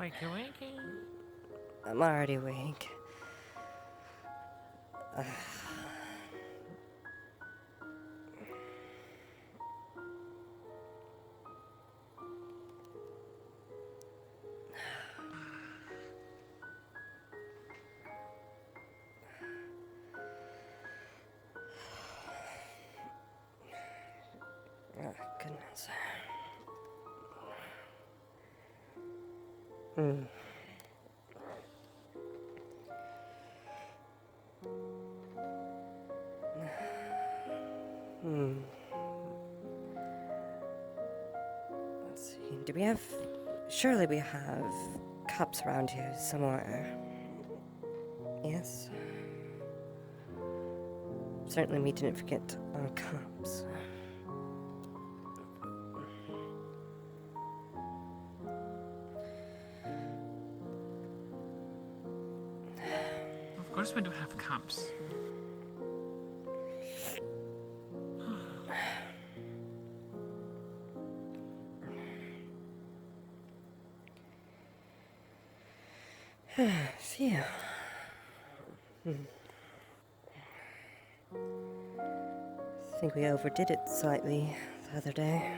Wakey, wakey. I'm already awake. Oh, goodness. Let's see. Do we have... Surely we have cups around here somewhere. Yes? Certainly we didn't forget our cups. Of course we do have cups. Phew. I think we overdid it slightly the other day.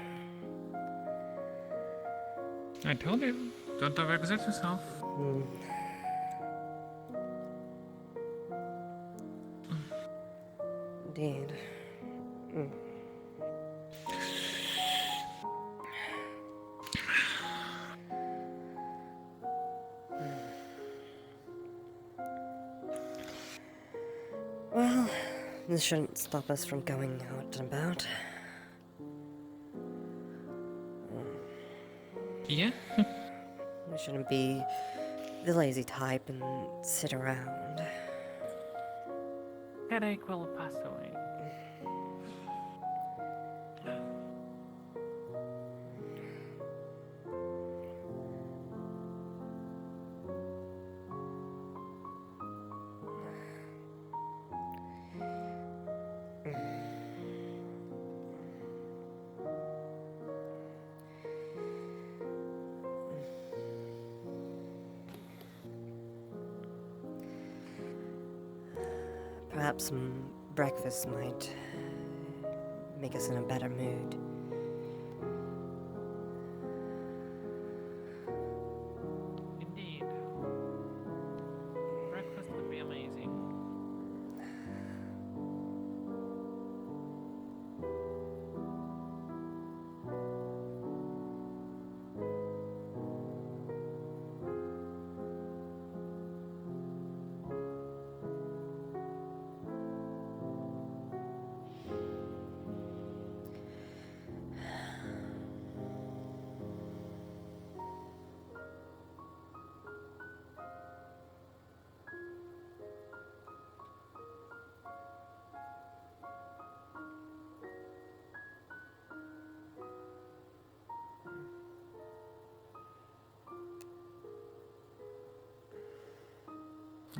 I told you, don't overexert yourself. Indeed. Well, this shouldn't stop us from going out and about. Yeah? We shouldn't be the lazy type and sit around. Headache will pass away. Perhaps some breakfast might make us in a better mood. Indeed. Breakfast would be amazing.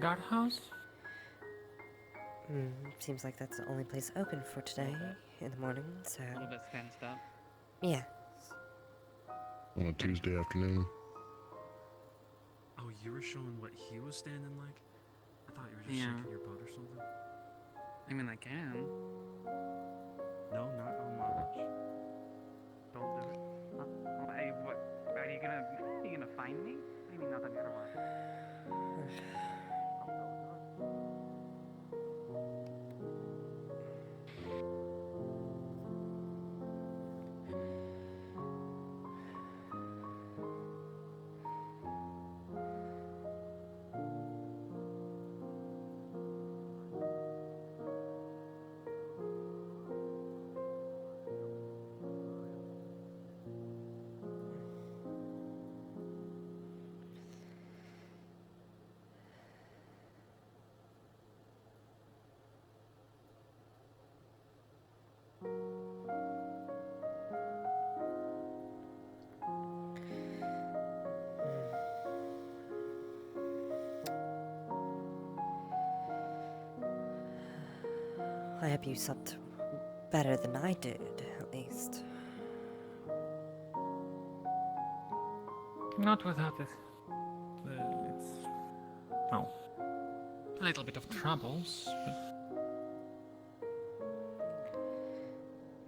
Guardhouse? Seems like that's the only place open for today in the morning, so... A little bit fenced up. Yeah. On a Tuesday afternoon. Oh, you were showing what he was standing like? I thought you were just shaking your butt or something. I mean, I can. No, not on much. Don't do it. Huh? Hey, what? Are you gonna find me? What do you mean nothing for what? I hope you slept better than I did, at least. Not without this well, a little bit of troubles,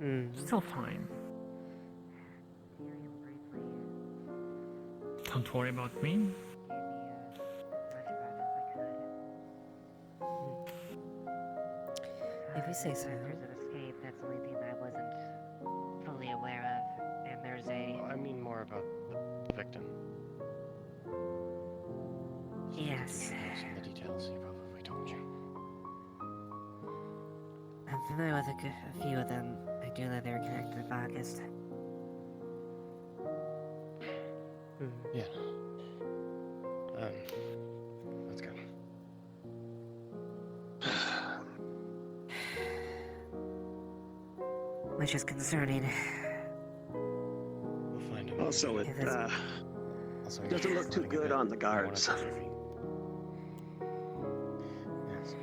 but still fine. Don't worry about me. If you say so. There's an escape, that's the only thing that I wasn't fully aware of. And there's a... Well, I mean more about the victim. Yes. Most of the details he probably told you. I'm familiar with a few of them. I do know they were connected with August. Yeah. That's good. Which is concerning. We'll find him. Also, it Also, doesn't look too good on the guards. Yes.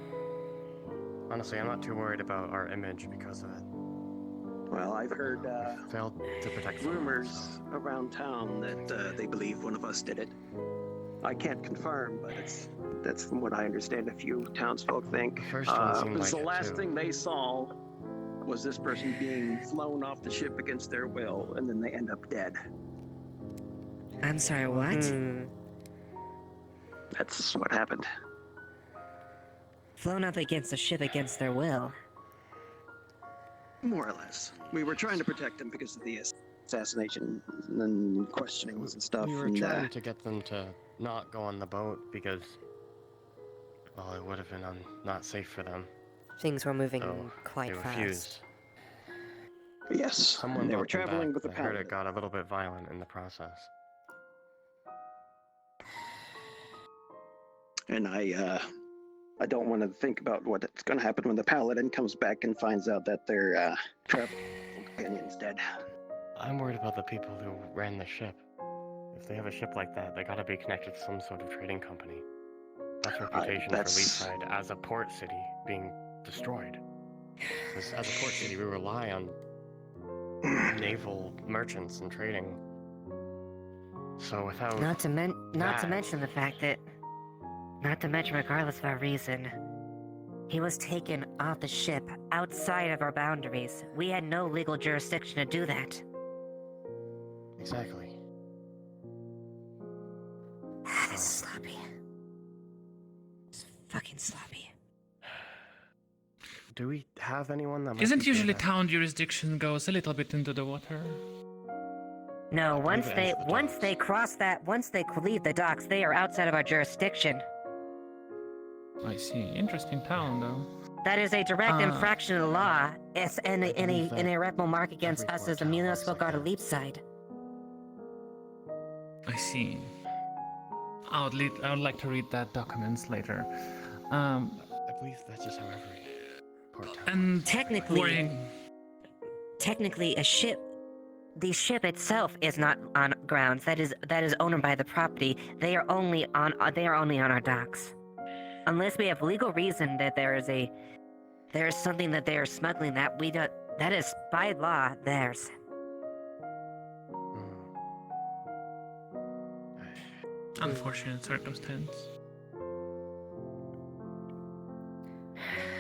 Honestly, I'm not too worried about our image because of it. Well, I've heard We failed to protect someone, rumors so- around town that they believe one of us did it. I can't confirm, but that's from what I understand. A few townsfolk think. The first one seemed Because like the it, last too. thing they saw was this person being flown off the ship against their will, and then they end up dead. I'm sorry, what? That's what happened. Flown up against the ship against their will. More or less. We were trying to protect them because of the assassination and questionings and stuff. We were and, trying to get them to not go on the boat because, well, it would have been not safe for them. Things were moving So quite they fast. refused. yes, Someone they were brought them traveling back. with the I heard paladin. it got a little bit violent in the process. And I don't want to think about what's going to happen when the paladin comes back and finds out that their travel companion's dead. I'm worried about the people who ran the ship. If they have a ship like that, they gotta be connected to some sort of trading company. That's reputation for that's- Leaside as a port city being destroyed. 'Cause as a port city, we rely on naval merchants and trading. So without Not to that- mention the fact that, not to mention regardless of our reason, he was taken off the ship outside of our boundaries. We had no legal jurisdiction to do that. Exactly. This is sloppy. It's fucking sloppy. Do we have anyone that might Isn't be good usually at- town jurisdiction goes a little bit into the water? No, once it they ends the once docks. they cross that, once they leave the docks, they are outside of our jurisdiction. I see. Interesting town, though. That is a direct Ah. infraction of the law. It's an believe that irreparable mark against every us port as a town municipal works like guard of that. Leapside. I see. I would like to read that documents later. I believe that's just how every port town And Technically, worrying. a ship, the ship itself is not on grounds. That is owned by the property. They are only on our docks, unless we have legal reason that there is something that they are smuggling that we don't. That is by law theirs. Unfortunate circumstance.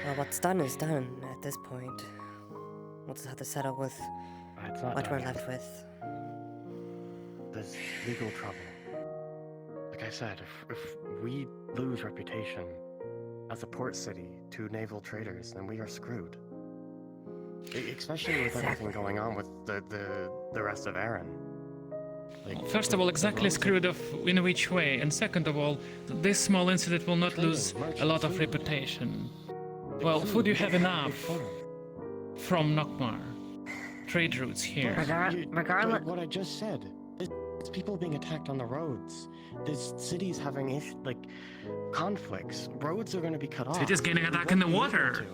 Well, what's done is done at this point. We'll just have to settle with It's not what done we're yet. left with. There's legal trouble. Like I said, if we lose reputation as a port city to naval traders, then we are screwed. Especially with everything going on with the rest of Erin. Like, First of all, the exactly roads screwed off in which way, and second of all, this small incident will not Trading, lose a merchants, lot of food. reputation. the Well, food, food you have big enough farm. from Nokmar. Trade routes here. Regardless, What I just said. There's people being attacked on the roads. There's cities having conflicts. Roads are going to be cut off. Cities getting We attacked won't in the be able water. to.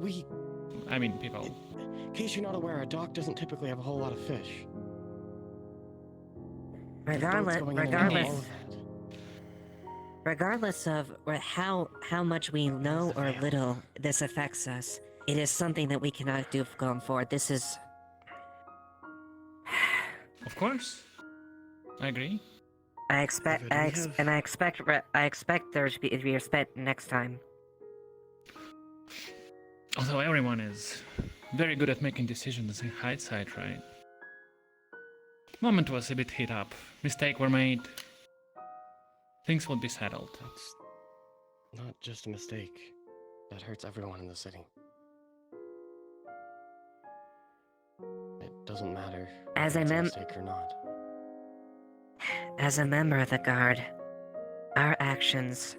We, I mean, people. in case you're not aware, a dock doesn't typically have a whole lot of fish. There's boats going in and out of all of that. regardless of how much we know or little this affects us, it is something that we cannot do going forward. This is Of course. I agree. I expect, David, we have- and I expect there to be respect next time. Although everyone is very good at making decisions in hindsight, right? Moment was a bit hit up. Mistake were made. Things would be settled. That's not just a mistake. That hurts everyone in the city. It doesn't matter As if a it's a mem- mistake or not. As a member of the Guard, our actions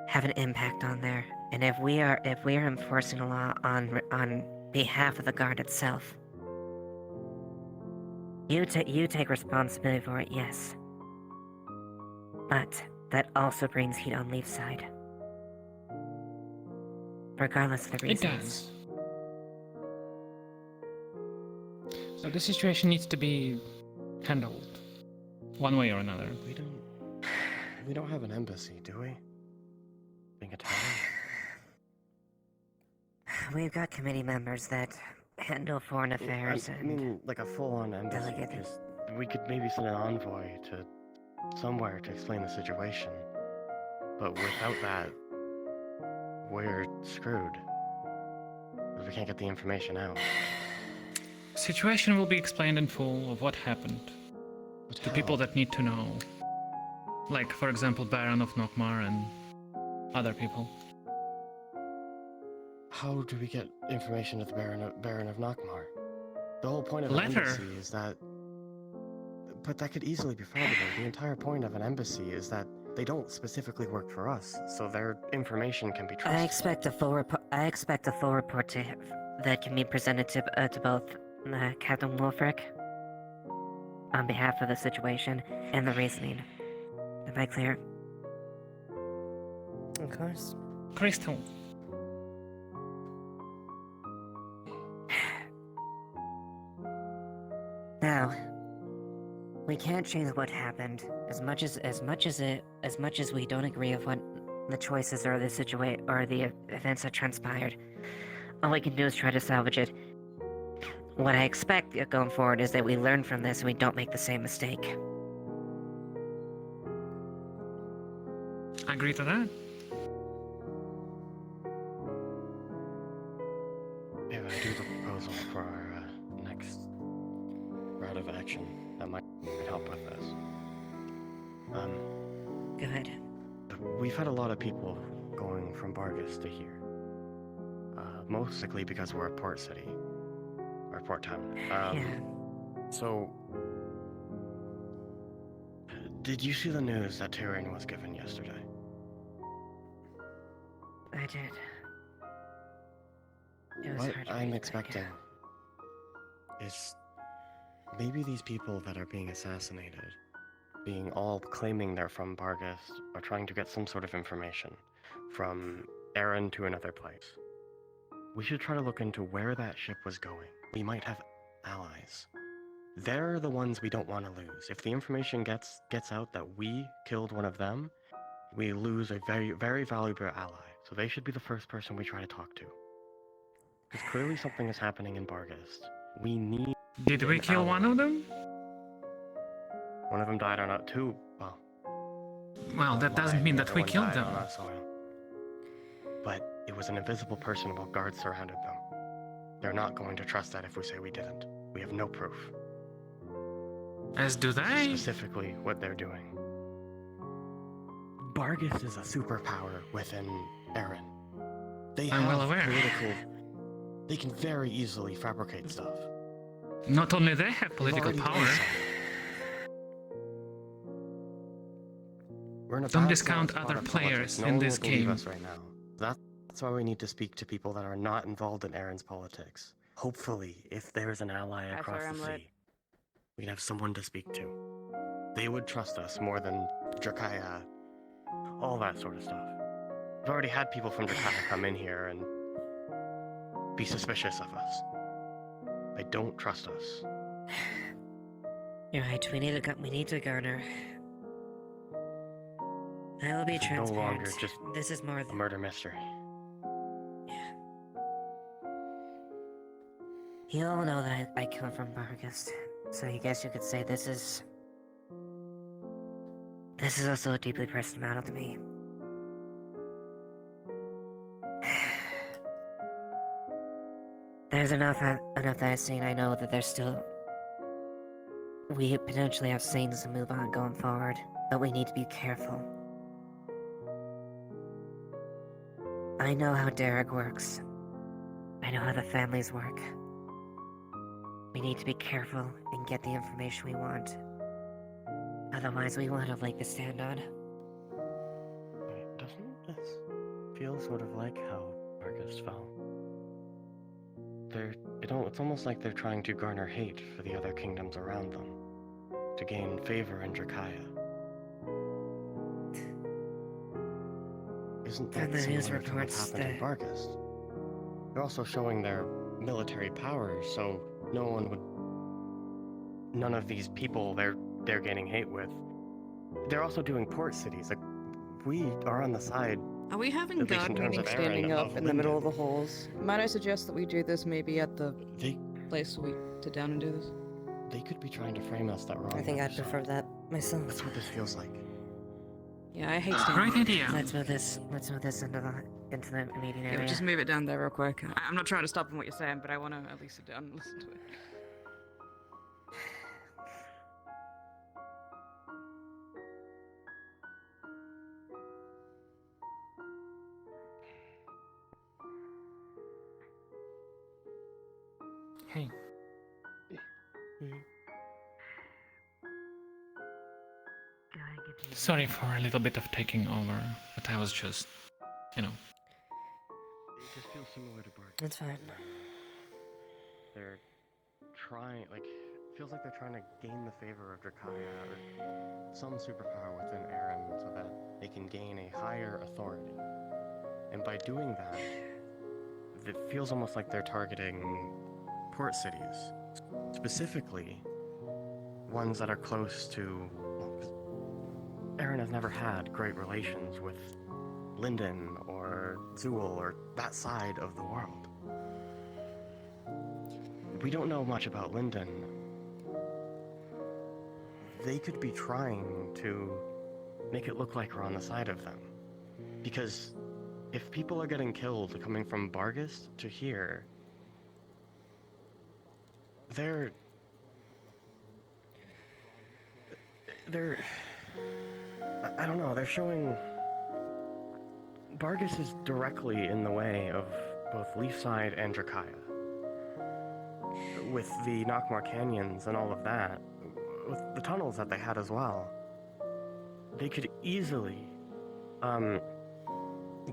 have an impact on there, and if we are enforcing a law on behalf of the Guard itself, you take responsibility for it, yes. But that also brings heat on Leaf's side, regardless of the It reasons. does. So the situation needs to be handled one way or another. We don't have an embassy, do we? Being Italian? We've got committee members that handle foreign affairs I and mean, like a full-on embassy. delegate. Because we could maybe send an envoy to somewhere to explain the situation. But without that, we're screwed. If we can't get the information out. Situation will be explained in full of what happened But to people how? that need to know. Like, for example, Baron of Nokmar and other people. How do we get information to the Baron of Nokmar? The whole point of an Letter. embassy is that... But that could easily be fabricated. The entire point of an embassy is that they don't specifically work for us, so their information can be trusted. I expect a full report. That can be presented to both Captain Wolfric on behalf of the situation and the reasoning. Am I clear? Of course. Crystal. Now, we can't change what happened. As much as we don't agree with what the choices or the situation or the events that transpired, all we can do is try to salvage it. What I expect going forward is that we learn from this and we don't make the same mistake. I agree to that. Yeah, I do the proposal for our next route of action. That might help with this. Go ahead. We've had a lot of people going from Bargus to here. Mostly because we're a port city. Or port town. Yeah. So... Did you see the news that Tyrion was given yesterday? I did. It was What hard to I'm read, but expecting is maybe these people that are being assassinated, being all claiming they're from Bargus, are trying to get some sort of information from Aaron to another place. We should try to look into where that ship was going. We might have allies. They're the ones we don't want to lose. If the information gets out that we killed one of them, we lose a very, very valuable ally. So they should be the first person we try to talk to. Because clearly something is happening in Bargus. We need... Did we an kill ally. one of them? One of them died on our... Two... Well... Well, that doesn't mean the that other we one killed died them. on our soil. But it was an invisible person while guards surrounded them. They're not going to trust that if we say we didn't. We have no proof. As do they. Specifically what they're doing. Bargus is a superpower within Eren. They I'm have well aware. political... They can very easily fabricate stuff. Not only they have They've political already done power, so. We're in a Don't bad discount spot other of players politics. No in one this will believe game. us right now. That's why we need to speak to people that are not involved in Eren's politics. Hopefully, if there's an ally across the sea, we can have someone to speak to. They would trust us more than Drakaya, all that sort of stuff. We've already had people from Drakaya come in here and be suspicious of us. They don't trust us. You're right. We need to garner. I will be This is no transparent. longer just This is more A than. murder mystery. Yeah. You all know that I come from Bargus, so I guess you could say this is This is also a deeply personal matter to me. There's enough that I've seen. I know that there's still. We potentially have scenes to move on going forward, but we need to be careful. I know how Derek works. I know how the families work. We need to be careful and get the information we want. Otherwise, we won't have leg to stand on. Wait, doesn't this feel sort of like how Argus fell? It's almost like they're trying to garner hate for the other kingdoms around them, to gain favor in Drakaya. Isn't that And the news similar to what reports happened in that- Vargas? They're also showing their military power, so none of these people they're gaining hate with. They're also doing port cities. Like, we are on the side. Are we having At least in guard terms meetings of Aaron, standing up of in the middle Linden. of the halls? Might I suggest that we do this maybe at the They place we sit down and do this? they could be trying to frame us that we're on I the think other I'd prefer side. that myself. That's what this feels like. Yeah, I hate standing. Great idea. Let's move this into the meeting Yeah, area. we'll just move it down there real quick. I'm not trying to stop on what you're saying, but I want to at least sit down and listen to it. Hey, sorry for a little bit of taking over, but I was just, It just feels similar to Bart. That's fine. They're trying, feels like they're trying to gain the favor of Drakaya or some superpower within Aaron so that they can gain a higher authority. And by doing that, it feels almost like they're targeting port cities, specifically ones that are close to. Aaron has never had great relations with Linden or Zool or that side of the world. We don't know much about Linden. They could be trying to make it look like we're on the side of them. Because if people are getting killed coming from Bargus to here, they're I don't know, they're showing Bargus is directly in the way of both Leafside and Drakaya. With the Knockmore Canyons and all of that, with the tunnels that they had as well, they could easily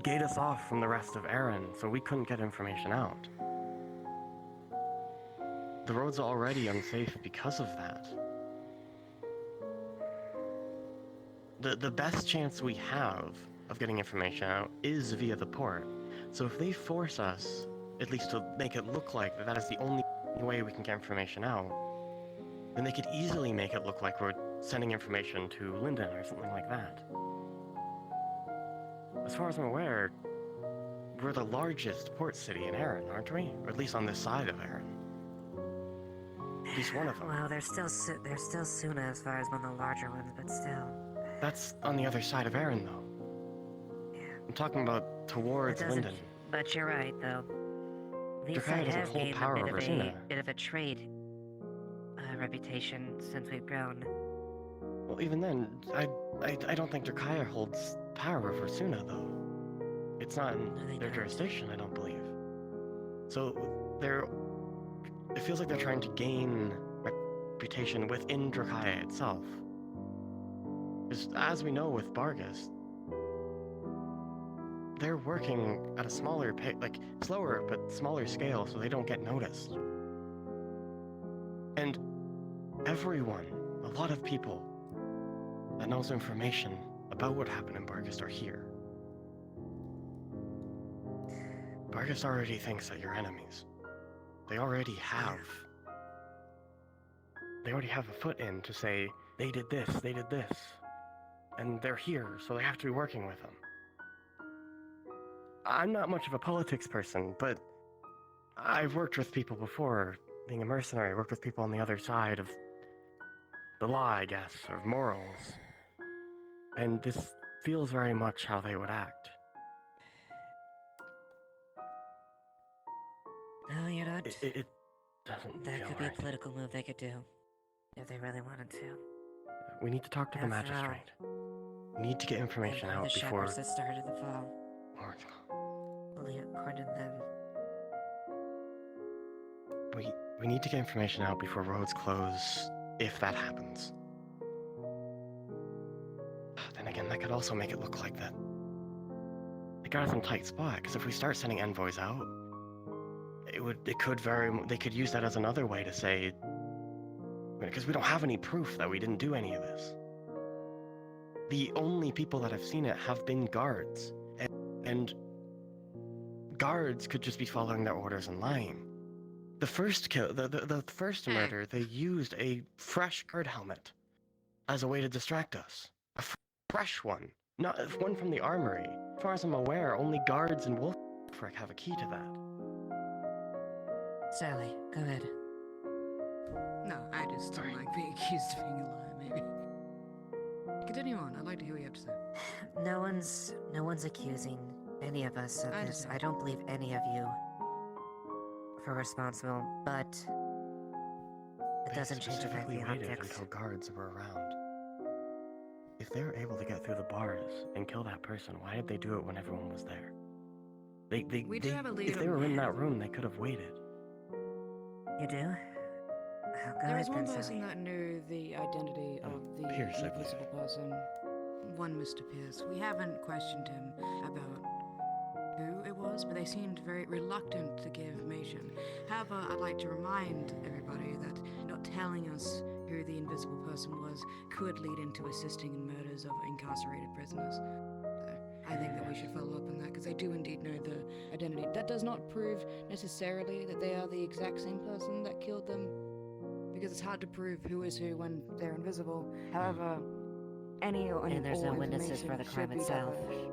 gate us off from the rest of Erin, so we couldn't get information out. The road's already unsafe because of that. The best chance we have of getting information out is via the port. So if they force us, at least to make it look like that is the only way we can get information out, then they could easily make it look like we're sending information to Linden or something like that. As far as I'm aware, we're the largest port city in Erin, aren't we? Or at least on this side of Erin. At least one of them. Well, there's still Suna as far as one of the larger ones, but still. That's on the other side of Erin, though. Yeah. I'm talking about towards It doesn't- Linden. But you're right, though. Drakaya Leafside doesn't has hold gained power a over bit Suna. of a trade reputation since we've grown. Well, even then, I don't think Drakaya holds power over Suna, though. It's not in No, they their don't. jurisdiction, I don't believe. So it feels like they're trying to gain reputation within Drakaya itself. Because as we know with Bargus, they're working at a smaller slower but smaller scale so they don't get noticed. And everyone, a lot of people that knows information about what happened in Bargus are here. Bargus already thinks that you're enemies. They already have a foot in to say, they did this, and they're here, so they have to be working with them. I'm not much of a politics person, but I've worked with people before. Being a mercenary, I worked with people on the other side of the law, I guess, or morals. And this feels very much how they would act. No, you're not. It doesn't That feel could be a right. political move they could do. If they really wanted to. We need to talk to the After all, magistrate. We need to get They information were out the before... shepherds that started the fall. Or- Only according to them. We need to get information out before roads close, if that happens. Then again, that could also make it look like that they got us in a tight spot, because if we start sending envoys out, they could use that as another way to say, because we don't have any proof that we didn't do any of this. The only people that have seen it have been guards, and guards could just be following their orders and lying. The first kill, the first murder, they used a fresh guard helmet as a way to distract us. A fresh one, not one from the armory. As far as I'm aware, only guards and Wolfric have a key to that. Sally, go ahead. No, I just don't like being accused of being a liar, maybe. Continue on. I'd like to hear what you have to say. No one's accusing any of us of I this. understand. I don't believe any of you are responsible, but it They doesn't change the fact specifically the waited optics. until guards were around. If they were able to get through the bars and kill that person, why did they do it when everyone was there? We do have a lead if they on were in that. that room, they could have waited. You do? Oh, go There ahead was one then, person Sally. that knew the identity of the Pierce, I believe. invisible person. One Mr. Pierce. We haven't questioned him about who it was, but they seemed very reluctant to give information. However, I'd like to remind everybody that not telling us who the invisible person was could lead into assisting in murders of incarcerated prisoners. So I think that we should follow up on that, because they do indeed know the identity. That does not prove necessarily that they are the exact same person that killed them, because it's hard to prove who is who when they're invisible. However, any And there's no all witnesses for the information crime should be itself. divulged.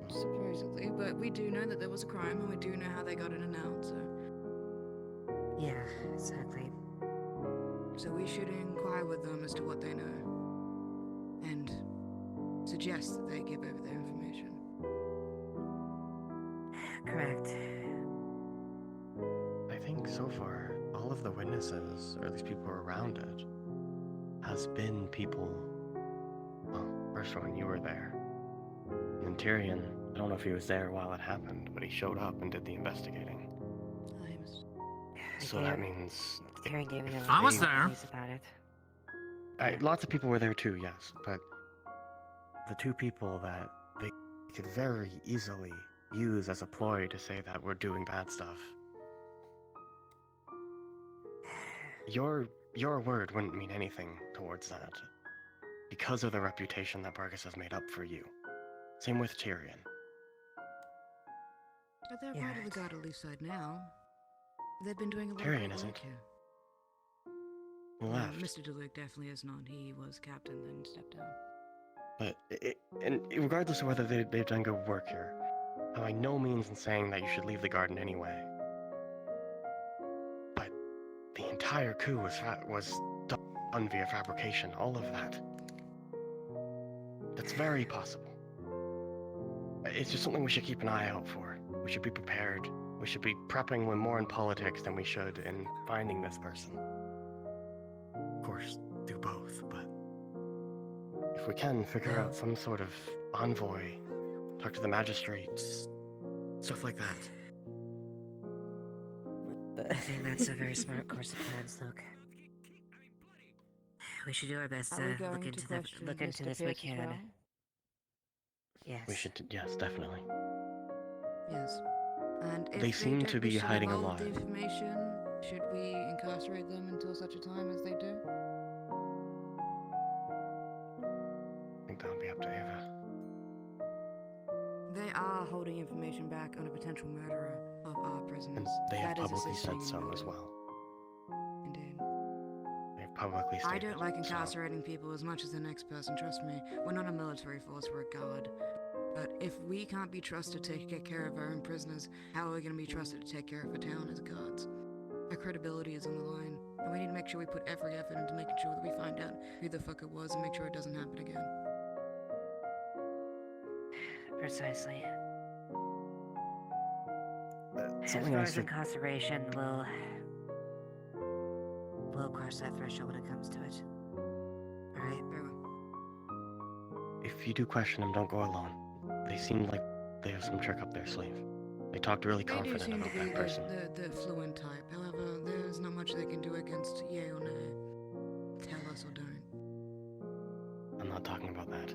Supposedly, but we do know that there was a crime, and we do know how they got in and out, so... Yeah, exactly. So we should inquire with them as to what they know, and suggest that they give over their information. Correct. I think so far, all of the witnesses, or at least people around it, has been people... Well, first one, you were there. And Tyrion, I don't know if he was there while it happened, but he showed up and did the investigating. So that means... Tyrion gave me a I was lot of there. news about it. Lots of people were there too, yes, but the two people that they could very easily use as a ploy to say that we're doing bad stuff. Your word wouldn't mean anything towards that, because of the reputation that Bargus has made up for you. Same with Tyrion. But they're Yeah. part of the God of Leaf side now. They've been doing a lot Tyrion of great isn't. work here. Left. Mr. DeLuke definitely is not. He was captain, then stepped down. But, and regardless of whether they've done good work here, I'm by no means in saying that you should leave the garden anyway. But the entire coup was done via fabrication, all of that. That's very possible. It's just something we should keep an eye out for. We should be prepared. We should be prepping when more in politics than we should in finding this person. Of course, do both, but if we can figure out some sort of envoy, talk to the magistrates, stuff like that. I think that's a very smart course of plans, Luke. We should do our best Are we to going look to into question look into Mr. this we Pierce as can. well? Yes. We should, yes, definitely. Yes. And if They seem don't to be wish to hiding a divulge lot. the information, should we incarcerate them until such a time as they do? I think that would be up to Ava. They are holding information back on a potential murderer of our prisoners. And they have That is publicly assisting said so in as murder. well. Indeed. They've publicly stated I don't like so. incarcerating people as much as the next person, trust me. We're not a military force, we're a guard. But if we can't be trusted to take care of our own prisoners, how are we going to be trusted to take care of a town as guards? Our credibility is on the line, and we need to make sure we put every effort into making sure that we find out who the fuck it was and make sure it doesn't happen again. Precisely. As Something far I as said. incarceration, we'll cross that threshold when it comes to it. Alright? Very well. If you do question them, don't go alone. They seem like they have some trick up their sleeve. They talked really They do confident seem to about be that person. the fluent type. However, there's not much they can do against yay or nay. Tell us or don't. I'm not talking about that.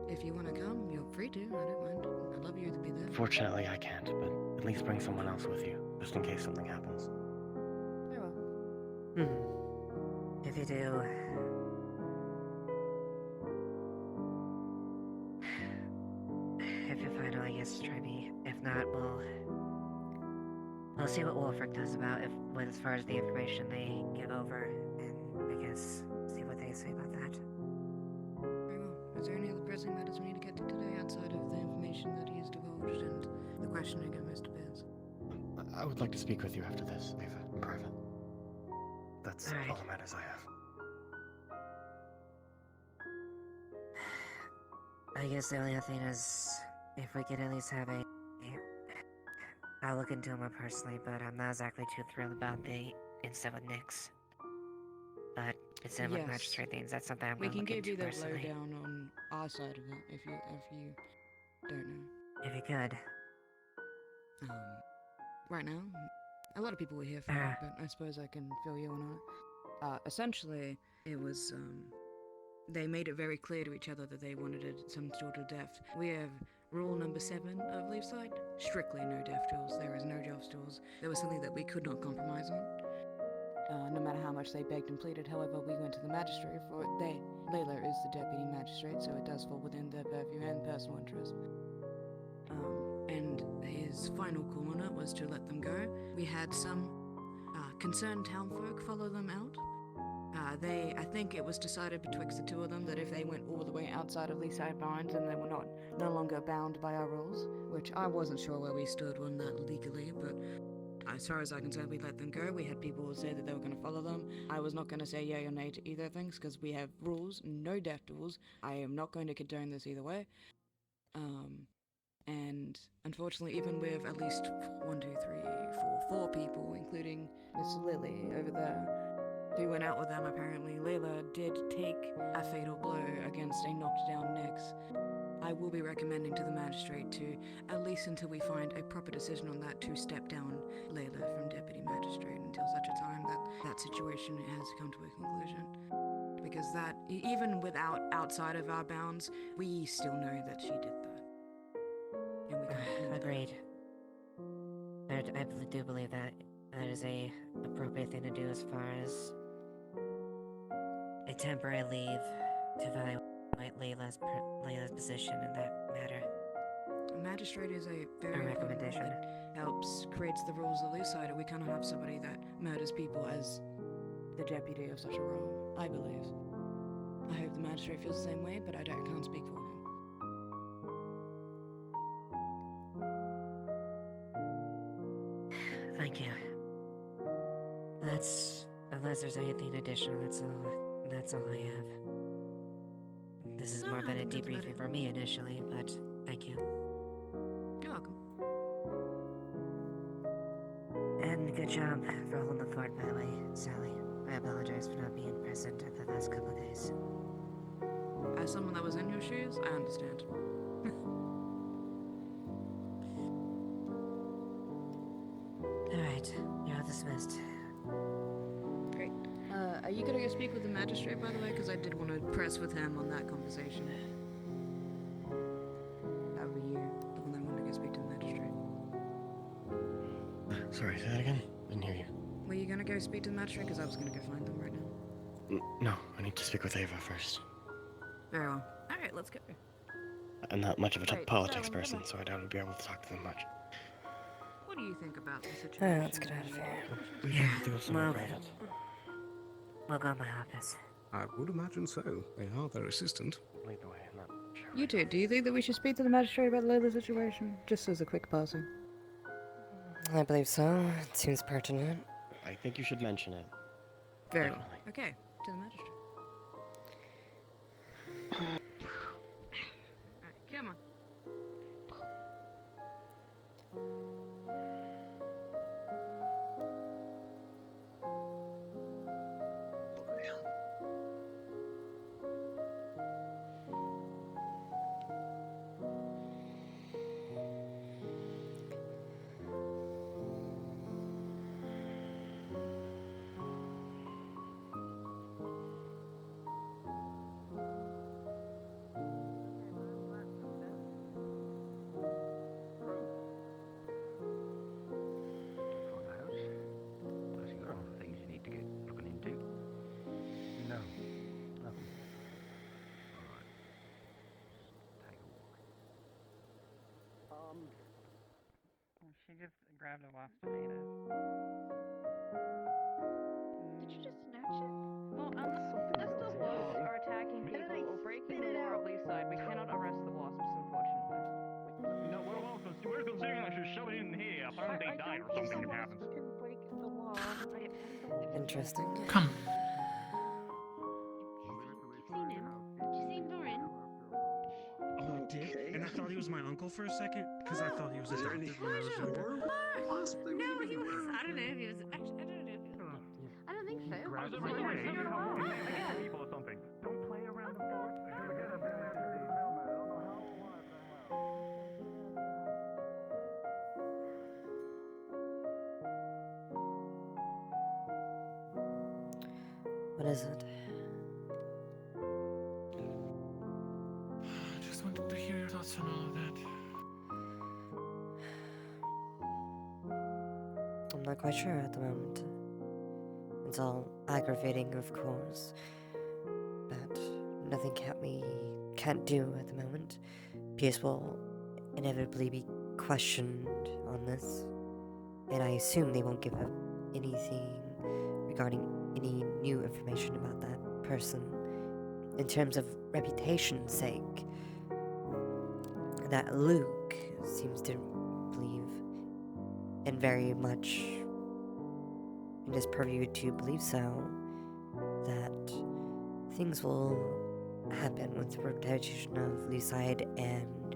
If you want to come, you're free to. I don't mind. I'd love you to be there. Fortunately, I can't, but at least bring someone else with you, just in case something happens. Very well. If you do... If you're fine, I guess try me. If not, we'll see what Wolfric does about as far as the information they give over, and I guess see what they say about that. Very well. Is there any other pressing matters we need to get to today outside of the information that he has divulged and the questioning of Mr. Beers? I would like to speak with you after this, Ava, in private. That's All right. all the matters I have. I guess the only other thing is, if we could at least have I'll look into him personally, but I'm not exactly too thrilled about the incident with Nyx. But instead of Yes. magistrate things, that's something I'm We going to can look give into you the personally. lowdown on our side of it if you don't know. If you could. Right now, a lot of people were here for it, but I suppose I can fill you in on it. Essentially, it was, they made it very clear to each other that they wanted some sort of death. We have rule number 7 of Leafside, strictly no death duels. There is no death duels. There was something that we could not compromise on. No matter how much they begged and pleaded, however, we went to the magistrate for it. Layla is the deputy magistrate, so it does fall within their purview and personal interest. And his final call on it was to let them go. We had some concerned townfolk follow them out. I think it was decided betwixt the two of them that if they went all the way outside of Leaside Barns, then they were no longer bound by our rules, which I wasn't sure where we stood on that legally, but as far as I'm concerned, we let them go. We had people who say that they were going to follow them. I was not going to say yay or nay to either things, because we have rules, no death duels. I am not going to condone this either way. And unfortunately, even with at least 4 people, including Miss Lily over there, who went out with them apparently, Layla did take a fatal blow against a knocked down Nyx. I will be recommending to the magistrate to, at least until we find a proper decision on that, to step down Layla from deputy magistrate until such a time that that situation has come to a conclusion. Because that, even without outside of our bounds, we still know that she did that. And we can't. Agreed. I do believe that is a appropriate thing to do as far as a temporary leave to evaluate Layla's position in that matter. A magistrate is a very A important role recommendation. that helps creates the rules of Leaside. We cannot have somebody that murders people as the deputy of such a role, I believe. I hope the magistrate feels the same way, but I can't speak for him. Thank you. Unless there's anything additional, that's all I have. This is more of a that's about debriefing it. for me initially, but thank you. You're welcome. And good job for holding the fort, by the way, Sally. I apologize for not being present at the last couple of days. As someone that was in your shoes, I understand. Alright, you're all dismissed. Great. Are you gonna go speak with the magistrate, by the way? Because I did want to press with him on that conversation. How were you? The one that wanted to go speak to the magistrate. Sorry, say that again? Didn't hear you. Were you gonna go speak to the magistrate? Because I was gonna go find them right now. No, I need to speak with Ava first. Very well. Alright, let's go. I'm not much of a Right, politics so, person, so I doubt I'd be able to talk to them much. What do you think about the situation? Let's get out of here. We Yeah, can do it somewhere well- private. We'll go in my office. I would imagine so. They are their assistant. Lead the way, I'm not sure. You two, do you think that we should speak to the magistrate about Layla's situation? Just as a quick passing. I believe so. It seems pertinent. I think you should mention it. Very well. Definitely. Okay, to the magistrate. Alright, come on. For the house? Plus, you got other things you need to get looking into. No, nothing. Alright. Take a walk. She just grabbed a wasp tomatoes. Did you just snatch it? Well, unless the wasps are attacking people or breaking the law of Leaside, we cannot arrest the wasps, unfortunately. No, we're considering I should shove it in here. Apparently they died or something that happens. Can break the law. Interesting. Come. You've seen him. Did you see Lauren? Oh, I did? And I thought he was my uncle for a second, because I thought he was adopted when I was younger. No, he was. I don't know if he was. Actually, I don't know if he was. I don't think so. Grab Just the like, way. I don't know. Again. People or something. Don't play around the fort. What is it? I just wanted to hear your thoughts on all of that. I'm not quite sure at the moment. It's all aggravating, of course, but nothing can't do at the moment. Pierce will inevitably be questioned on this, and I assume they won't give up anything regarding any new information about that person. In terms of reputation's sake, that Luke seems to believe, and very much in his purview to believe so, that things will happen with the reputation of Lucide and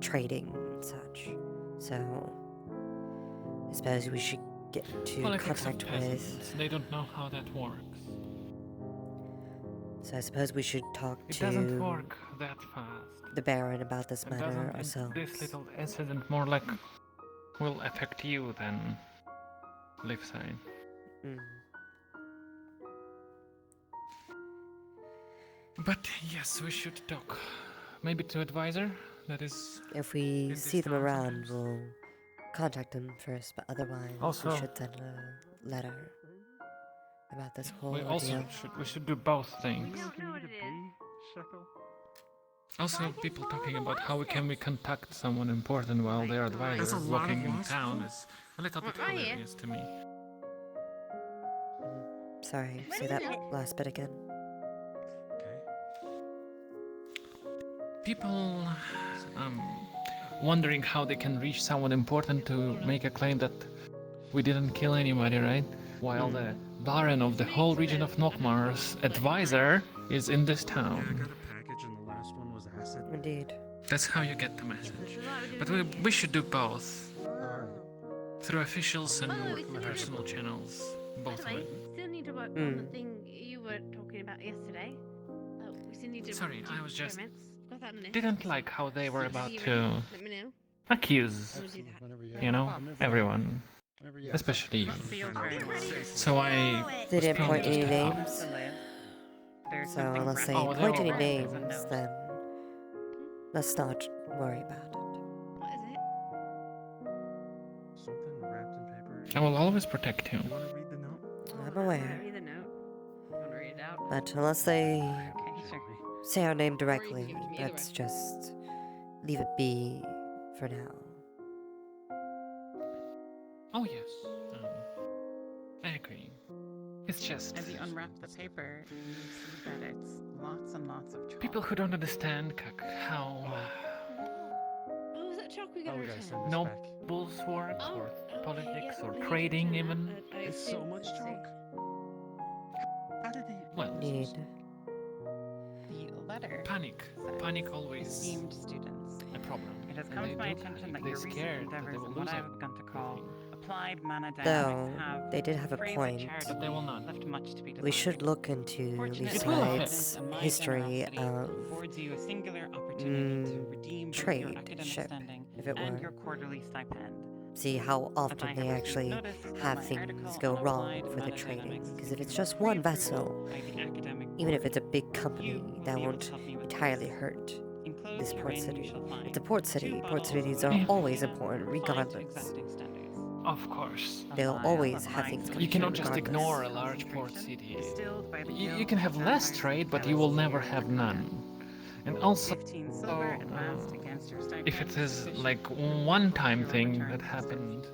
trading and such. So, I suppose we should get into Politics of contact with. peasants. They don't know how that works. So I suppose we should talk It to doesn't work that fast. the Baron about this It matter doesn't. ourselves. This little incident more like will affect you than Liveside. Mm. But yes, we should talk. Maybe to advisor. That is. If we this see them town around, sometimes. we'll contact them first. But otherwise, Also- we should send a letter about this whole We also ordeal. should do both We things. don't know what it is. Also, people talking about how we contact someone important while their advisor That's a is lot of walking in wasps. town is a little bit Right here. hilarious to me. Sorry, What say is that it? last bit again. Okay. People wondering how they can reach someone important to make a claim that we didn't kill anybody, right? While the Baron of the whole region of Nokmar's advisor is in this Yeah, I town. got a package and the last one was acid. Indeed. That's how you get the message. But we should do both. Through officials and Oh, we still need to- personal channels. By Both the of way, it. still need to work on the thing you were talking about yesterday. We still need to. Sorry, do I was just- experiments. Got that on the list. Didn't like how they were So about you to Let me know. accuse, We'll do that. Whenever you you know, everyone. Whenever you Especially you. Feel very much. So I. They didn't point any just a thought. names. There's So something unless they wrapped- Oh, they point were any wrapped names, in notes. then let's not worry about it. What is it? Something wrapped in paper. I will always protect you. You want to read the note? I'm aware. Read the note. You want to read it out? But unless they Okay, sure. say our name Or you can directly, give it to me, either let's way. just leave it be for now. Oh yes. I agree. It's just As you unwrap the paper, you see that it's lots and lots of chocolate. people who don't understand how Oh, is that chocolate? we get Oh, our we gotta chance. send this No back. bull's work Oh, or politics yeah, or we need trading your even. chance. I It's so assume much so. talk. How did they? Well, Indeed. The letter panic. says, Panic always esteemed students. a problem. It has And come they to my do attention panic. that They're your recent scared that they endeavors will in lose what I have begun to call everything. applied mana Though, dynamics have, they did have a phrase it point. charitably, But they will not. left much to be desired. We should look into Fortunately, It will my affect. confidence and my history generosity of affords you a singular opportunity to redeem both your trade academic ship, standing if it and were. your quarterly stipend. See how As I often have they received actually notice that have my things article go on wrong applied for the mana trading. dynamics Because has if it's been just one pre-approved vessel, by the academic even if board. it's a big company, You will that be able won't to help me with entirely this. hurt Enclosed this port herein you city. shall find It's a port 2 city. Port bottles cities of are mana always refined important, to regardless. exacting standards. Of course. A They'll vial always of have my things solution You cannot coming just regardless. ignore a large port concentration, city. distilled by the You Guild can of have less Founders trade, but of you will LSU never have Arcana. none. And also, 15 silver advanced against your stipend if it is sufficient like to one-time your thing return that to happened,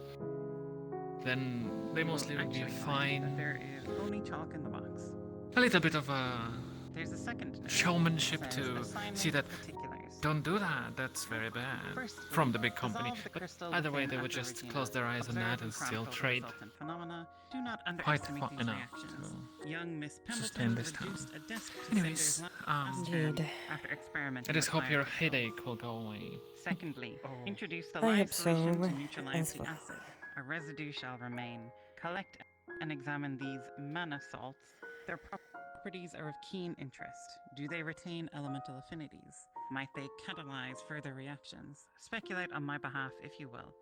then they You will mostly would be actually find that fine. there is only chalk in the box. A little bit of a There's a second note that showmanship says to assignment see that particulars. don't do that, that's very bad. Firstly, From the big company. dissolve the But crystal either way, within they would Upper just Regina. close their eyes on Observe that and and still chronicle the trade resultant phenomena. Do not quite underestimate far these enough reactions. to Young Miss sustain Pembleton this town. reduced a desk to Anyways, cinders last term Indeed. after experimenting I just with hope your fire headache will go away. Secondly, Oh. introduce the I live hope so, solution to neutralize as the well. acid. A residue shall remain. Collect and examine these mana salts. Their properties are of keen interest. Do they retain elemental affinities? Might they catalyze further reactions? Speculate on my behalf if you will.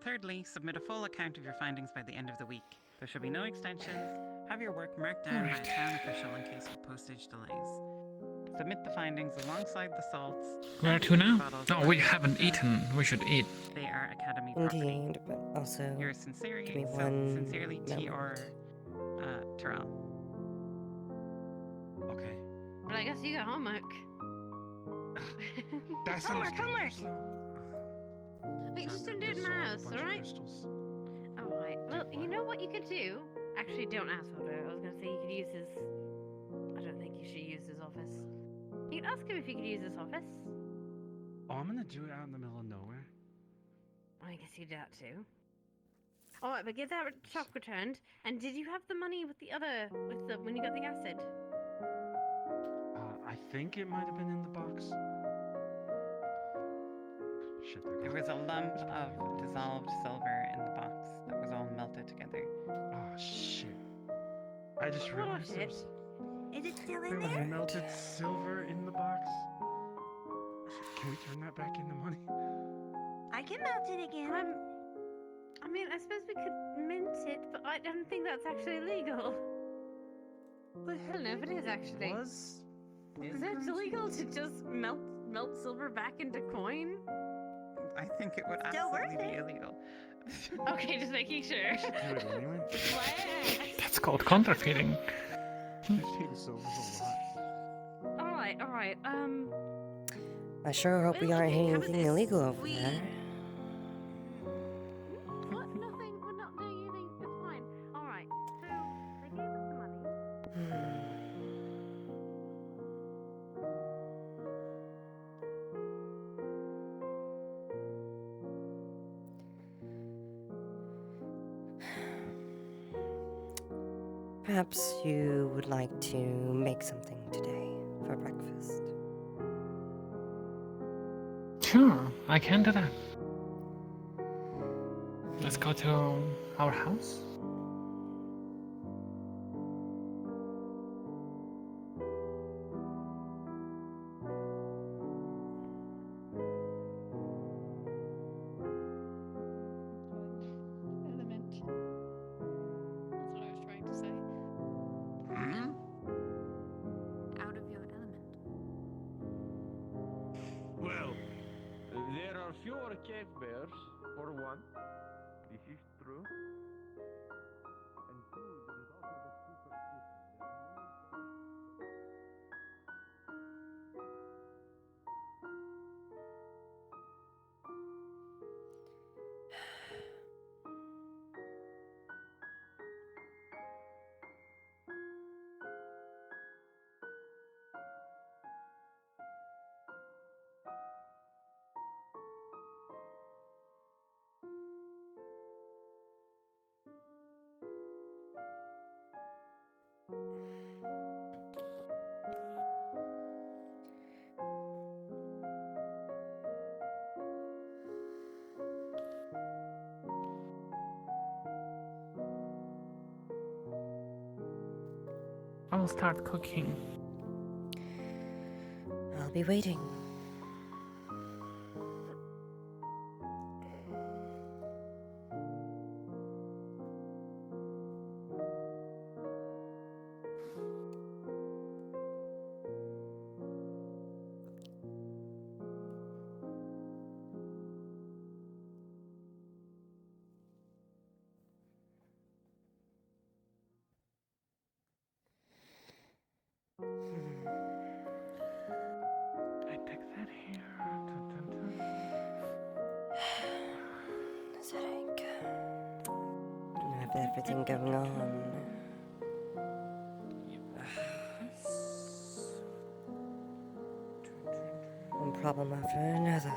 Thirdly, submit a full account of your findings by the end of the week. There shall be no extensions. Have your work marked down by a town official in case of postage delays. Submit the findings alongside the salts. Where and to the now? bottles No, of we mana haven't refined. eaten. We should eat. They are Academy property. Indeed, but also, Yours sincerely, give me one sincerely, T.R. moment. Terrell. Okay. Well, I guess you got homework. That's Homework, understandable. homework! Wait, just don't do it in my Dissolve a house, bunch of alright? crystals. Alright, well, you know what you could do? Actually, don't ask for it. I was gonna say you could use his... I don't think you should use his office. You could ask him if you could use his office. Oh, I'm gonna do it out in the middle of nowhere. I guess you do that too. Alright, but get that chalk returned. And did you have the money with the other... when you got the acid? I think it might have been in the box. Shit, they're There gone. was a lump of dissolved silver in the box that was all melted together. Oh shit! I just What realized is there's, it? Is it still there in was there? melted silver in the box. Can we turn that back into money? I can melt it again. I mean, I suppose we could mint it, but I don't think that's actually legal. Well, I don't know if it is actually. Was Is it illegal to just melt silver back into coin? I think it would Still absolutely worth be it. illegal. Okay, just making sure. do it anyway? That's called counterfeiting. 15 silver's a lot. Alright, I sure hope we Well, aren't okay, hitting how about anything this? illegal over We- there. What? Nothing, we're not doing anything, it's fine. Alright, so, they gave us the money. Perhaps you would like to make something today for breakfast. Sure, I can do that. Let's go to our house. Element. That's what I was trying to say. Out of your element. Well, there are fewer cave bears, for one. This is true. And two, there is also the superstition. will start cooking. I'll be waiting. I take that here. This headache. I have everything going on. One problem after another.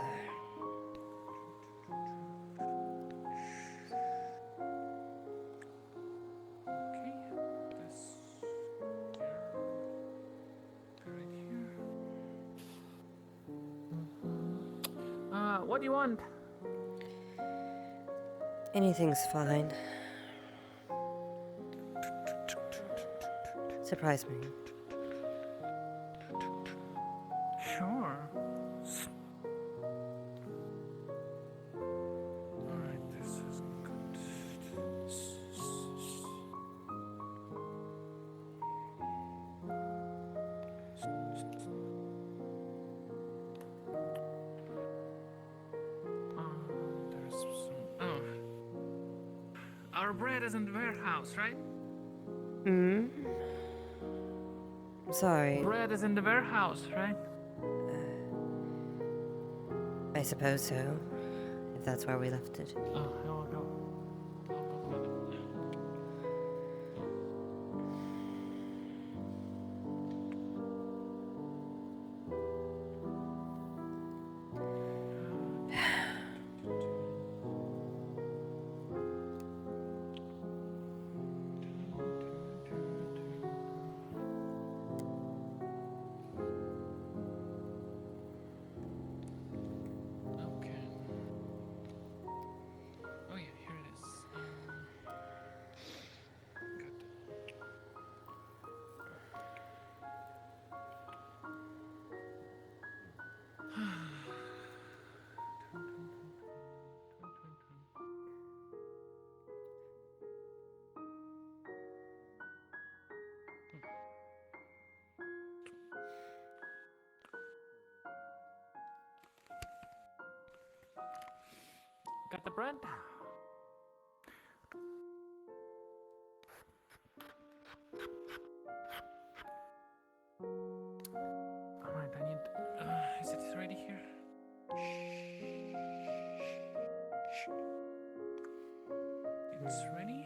What do you want? Anything's fine. Surprise me. Sure. Alright, this is good. There's some. Oh. Our bread is in the warehouse, right? Hmm? Sorry. Bread is in the warehouse, right? I suppose so. If that's where we left it. Oh, I will go. Got the bread? Alright, I need... is it ready here? It's ready?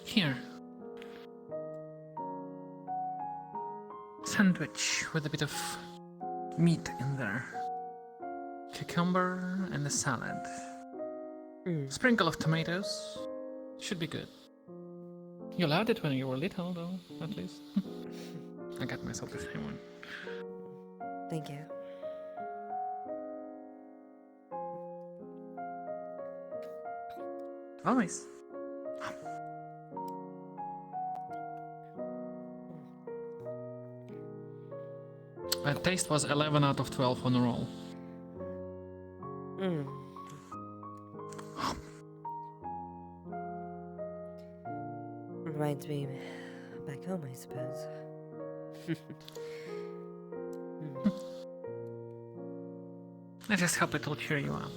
Here. Sandwich with a bit of meat in there. Cucumber and a salad. Sprinkle of tomatoes. Should be good. You loved it when you were little, though, at least. I got myself the same one. Thank you. Always. That taste was 11 out of 12 on a roll. Reminds me back home, I suppose. I just hope it will cheer you up.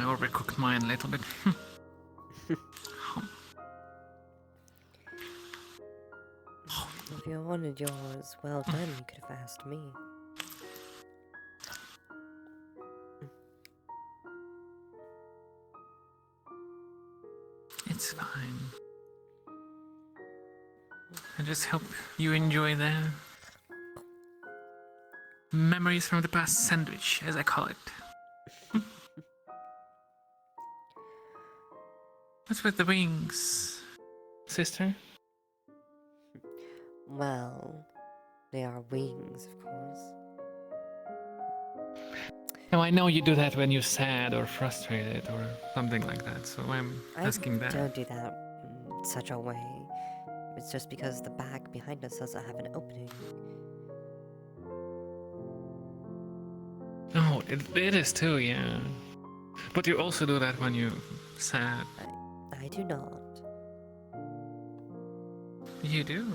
overcooked mine a little bit. If you wanted yours well done, you could have asked me. It's fine. I just hope you enjoy the memories from the past sandwich, as I call it. What's with the wings, sister? Well, they are wings, of course. No, I know you do that when you're sad or frustrated or something like that, so I'm asking that. I don't do that in such a way. It's just because the bag behind us doesn't have an opening. Oh, it is too, yeah. But you also do that when you're sad. I do not. You do?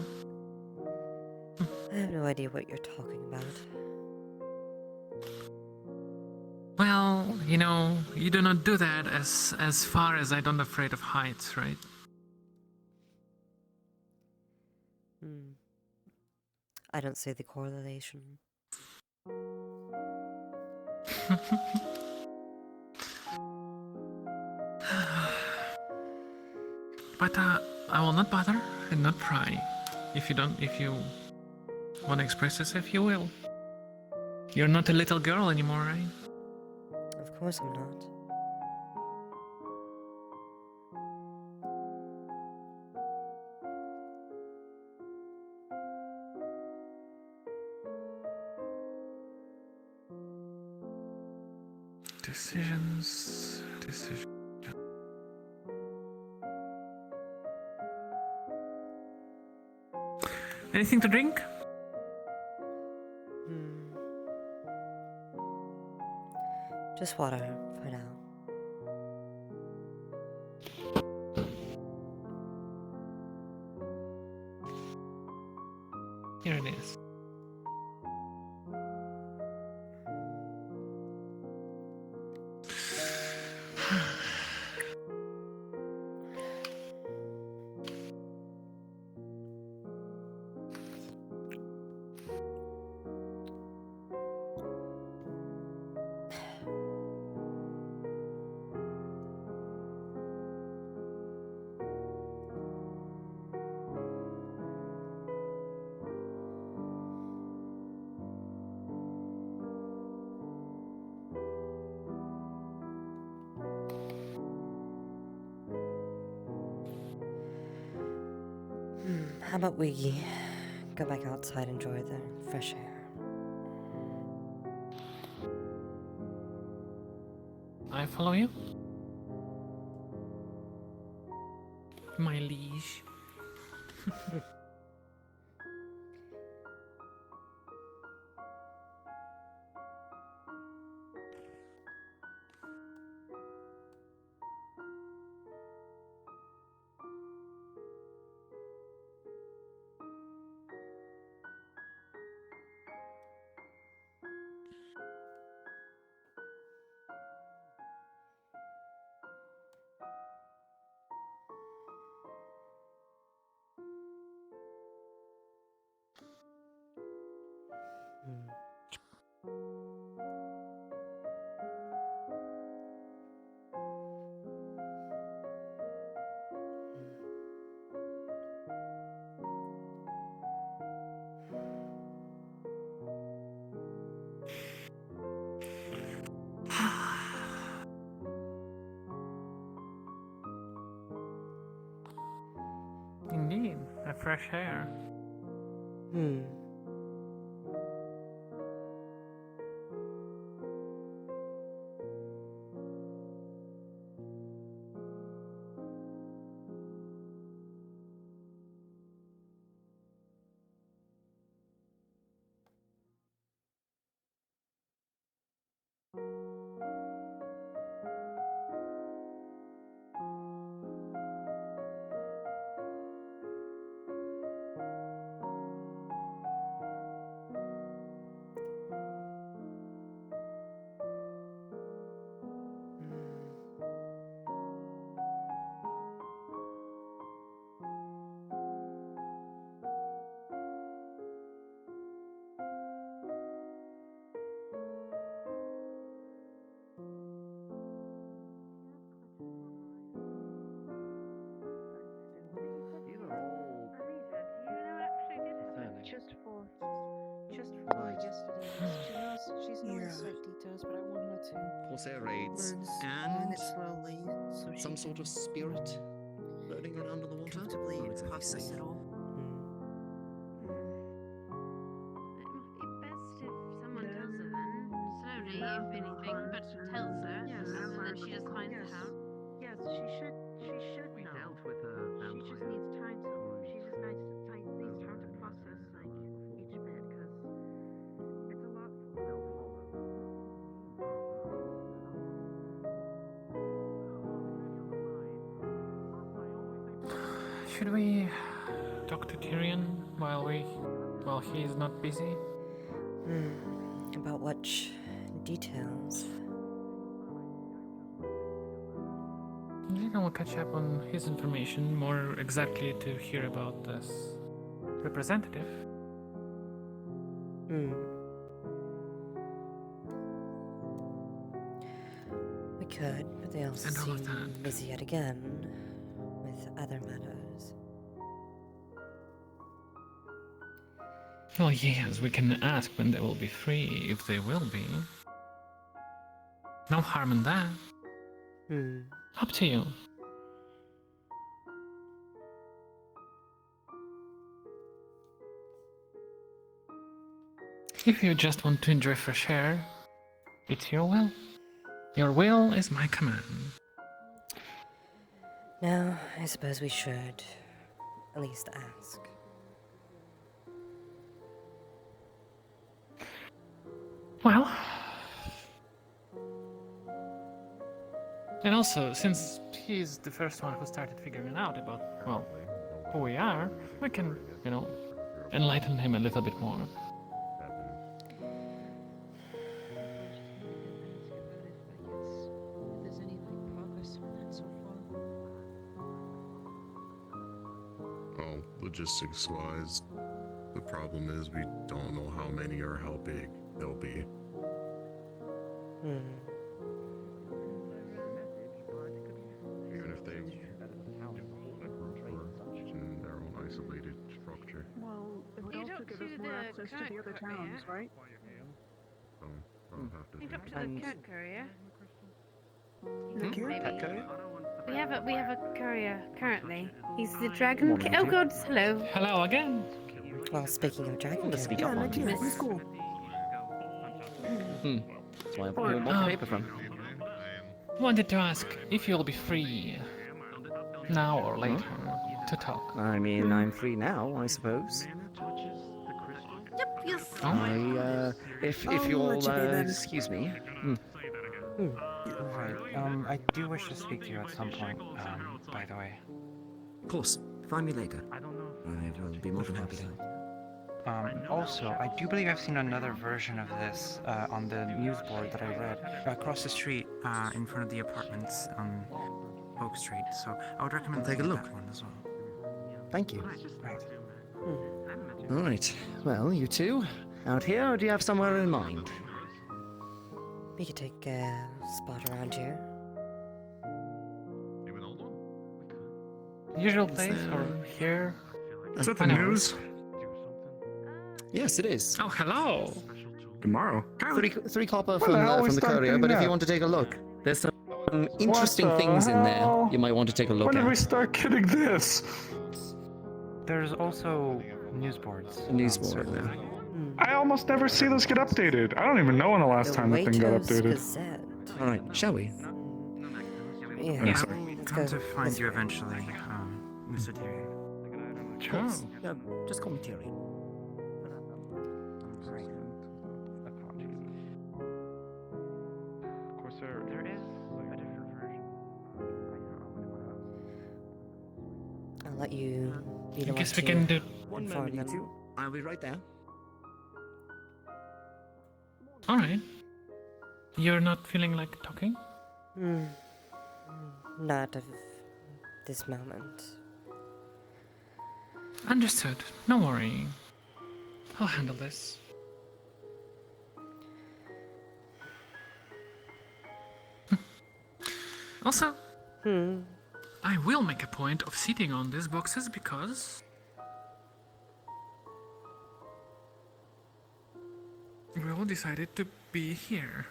I have no idea what you're talking about. Well, you know, you do not do that as far as I don't afraid of heights, right? I don't see the correlation. But I will not bother and not pry. If you want to express yourself, you will. You're not a little girl anymore, right? Of course I'm not. Decisions. Anything to drink? Just water for now. Here it is. How about we go back outside and enjoy the fresh air? I follow you? My liege. Indeed, a fresh air. just for yesterday's. She knows the slight details, but I want her to Corsair raids learn it slowly, so some sort of spirit floating around in the water. comfortably Not exactly process safe. it all. It might be best if someone tells her then, slowly if anything, but tells her, and then she just finds it out. Yes, she should. She should We know. dealt with a She just vampire. needs time to. She just needs time to process each bit because it's a lot for her. Should we talk to Tyrion while he is not busy? About what details? I think I will catch up on his information more exactly to hear about this representative. We could, but they also And all of seem that. busy yet again with other matters. Well, yes, we can ask when they will be free, if they will be. No harm in that. Up to you. If you just want to enjoy fresh air, it's your will. Your will is my command. Now, I suppose we should at least ask. Well... And also, since he's the first one who started figuring out about, well, who we are, we can, enlighten him a little bit more. If there's any progress on that so far. Oh, logistics-wise, the problem is we don't know how many or how big they'll be. Even if they were in their own isolated structure. Well, it would You also talked give to us more the access to the other courier. towns, right? So I'll have to You think. talked to the cat courier. Cat Maybe. courier? We have a courier currently. He's the dragon. Oh God! Hello. Hello again. Well, speaking of dragon Let's speak killer, up on He's cool. That's why I want the paper from. Wanted to ask if you'll be free, now or later, to talk. I mean, I'm free now, I suppose. Yep. Yes. If I'll you'll let you be then. excuse me. Right, I do wish to speak to you at some point, by the way. Of course. Find me later. I will be more than happy to. Also, I do believe I've seen another version of this on the news board that I read across the street in front of the apartments on Oak Street. So I would recommend I'll take a looking look. at that one as well. Thank you. Right. Alright. Well, you two, out here, or do you have somewhere in mind? we could take a spot around here. Usual place or here? Is that the news? Yes, it is. Oh, hello. Tomorrow. Three copper What the hell from we the start courier, doing but if that? you want to take a look, there's some interesting the things in there hell? you might want to take a look When did we at. start getting this? There's also news boards. A news board certainly. now. I almost never see this get updated. I don't even know when the last time the thing got Waitrose updated. Gazette. Alright, shall we? Yeah, Yeah, sorry. we'll let's come go to find this you way. eventually, Mr. Tyrion. Sure. Just call me Tyrion. Of course, there is a different version. I'll let you be the I one guess we to can do... One inform moment, you them. two. I'll be right there. Alright. You're not feeling like talking? Not of this moment. Understood. No worry. I'll handle this. Also, I will make a point of sitting on these boxes because we all decided to be here.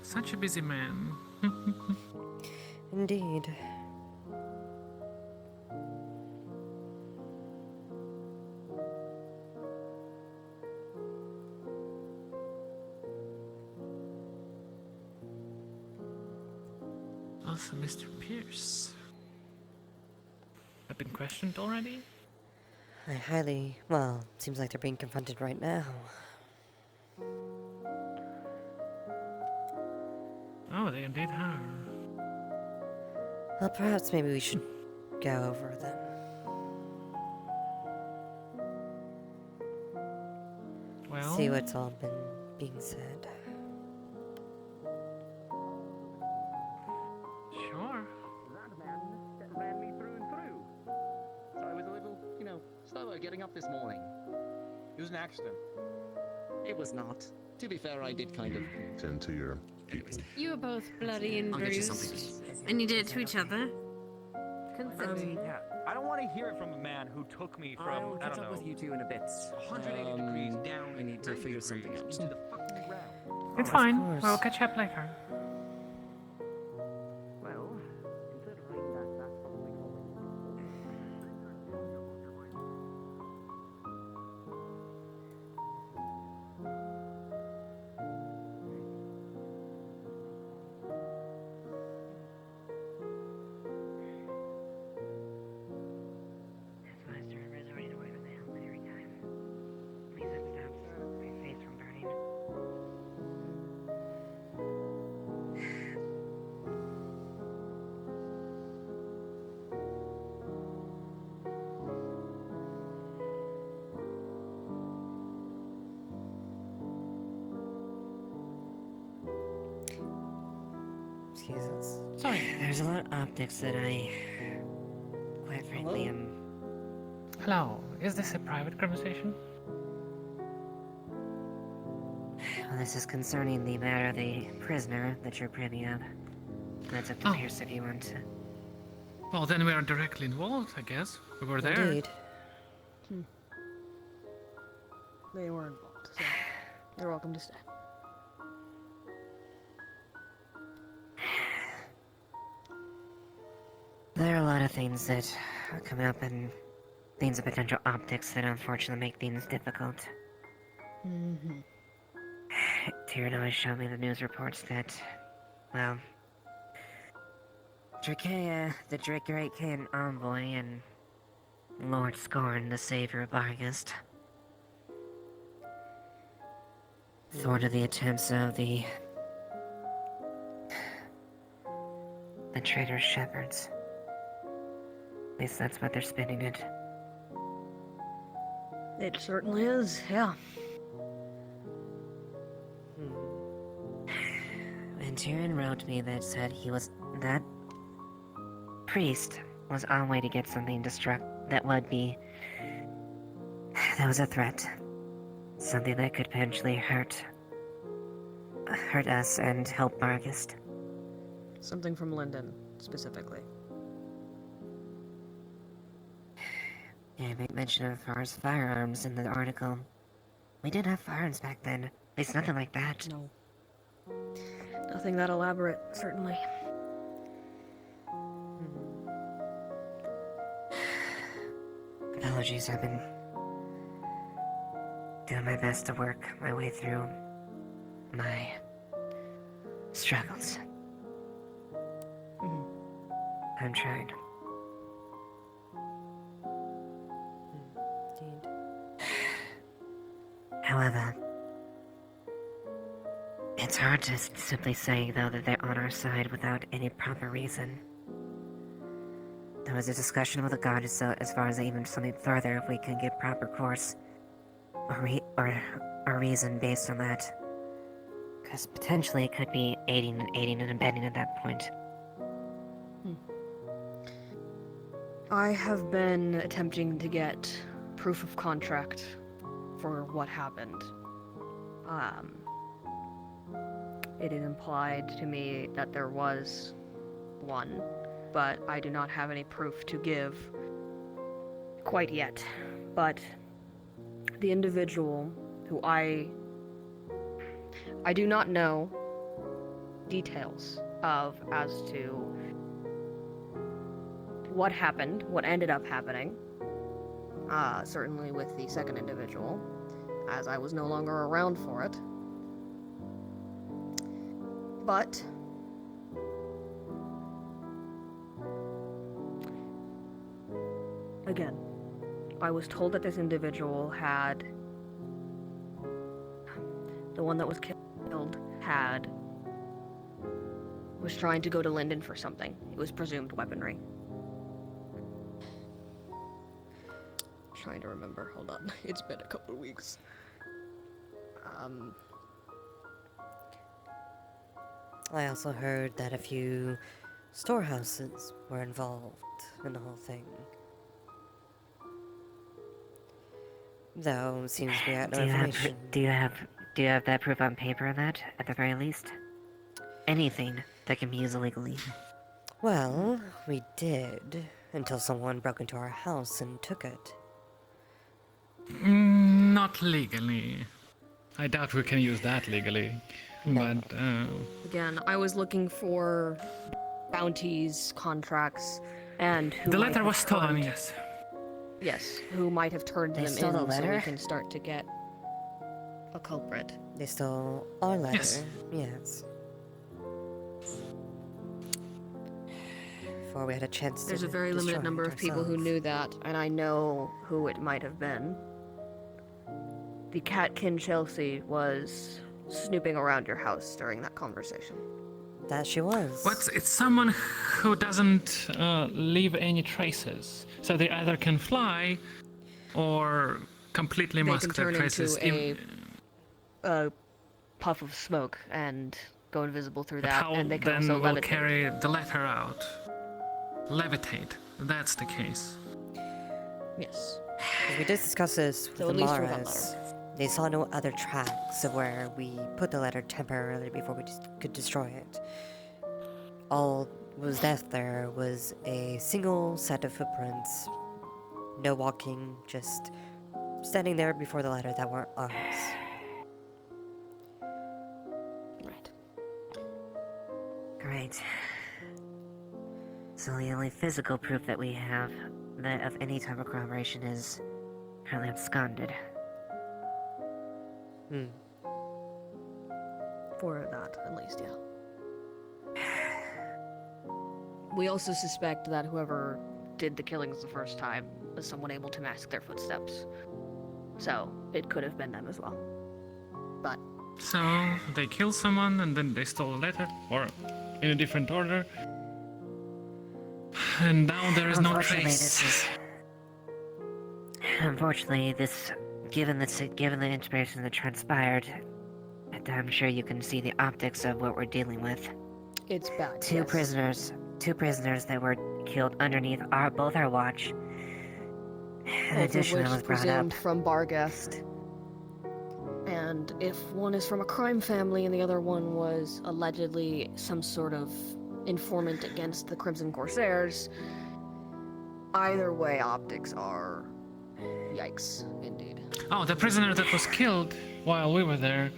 Such a busy man. Indeed. Also, Mr. Pierce. I've been questioned already? Well, seems like they're being confronted right now. Oh, they indeed have. Well, perhaps maybe we should go over them. Well... See what's all been being said. Sure. That man that ran me through and through. So I was a little, slower getting up this morning. It was an accident. It was not. To be fair, I did kind of... Tend to your people. You were both bloody and I'll get you bruised. something. And you did it to each other? Considering. Yeah, I don't want to hear it from a man who took me from, I'll catch up with you two in a bit. 180 degrees down. I need to figure something out. Into the fucking ground. It's of fine. course. We'll catch up later. Well, considering that that's probably That's why I started resorting to whatever the hell every time. At least it stops my face from burning. Excuse us. Sorry. There's a lot of optics that I, quite frankly, am. Hello. Is this a private conversation? Well, this is concerning the matter of the prisoner that you're privy of. That's up to Oh. Pierce if you want to. Well, then we are directly involved, I guess. We were there. Indeed. They were involved, so they're welcome to stay. There are a lot of things that come up and things of potential optics that unfortunately make things difficult. Mm-hmm. Tyrion always showed me the news reports that, well, Drakea, the Drakean envoy, and Lord Scorn, the savior of Argist, thwarted the attempts of the traitor shepherds. At least that's what they're spinning it. It certainly is, yeah. And Tyrion wrote me that said that priest was on way to get something that was a threat. Something that could potentially hurt us and help Argist. Something from Linden, specifically. Yeah, I make mention of as far as firearms in the article. We didn't have firearms back then. At least nothing like that. No. Nothing that elaborate, certainly. Apologies, I've been doing my best to work my way through my struggles. I'm trying. Indeed. However, it's hard to simply say, though, that they're on our side without any proper reason. There was a discussion with the goddess, so as far as even something further, if we can get proper course or reason based on that. Because potentially it could be aiding and abetting at that point. I have been attempting to get proof of contract for what happened. It is implied to me that there was one, but I do not have any proof to give quite yet. But the individual who I do not know details of as to what happened, what ended up happening, certainly with the second individual, as I was no longer around for it. But again, I was told that this individual had, the one that was killed was trying to go to Linden for something. It was presumed weaponry. Trying to remember, hold on. It's been a couple of weeks. I also heard that a few storehouses were involved in the whole thing. Though it seems we had no information. Do you have that proof on paper of that, at the very least? Anything that can be used illegally. Well, we did, until someone broke into our house and took it. Not legally. I doubt we can use that legally. No. But, Again, I was looking for bounties, contracts, and who the might letter have was stolen, turned- yes. Yes, who might have turned They them stole the in so we letter? can start to get a culprit. They stole our letter. Yes. Yes. Before we had a chance to There's a very limited destroy number it of people who ourselves. knew that, and I know who it might have been. The catkin Chelsea was snooping around your house during that conversation. That she was. What? It's someone who doesn't leave any traces. So they either can fly or completely They mask can their turn traces. into a puff of smoke and go invisible through But that, how and they can then also will levitate. carry the letter out? Levitate. That's the case. Yes. 'Cause we did discuss this with So the at least for that Maras. They saw no other tracks of where we put the letter temporarily before we could destroy it. All was left there was a single set of footprints. No walking, just standing there before the letter that weren't ours. Right. Great. So the only physical proof that we have that of any type of corroboration is currently absconded. For that, at least, yeah. We also suspect that whoever did the killings the first time was someone able to mask their footsteps. So, it could have been them as well. But, So they killed someone and then they stole a letter, or in a different order. And now there is no trace. Unfortunately, given the information that transpired, I'm sure you can see the optics of what we're dealing with. it's bad. Two prisoners that were killed underneath both our watch. In Both of addition, which that was brought up. presumed from Barghest. And if one is from a crime family and the other one was allegedly some sort of informant against the Crimson Corsairs, either way, optics are yikes, indeed. Oh, the prisoner that was killed while we were there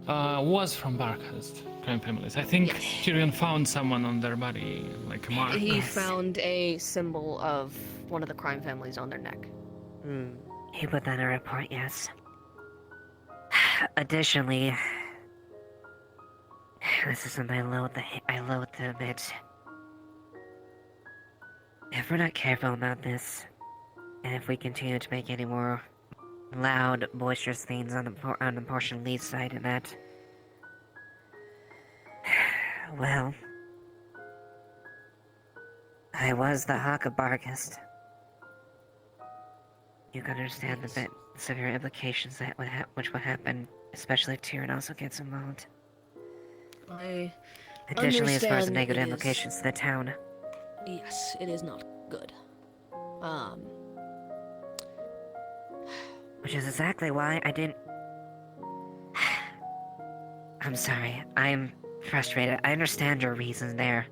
was from Barkhurst crime families. I think Tyrion found someone on their body, like a mark. He found a symbol of one of the crime families on their neck. He put that in a report, yes. Additionally, this is something I loathe to admit. If we're not careful about this, and if we continue to make any more loud, boisterous things on the portion lead side of that, well, I was the Hawk of Barghest. You can understand the bit severe implications that which would happen, especially if Tyrion also gets involved. I Additionally, as far as the understand negative it is- implications to the town. Yes, it is not good. Which is exactly why I didn't... I'm sorry. I'm frustrated. I understand your reasons there.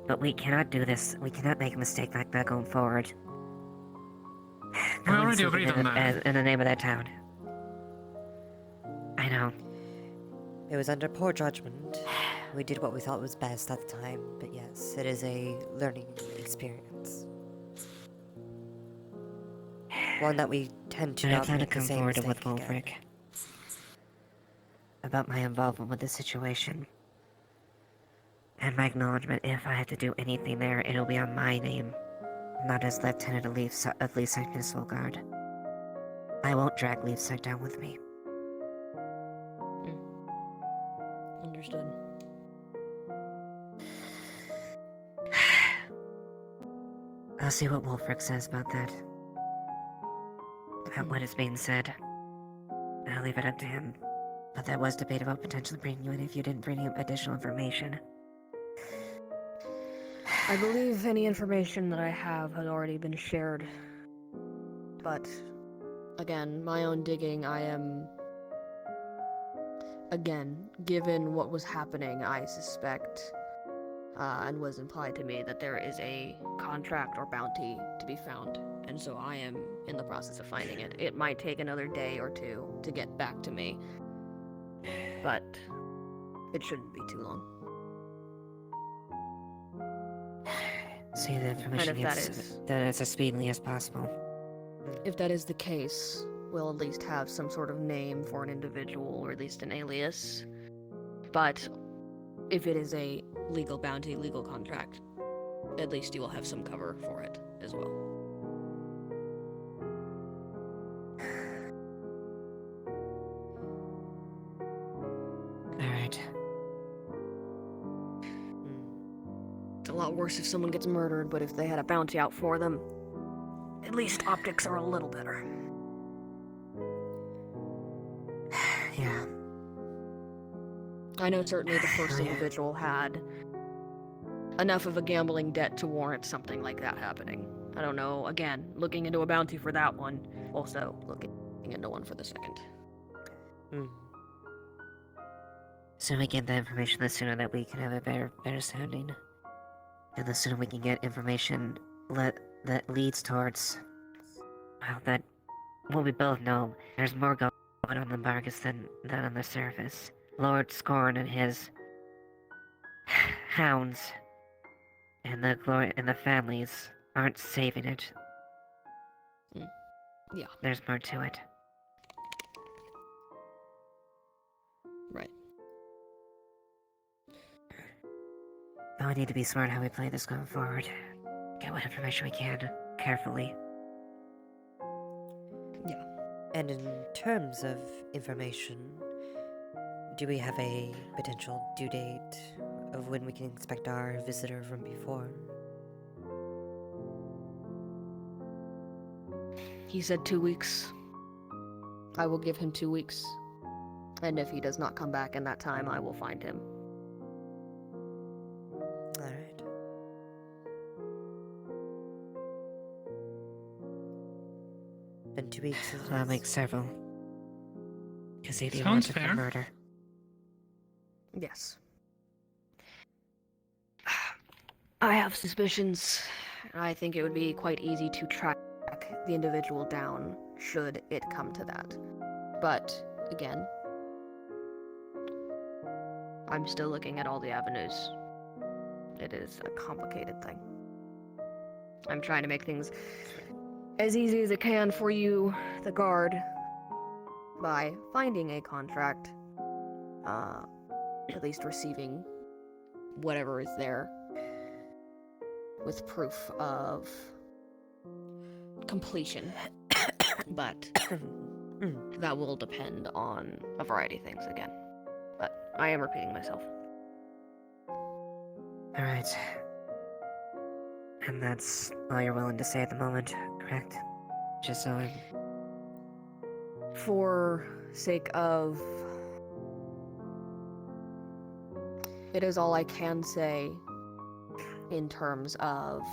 But we cannot do this. We cannot make a mistake like that going forward. We already agreed on that. In the name of that town. I know. It was under poor judgment. We did what we thought was best at the time, but yes, it is a learning experience. One that we tend to And I not plan to make the come same forward mistake with again. Wolfric about my involvement with the situation. And my acknowledgement, if I have to do anything there, it'll be on my name, not as Lieutenant of Leafside Municipal Guard. I won't drag Leafside down with me. Understood. I'll see what Wolfric says about that. About what is being said. I'll leave it up to him. But there was debate about potentially bringing you in if you didn't bring him additional information. I believe any information that I have has already been shared. But, again, my own digging, I am... Again, given what was happening, I suspect, and was implied to me, that there is a contract or bounty to be found. And so I am in the process of finding it. It might take another day or two to get back to me. But it shouldn't be too long. See the information gets that as speedily as possible. If that is the case, we'll at least have some sort of name for an individual, or at least an alias. But if it is a legal bounty, legal contract, at least you will have some cover for it as well. Alright. It's a lot worse if someone gets murdered, but if they had a bounty out for them, at least optics are a little better. Yeah. I know certainly the first individual had enough of a gambling debt to warrant something like that happening. I don't know, again, looking into a bounty for that one, also looking into one for the second. So we get the information, the sooner that we can have a better sounding. And the sooner we can get information that leads towards... Well, that... Well, we both know there's more going on in Bargus than on the surface. Lord Scorn and his... hounds... and the families aren't saving it. Yeah. There's more to it. Right. But we need to be smart how we play this going forward. Get what information we can, carefully. Yeah. And in terms of information, do we have a potential due date of when we can expect our visitor from before? He said 2 weeks. I will give him 2 weeks. And if he does not come back in that time, I will find him. Alright. Been 2 weeks since I'll make several. Because he Sounds wanted fair. for murder. Yes. I have suspicions. I think it would be quite easy to track the individual down should it come to that. But, again, I'm still looking at all the avenues. It is a complicated thing. I'm trying to make things as easy as it can for you, the guard, by finding a contract, at least receiving whatever is there with proof of completion. But that will depend on a variety of things again. But I am repeating myself. Alright. And that's all you're willing to say at the moment, correct? Just so I'm... For sake of... It is all I can say in terms of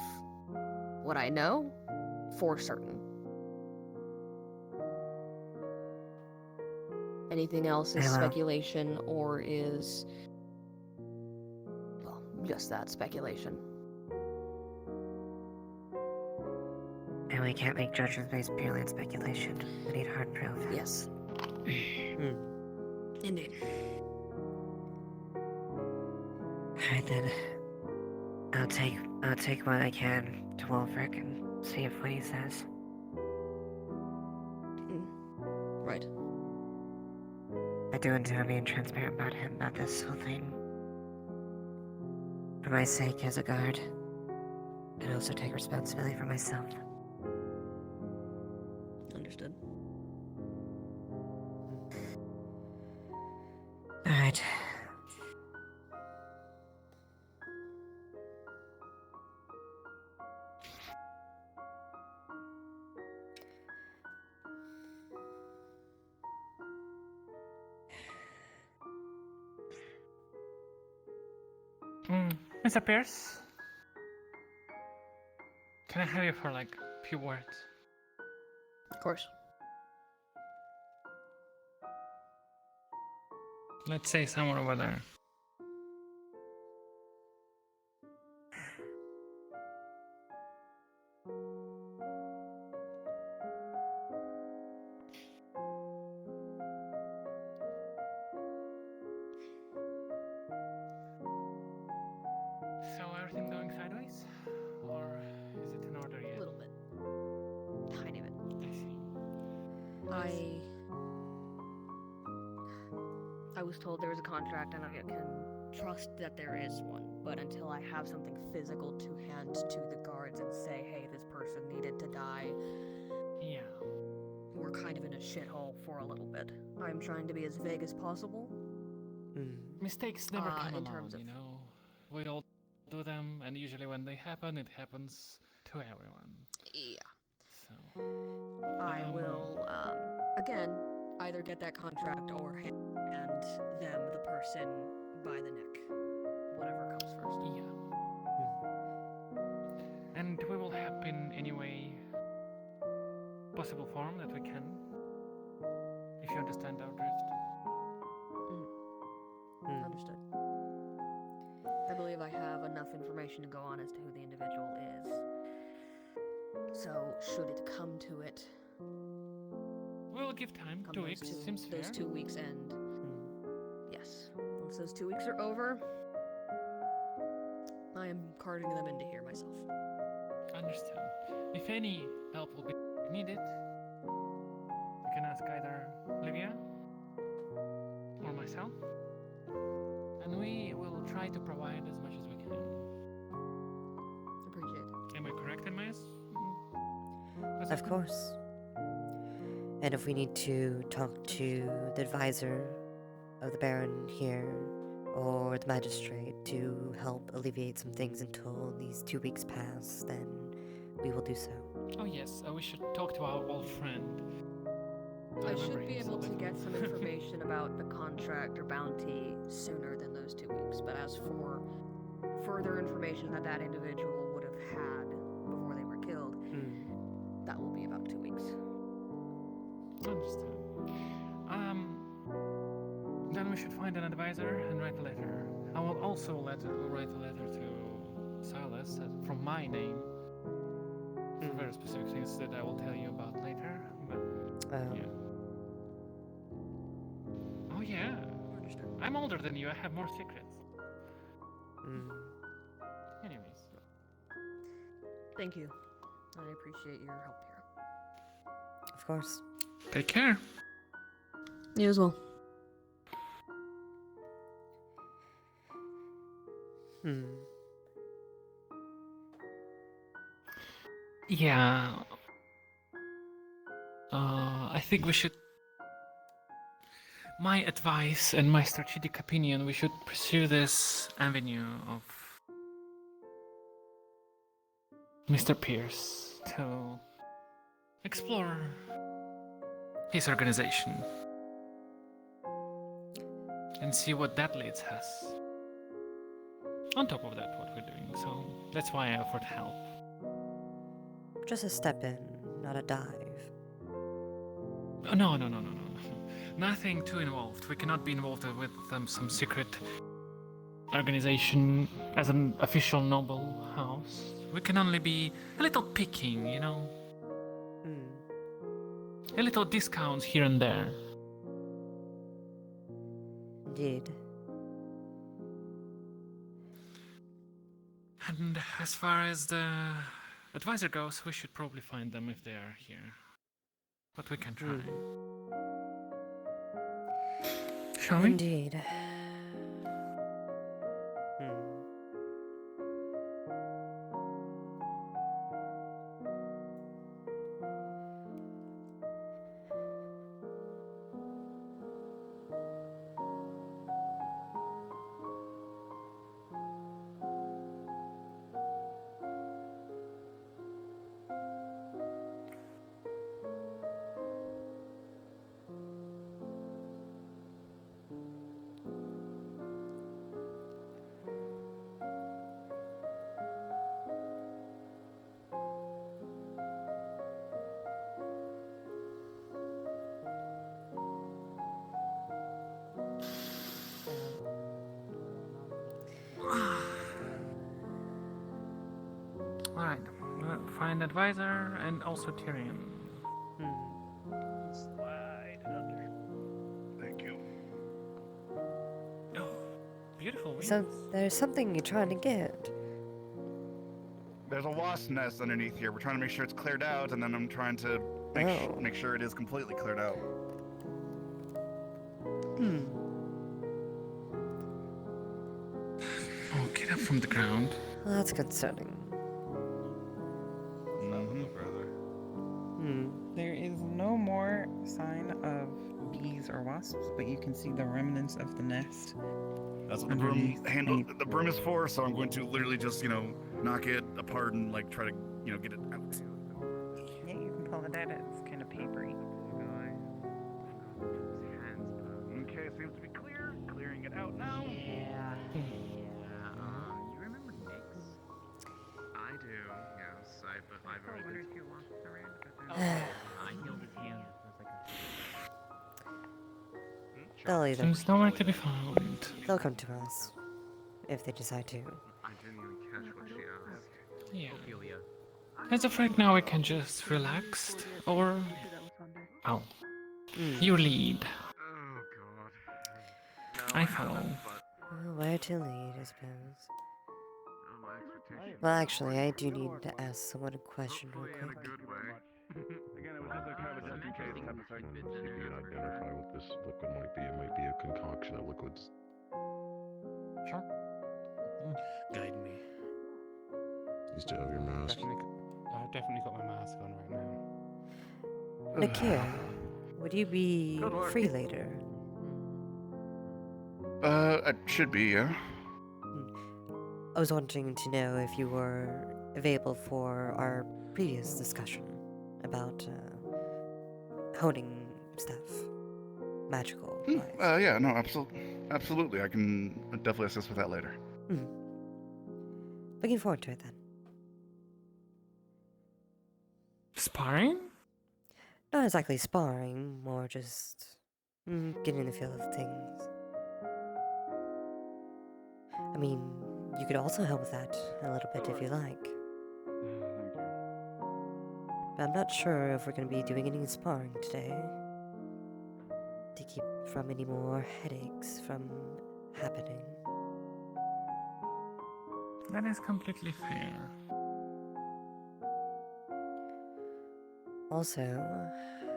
what I know for certain. Anything else is I will. speculation or is, well, just that, speculation. And we can't make judgments based purely on speculation. We need hard proof. Yes. Indeed. Alright then. I'll take what I can to Wolfric and see if what he says. Right. I do enjoy being transparent about him, about this whole thing. For my sake as a guard. And also take responsibility for myself. Understood. Alright. Mr. Pierce? Can I have you for like a few words? Of course. Let's say somewhere over there. So everything going sideways? Or is it in order yet? A little bit. Tiny bit. I see. I was told there was a contract and I can trust that there is one, but until I have something physical to hand to the guards and say, hey, this person needed to die, yeah, we're kind of in a shithole for a little bit. I'm trying to be as vague as possible. Mistakes never come in alone, terms of you know? We all do them, and usually when they happen, it happens to everyone. Yeah. So I will, again, either get that contract or hand them the person by the neck. Whatever comes first. Yeah. And we will help in any way possible form that we can. If you understand our drift. Understood. I believe I have enough information to go on as to who the individual is. So, should it come to it, We'll give time. 2 weeks seems fair. those 2 weeks end. Yes. Once those 2 weeks are over, I am carting them into here myself. Understand. If any help will be needed, you can ask either Livia or myself, and we will try to provide as much as we can. Appreciate it. Am I correct in my Of course. And if we need to talk to the advisor of the Baron here, or the magistrate to help alleviate some things until these 2 weeks pass, then we will do so. Oh yes, we should talk to our old friend. I should remember be his able to name. get some information about the contract or bounty sooner than those 2 weeks, but as for further information that that individual would have had before they were killed, that will be about 2 weeks. Understand. Then we should find an advisor and write a letter. I will also write a letter to Silas from my name for very specific things that I will tell you about later. But yeah. Oh yeah. I'm older than you. I have more secrets. Anyways. Thank you. I appreciate your help here. Of course. Take care. You as well. Yeah. I think we should. My advice and my strategic opinion, we should pursue this avenue of Mr. Pierce to explore his organization and see what that leads us. On top of that, what we're doing. So that's why I offered help. just a step in, not a dive. Oh, no. Nothing too involved. We cannot be involved with some secret organization as an official noble house. We can only be a little picking, you know? A little discounts here and there. Indeed. And as far as the advisor goes, we should probably find them if they are here. But we can try. Shall we? Indeed. Alright, we'll find advisor and also Tyrion. Slide under. Thank you. Oh, beautiful. So there's something you're trying to get. There's a wasp nest underneath here. We're trying to make sure it's cleared out, and then I'm trying to make sure it is completely cleared out. Oh, get up from the ground. Well, that's concerning. There is no more sign of bees or wasps, but you can see the remnants of the nest. That's what the broom is for, so I'm going to literally just, knock it apart and try to, get it out. Yeah, you can pull it out. It's kind of papery. Okay, seems to be clear. Clearing it out now. Yeah. You remember Nix? I do, yes. I've already What been... if you walked around? But then I healed his hand. They'll either. Seems nowhere to be found. They'll come to us if they decide to. I didn't even catch what she asked. Yeah. Ophelia. As of right now, we can just relax, or... Oh. You lead. Oh, God. I follow. Well, where to lead, I suppose. Oh, my expectations. Well, actually, I do need to ask someone a question real Hopefully in a quick. good way. Again, it was just a kind of a just in case type of thing. See if you can identify what this liquid might be. It might be a concoction of liquids. Sure. Guide me. You still have your mask. I've definitely got my mask on right now. Nakir, would you be free later? It should be, yeah. I was wanting to know if you were available for our previous discussion about honing stuff. Magical. Yeah, no, absolutely. I can definitely assist with that later. Looking forward to it then. Sparring? Not exactly sparring, more just getting the feel of things. I mean, you could also help with that a little bit if you like. But I'm not sure if we're going to be doing any sparring today. To keep from any more headaches from happening. That is completely fair. Also,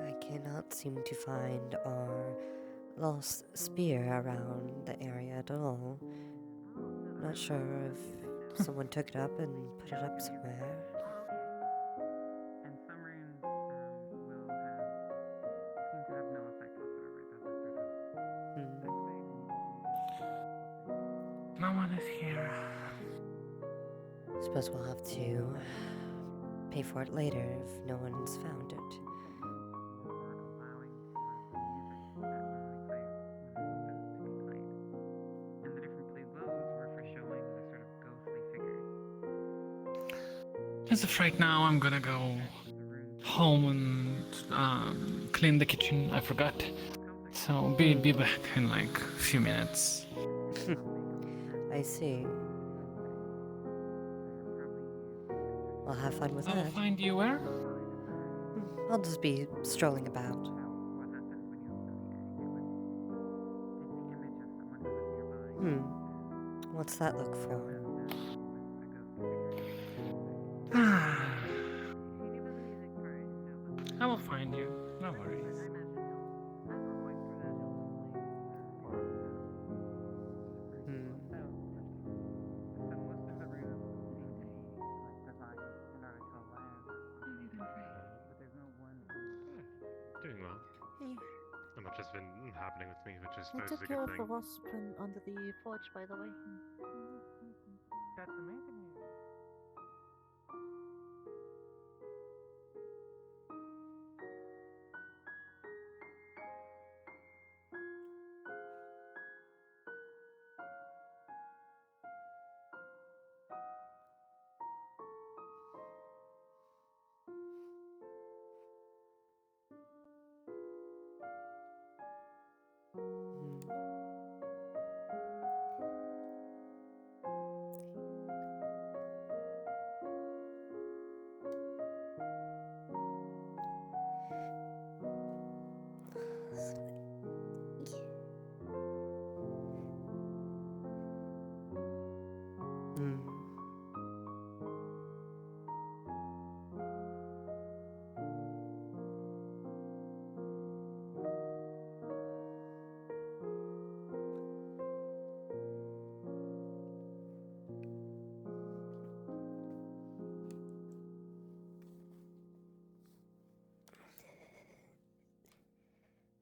I cannot seem to find our lost spear around the area at all. Not sure if someone took it up and put it up somewhere. And some runes will seem to have no effect whatsoever. It doesn't No one is here. Suppose we'll have to pay for it later if no one's found it. As of right now, I'm gonna go home and clean the kitchen. I forgot. So be back in like a few minutes. I see. I'll have fun with I'll that. find you where? I'll just be strolling about. What's that look for? I will find you. No worries. Doing well. Not much has been happening with me, which is I suppose took is a care good of the thing. wasp under the forge, by the way. That's amazing.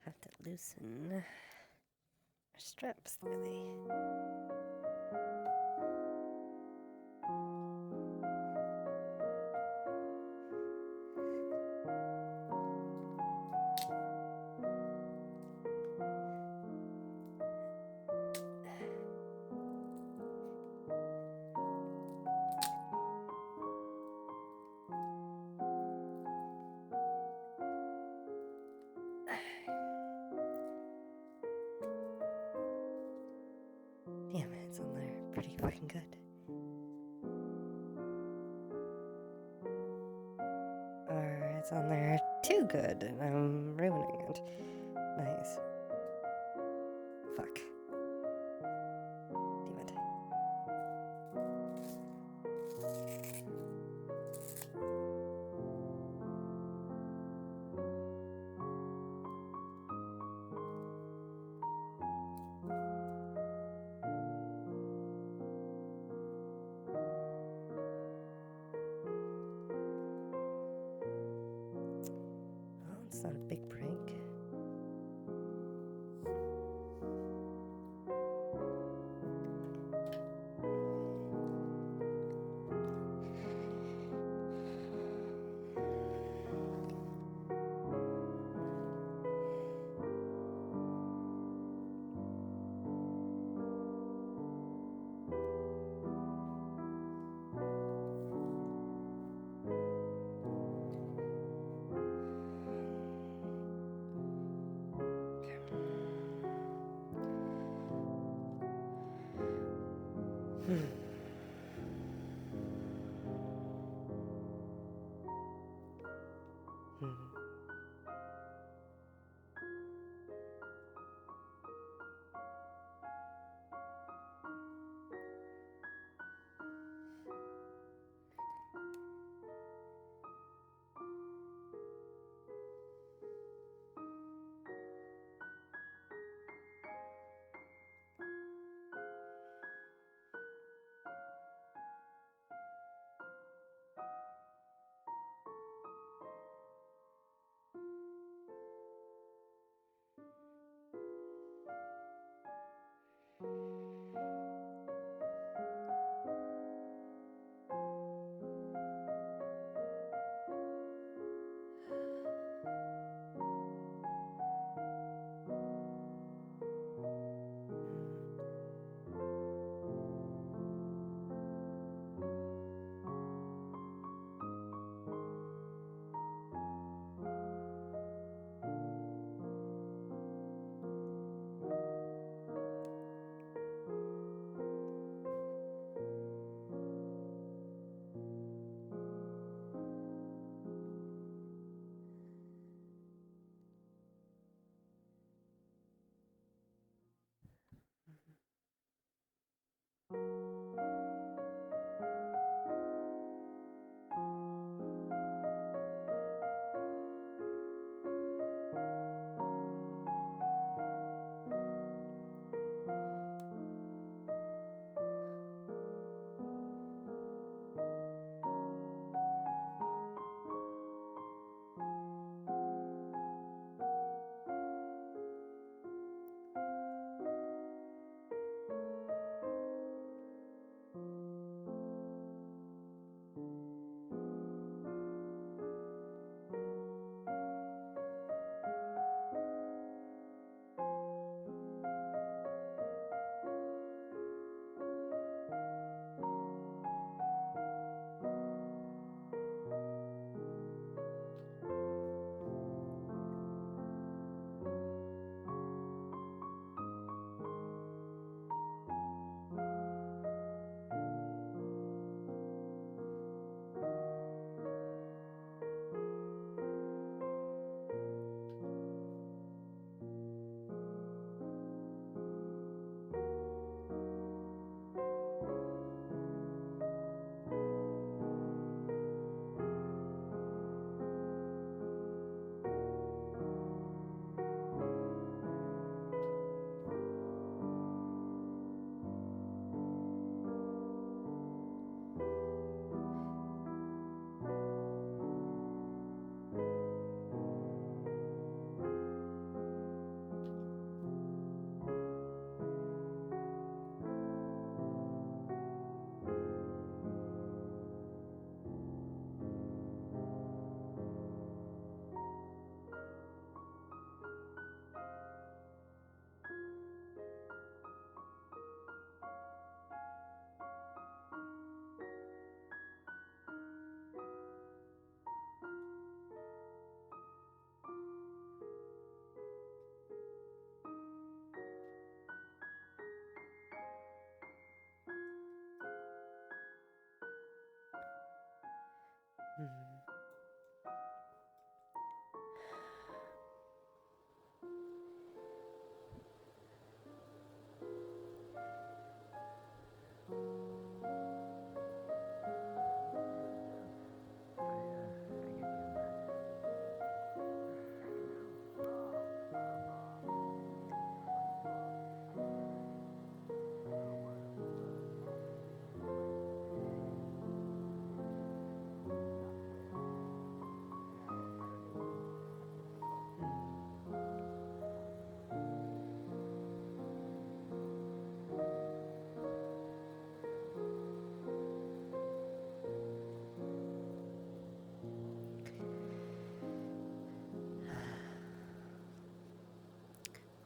Have to loosen our straps slightly. Damn it, it's on there pretty fucking good. Or it's on there too good and I'm ruining it. Nice. Fuck. Damn it. Well, it's not a big break.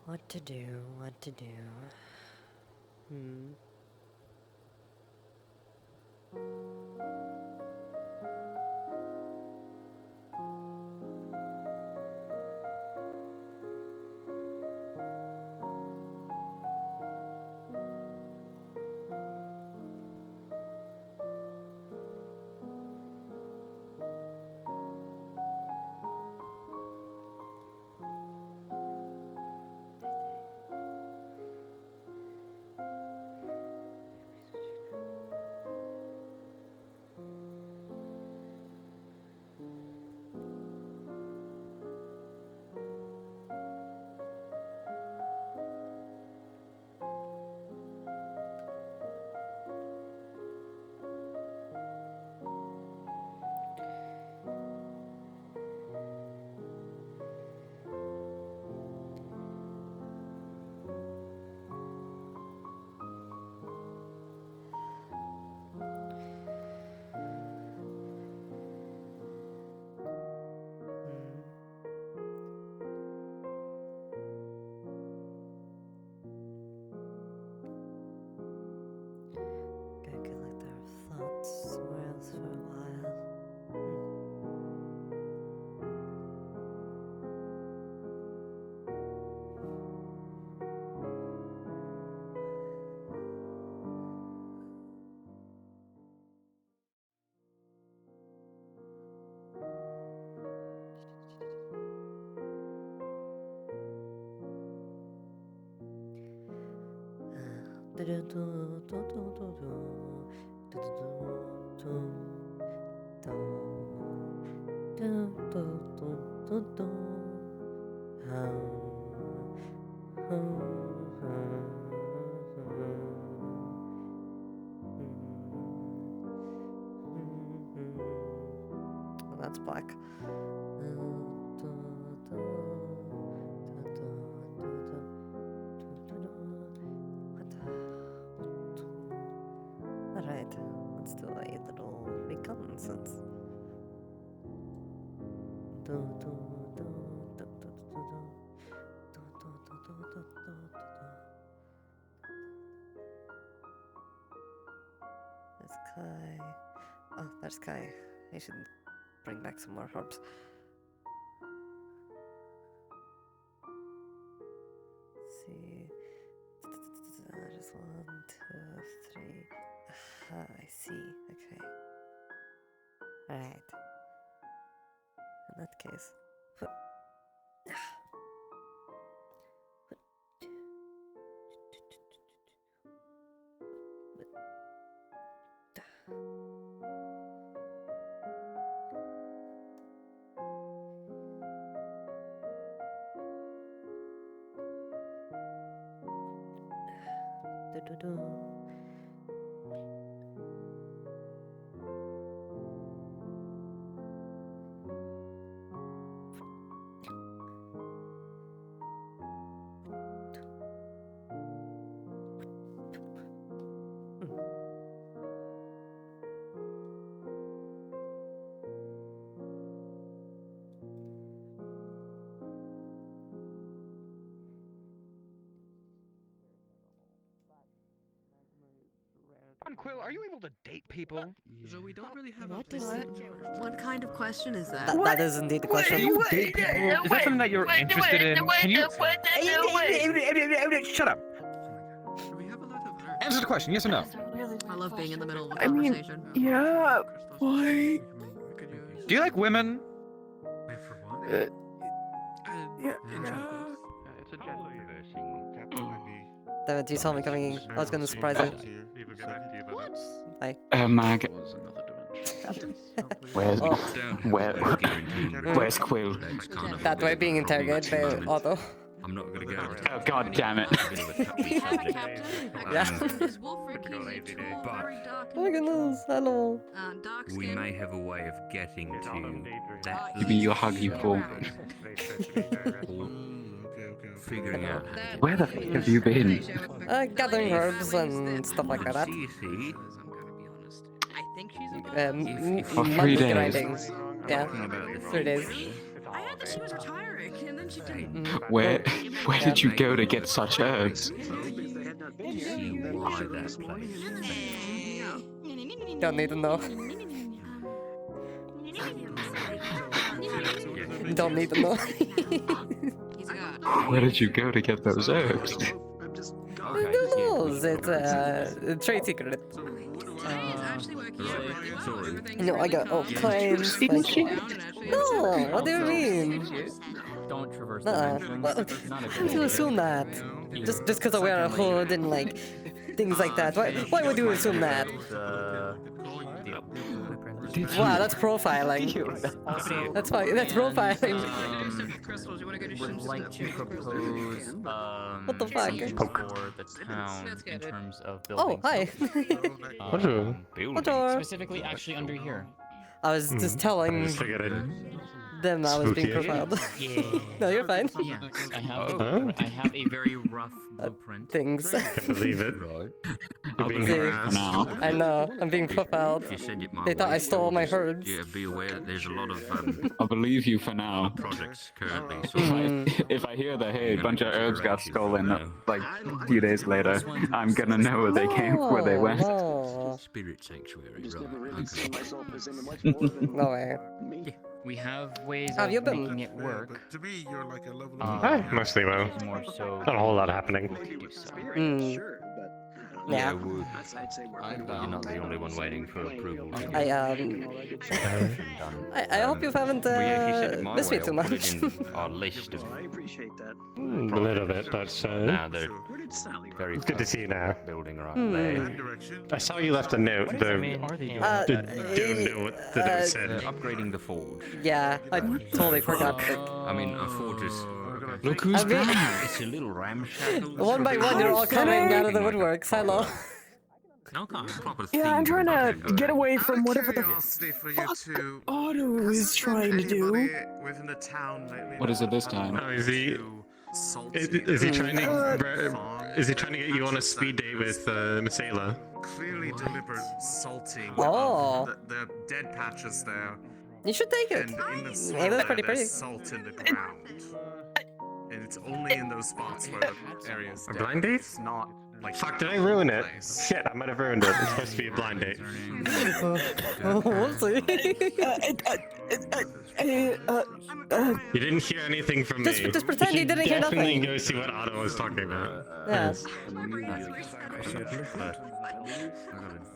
What to do? What to do? Gotta collect our thoughts somewhere else for a while. Well, that's black. Alright, let's do a little reconnaissance. There's Kai. Oh, there's Kai. I should bring back some more herbs. Let's see. There's 1, 2, 3. Aha, I see. Okay. Alright. In that case. Quill, are you able to date people? So we don't really have What a is it? What kind of question is that? That is indeed the question. Is that something that you're interested in? Can you... Shut up. Answer the question, yes or no? I love being in the middle of a I mean, conversation. yeah, why? Do you like women? It's a gender reversing. Damn it, you saw me coming in. I was gonna surprise you. Hi. Mag. Where's where's Quill? That way being interrogated by Otto. I'm not gonna go. Oh god damn it. Yeah. Oh my goodness, hello. We may have a way of getting to that. Give me your hug, you fool. Figuring out where the fuck have you been? Gathering herbs and stuff like that. For 3 days. Grinding. Yeah, 3 days. I heard that she was retiring, and then she didn't. Where did you go to get such herbs? See why that place. Don't need to know. Don't need to know. Where did you go to get those herbs? Who knows? It's a trade secret. No, I got all kinds. Like, no, what do you mean? Don't traverse Nah, the well, dimensions. Not a why good do you assume that? Just because I wear a hood and like things like that. Why would you assume that? Wow, that's profiling. That's fine. That's profiling. Would like to propose What the fuck? for the town in terms of Oh, building. hi. Hello. Specifically, actually under here. I was just telling them I was being profiled. No, you're fine. Yes, I have a very rough blueprint. Things. Can't believe it. You're being See, harassed. No. I know. I'm being profiled. If you send it my They thought way, I stole my just, herbs. Yeah, be aware that there's a lot of I believe you for now. projects currently. So If I hear that, hey, a bunch of herbs got stolen, like a few days later, I'm gonna know where they came, where they went. Spirit sanctuary, No way. We have ways Have of you been? making it work. To me, you're like a level Mostly well. More so. Not a whole lot happening. Yeah. You're not the only one waiting for approval. I hope you haven't We actually sent it my missed way. me too I'll put much. it in our list of I appreciate that. A little bit, but now they're very it's good to see you now. building right Hmm. there. I saw you left a note. Though don't know what the note said. Upgrading the forge. Yeah, I totally forgot. I mean, a forge is. Look who's back! It's a little ramshackle. One by one, you're all coming out of the woodworks. Hello. Yeah, I'm trying to get away from whatever the Curiosity for you two. Otto is trying to do. Within the town lately. What is it this time? Oh, is he trying to? Is he trying to get you on a speed date with Misela? Clearly deliberate salting. Oh. of the dead patches there. You should take it. And in the Hey, soil that's pretty there's pretty. salt in the ground. And it's only in those spots where the area is A dead. blind date? It's not like Fuck, did I ruin it? Shit, I might have ruined it. It's supposed to be a blind date. We'll see. You didn't hear anything from me. Just pretend you didn't hear Definitely nothing. go see what Otto was talking about. Yes.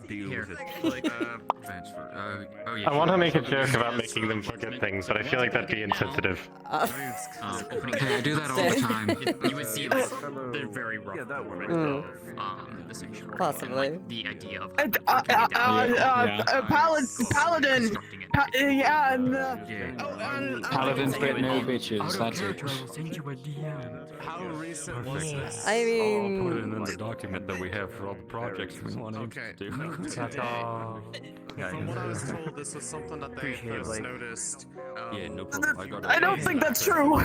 Deal with it. Transfer. Oh yeah. I want to make a joke about making them forget things, but I feel like that'd be insensitive. Hey, I do that all the time. You would see this, they're very rough blueprint of the sanctuary. Possibly. And, like, the idea of Paladin. Yeah, and Paladins get no bitches, that's it. How recent was this? I mean, Put it in the document that we have for all the projects we want to do. From what I was told, this was something that they first noticed. Yeah, no problem. I don't think that's true.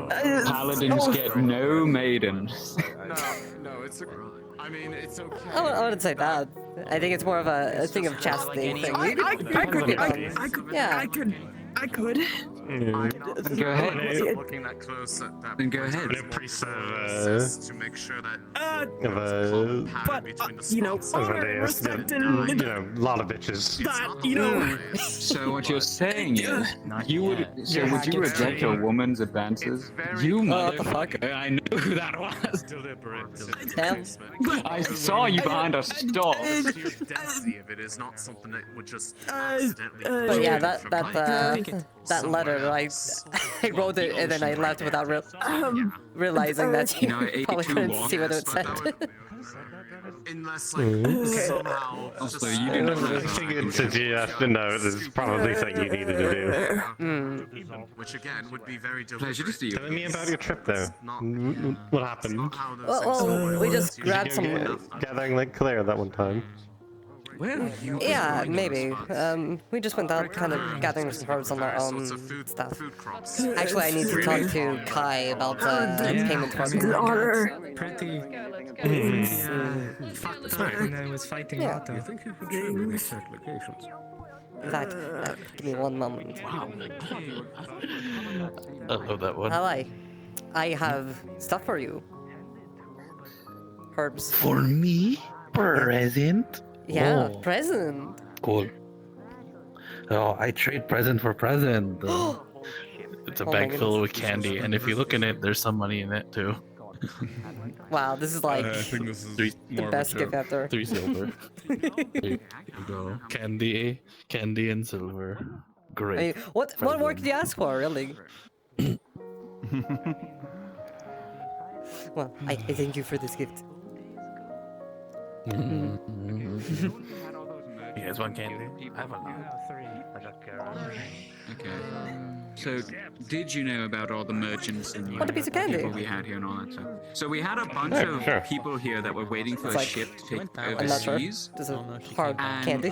Paladins get no maidens. No, it's. I mean, it's okay. I wouldn't say that. I think it's more of a thing of chastity thing. I could. Then go ahead. Looking that close at that. Then go ahead. A priest to make sure that. But you know, honor, respect, and a lot of bitches. that, you know. So what you're saying is, you would reject a woman's advances? You motherfucker! I knew who that was. I saw you behind a stall. If it is not something that would just accidentally. But yeah, that letter, I wrote it and then I left without realizing that you probably couldn't see what it said. Unless, like, somehow. Also, you didn't I figured since you asked to know, this is probably something you needed to do. Which again would be very Pleasure to see you. Tell me about your trip, though. What happened? Well, we just grabbed some. Gathering Lake Claire that one time. Yeah, maybe. We just went out kind of gathering some herbs on our own stuff. Actually, I need to talk to Kai about payment for Honor. Pretty. Fine. I was fighting Yeah. Otto. I think you could show me certain locations. In fact, give me one moment. Wow. I love that one. Hi. I have stuff for you. Herbs. For me? Present? Yeah, Oh, present. cool. Oh, I trade present for present. It's a Oh my bag filled goodness. with candy, and if you look in it, there's some money in it too. Wow, this is like I think this is the more of a best gift joke. ever. 3 silver. There you go. Candy, and silver. I Great. mean, what more could you ask for, really? Well, I thank you for this gift. You guys want candy? I have a lot. I got carrots. Okay. So, did you know about all the merchants and What a piece of candy. people we had here and all that stuff? So we had a bunch Yeah, of sure. people here that were waiting for It's a like- ship to take I'm not sure. overseas. This is hard And candy.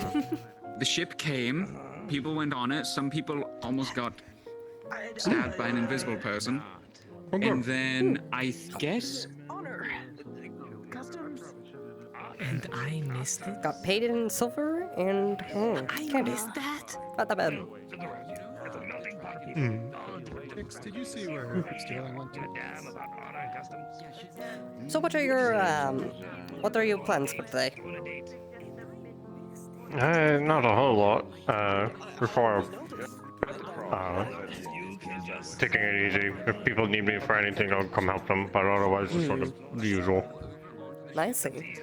the ship came, people went on it, some people almost got stabbed by an invisible person. And then I guess And I missed it. Got paid in silver and candy. that. Not that bad. Did you see where Sterling went to? So what are your plans for today? Not a whole lot. Before taking it easy. If people need me for anything, I'll come help them. But otherwise, it's sort of the usual. Nicely.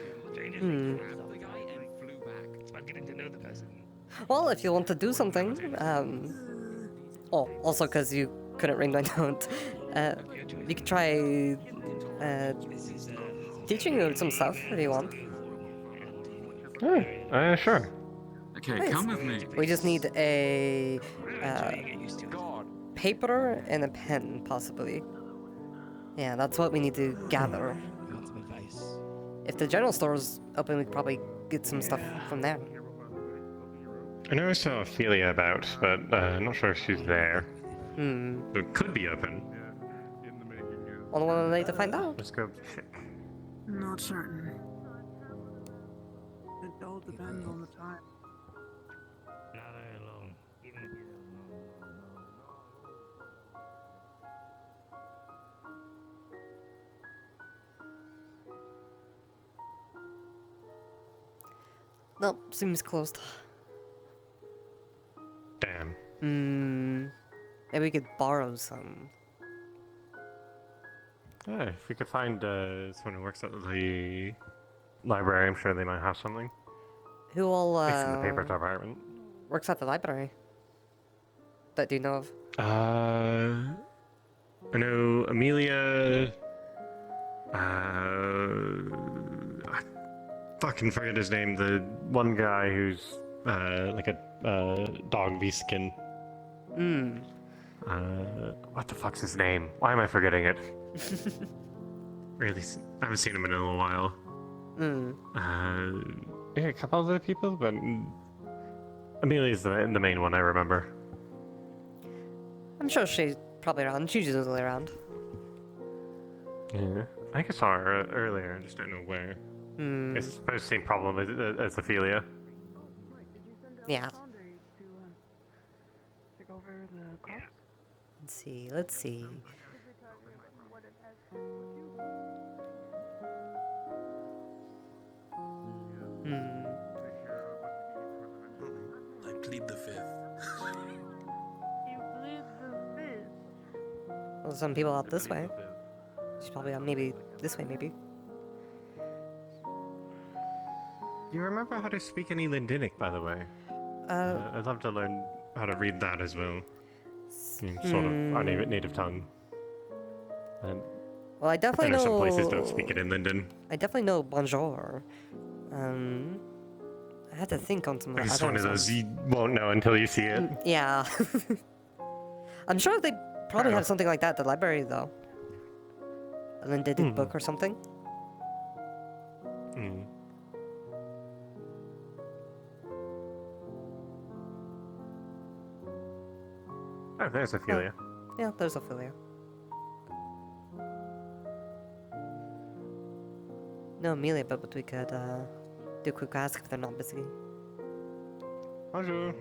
Well, if you want to do something, oh, also because you couldn't ring my note, you could try teaching you some stuff if you want. Sure. Okay, Nice. come with me. We just need a paper and a pen, possibly. Yeah, that's what we need to gather. If the general store is open, we could probably get some stuff from there. I know I saw Ophelia about, but I'm not sure if she's there. It could be open. Only one way to find out. Let's go check. Not certain. It all depends on the time. Nope, seems closed. Damn. Maybe we could borrow some. Yeah, if we could find someone who works at the library, I'm sure they might have something. Who all It's in the paper department. works at the library? That do you know of? I know Amelia. I fucking forget his name. The one guy who's like a dog V-skin. What the fuck's his name? Why am I forgetting it? Really, I haven't seen him in a little while. Yeah, a couple other people, but Amelia's the main one I remember. I'm sure she's probably around. She's usually around. Yeah, I think I saw her earlier. I just don't know where. It's supposed to same problem as Ophelia. Yeah. Take over the crops? Let's see. I plead the fifth. Well, some people out this way. She's probably out maybe this way, maybe. Do you remember how to speak any Lindinic, by the way? I'd love to learn how to read that as well. Sort of our native tongue. And Well, I definitely know know. some places don't speak it in Linden. I definitely know bonjour. I had to think on some. It's other one of those songs. you won't know until you see it. Yeah. I'm sure they probably have something like that at the library, though. And then did a book or something. Oh, there's Ophelia. Yeah, there's Ophelia. No Amelia, but we could do a quick ask if they're not busy. Bonjour.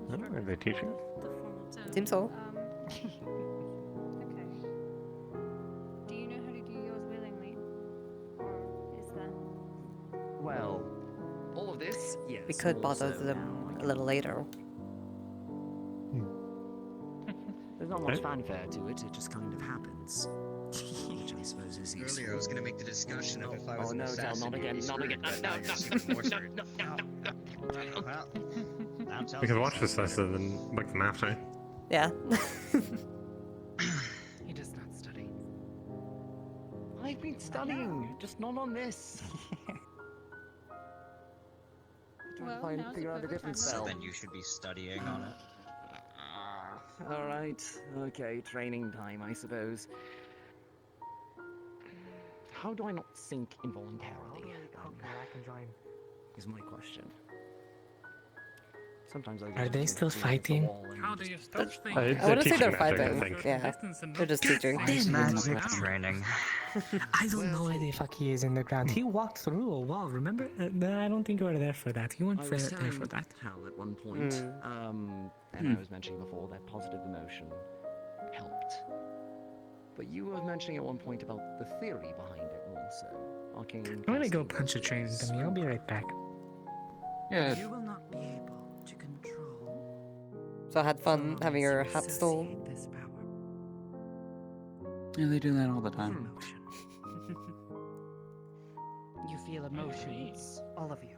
I don't know, are they teaching? Seems so. Okay. Do you know how to do yours willingly? Or is that... Well, all of this, yes. We could bother also them a little later. There's not much fanfare to it, it just kind of happens. Which I suppose is useful. Earlier I was going to make the discussion of if I was Oh an no, Del, assassin. not again, not again. We could watch this lesson and book them after. Yeah. He does not study. I've been studying, just not on this. Well, Trying to now's figure a out a perfect different time. spell. Then you should be studying on it. Alright, okay, training time, I suppose. How do I not sink involuntarily? Is my question. Sometimes I Are they still fighting? How do you stop things? I wouldn't say they're fighting. Yeah, they're just teaching. Magic training. I don't know where the fuck he is in the ground. He walked through a wall, remember? I don't think you were there for that. You weren't I there was for telling that. Hal at one point, and I was mentioning before that positive emotion helped. But you were mentioning at one point about the theory behind it also. Arcane I'm gonna go punch a train with me. I'll be right back. Yeah. You will not be able to control So I had fun having your hat stolen. this power. Yeah, they do that all the time. You feel emotions, all of you,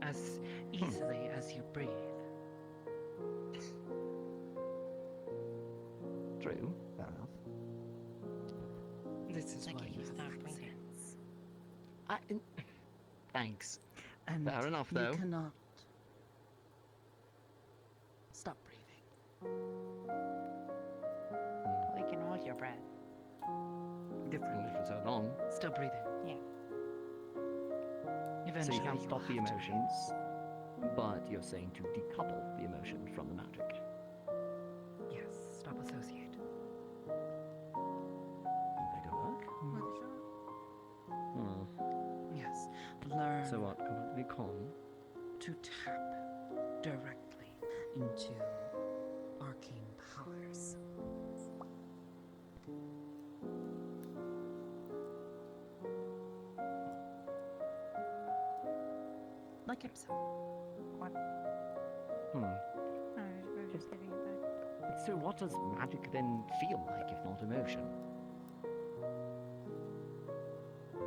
as easily as you breathe. True, fair enough. This is why you start breathing. Thanks. And Fair enough, you though. cannot stop breathing. Like in all your breath. Differently for so long. Still breathing. Yeah. So Eventually you can't stop the will have to. emotions, but you're saying to decouple the emotion from the magic. Yes, stop associate. Make it work? Yes, learn So what? Completely calm? to tap directly into arcane powers. Like Ipsum. What? Hmm. we're just giving it back. So what does magic then feel like if not emotion?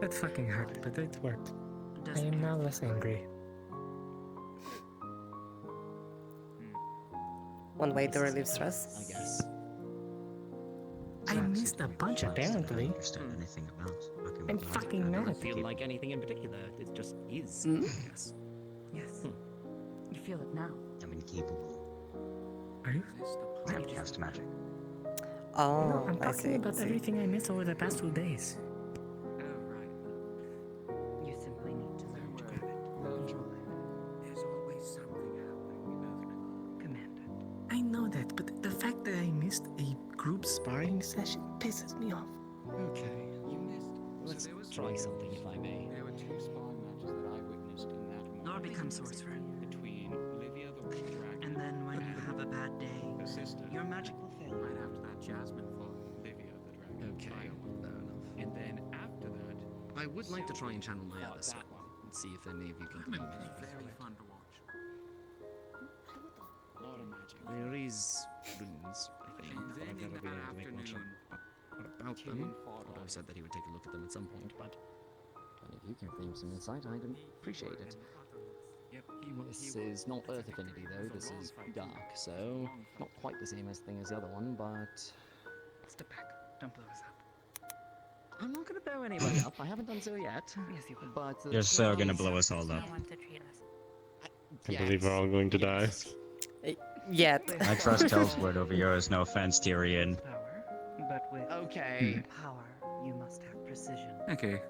That fucking hurt, but it worked. I am now less angry. One way to relieve stress. I guess. I missed a bunch apparently. Understand anything about I'm fucking mad. I don't feel like anything in particular. It just is. Yes. Yes. You feel it now. I'm incapable. Are you? I have cast magic. Oh, No, I'm I talking see. about everything I missed over the past 2 days. You simply need to learn to grab it, control it. There's always something happening, you know. Command it. I know that, but the fact that I missed a group sparring session pisses me off. Okay. You missed. Let's so there was try something if I may. There were 2 sparring matches that I witnessed in that moment. Nor become sorcerer. Between Livia the Red Dragon And then when you have a bad day, her sister. your magic will fail. Right after that, Jasmine fought Livia the Dragon. Okay. Fair enough. And then after that, I would like to try and channel my fought other that self one. and see if any of you can It come was in. very fun to watch. A lot of magic. There is runes, I think, And but then I've in never that been able to make much afternoon, about them. Although said that he would take a look at them at some point, but if you can claim some insight, I'd appreciate it. Yep, This is not Earth Affinity though, this is Dark, so not quite the same thing as the other one, but Step back. Don't blow us up. I'm not gonna blow anybody up, I haven't done so yet. Yes, you will. But You're so gonna blow us all up. Want to treat us. I believe we're all going to die. Yet. I trust Tel's word over yours, no offense, Tyrion. Power, but with Okay. power, you must have precision. Okay,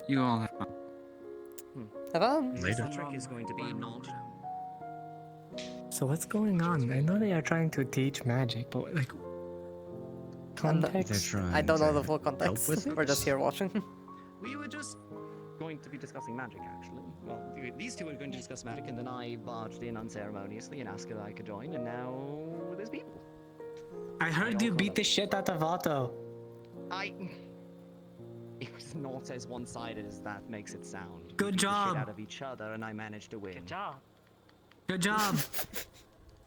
you all have fun. Have fun. The trick is going to be not. So what's going on? I know they are trying to teach magic, but like I'm not- context. I don't know the full context. We're just here watching. We were just going to be discussing magic, actually. Well, these two are going to discuss magic, and then I barged in unceremoniously and asked if I could join, and now there's people. I heard you beat the shit out of Otto. It was not as one-sided as that makes it sound. Good We beat the job. shit out of each other, and I managed to win. Good job. Good job.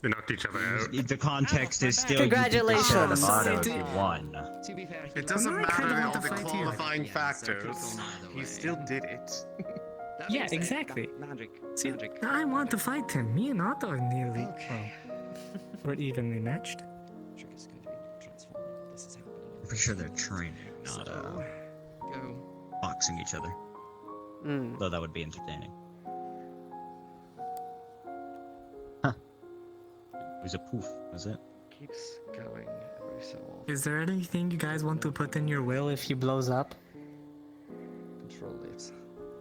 They knocked each other out. The context is still Congratulations. You beat the shit out of Otto, you won. To be fair, It doesn't I matter kinda all want the to fight you. qualifying factors. You still did it. Yeah, exactly. Magic. See, Magic. I want to fight him. Me and Otto are nearly. Okay. Well, we're evenly matched. Trigger's going to be transformed. This is happening. I'm pretty sure they're training, not Go. boxing each other. Though that would be entertaining. Huh. It was a poof, was it? Keeps going every so often. Is there anything you guys want to put in your will if he blows up? Control it.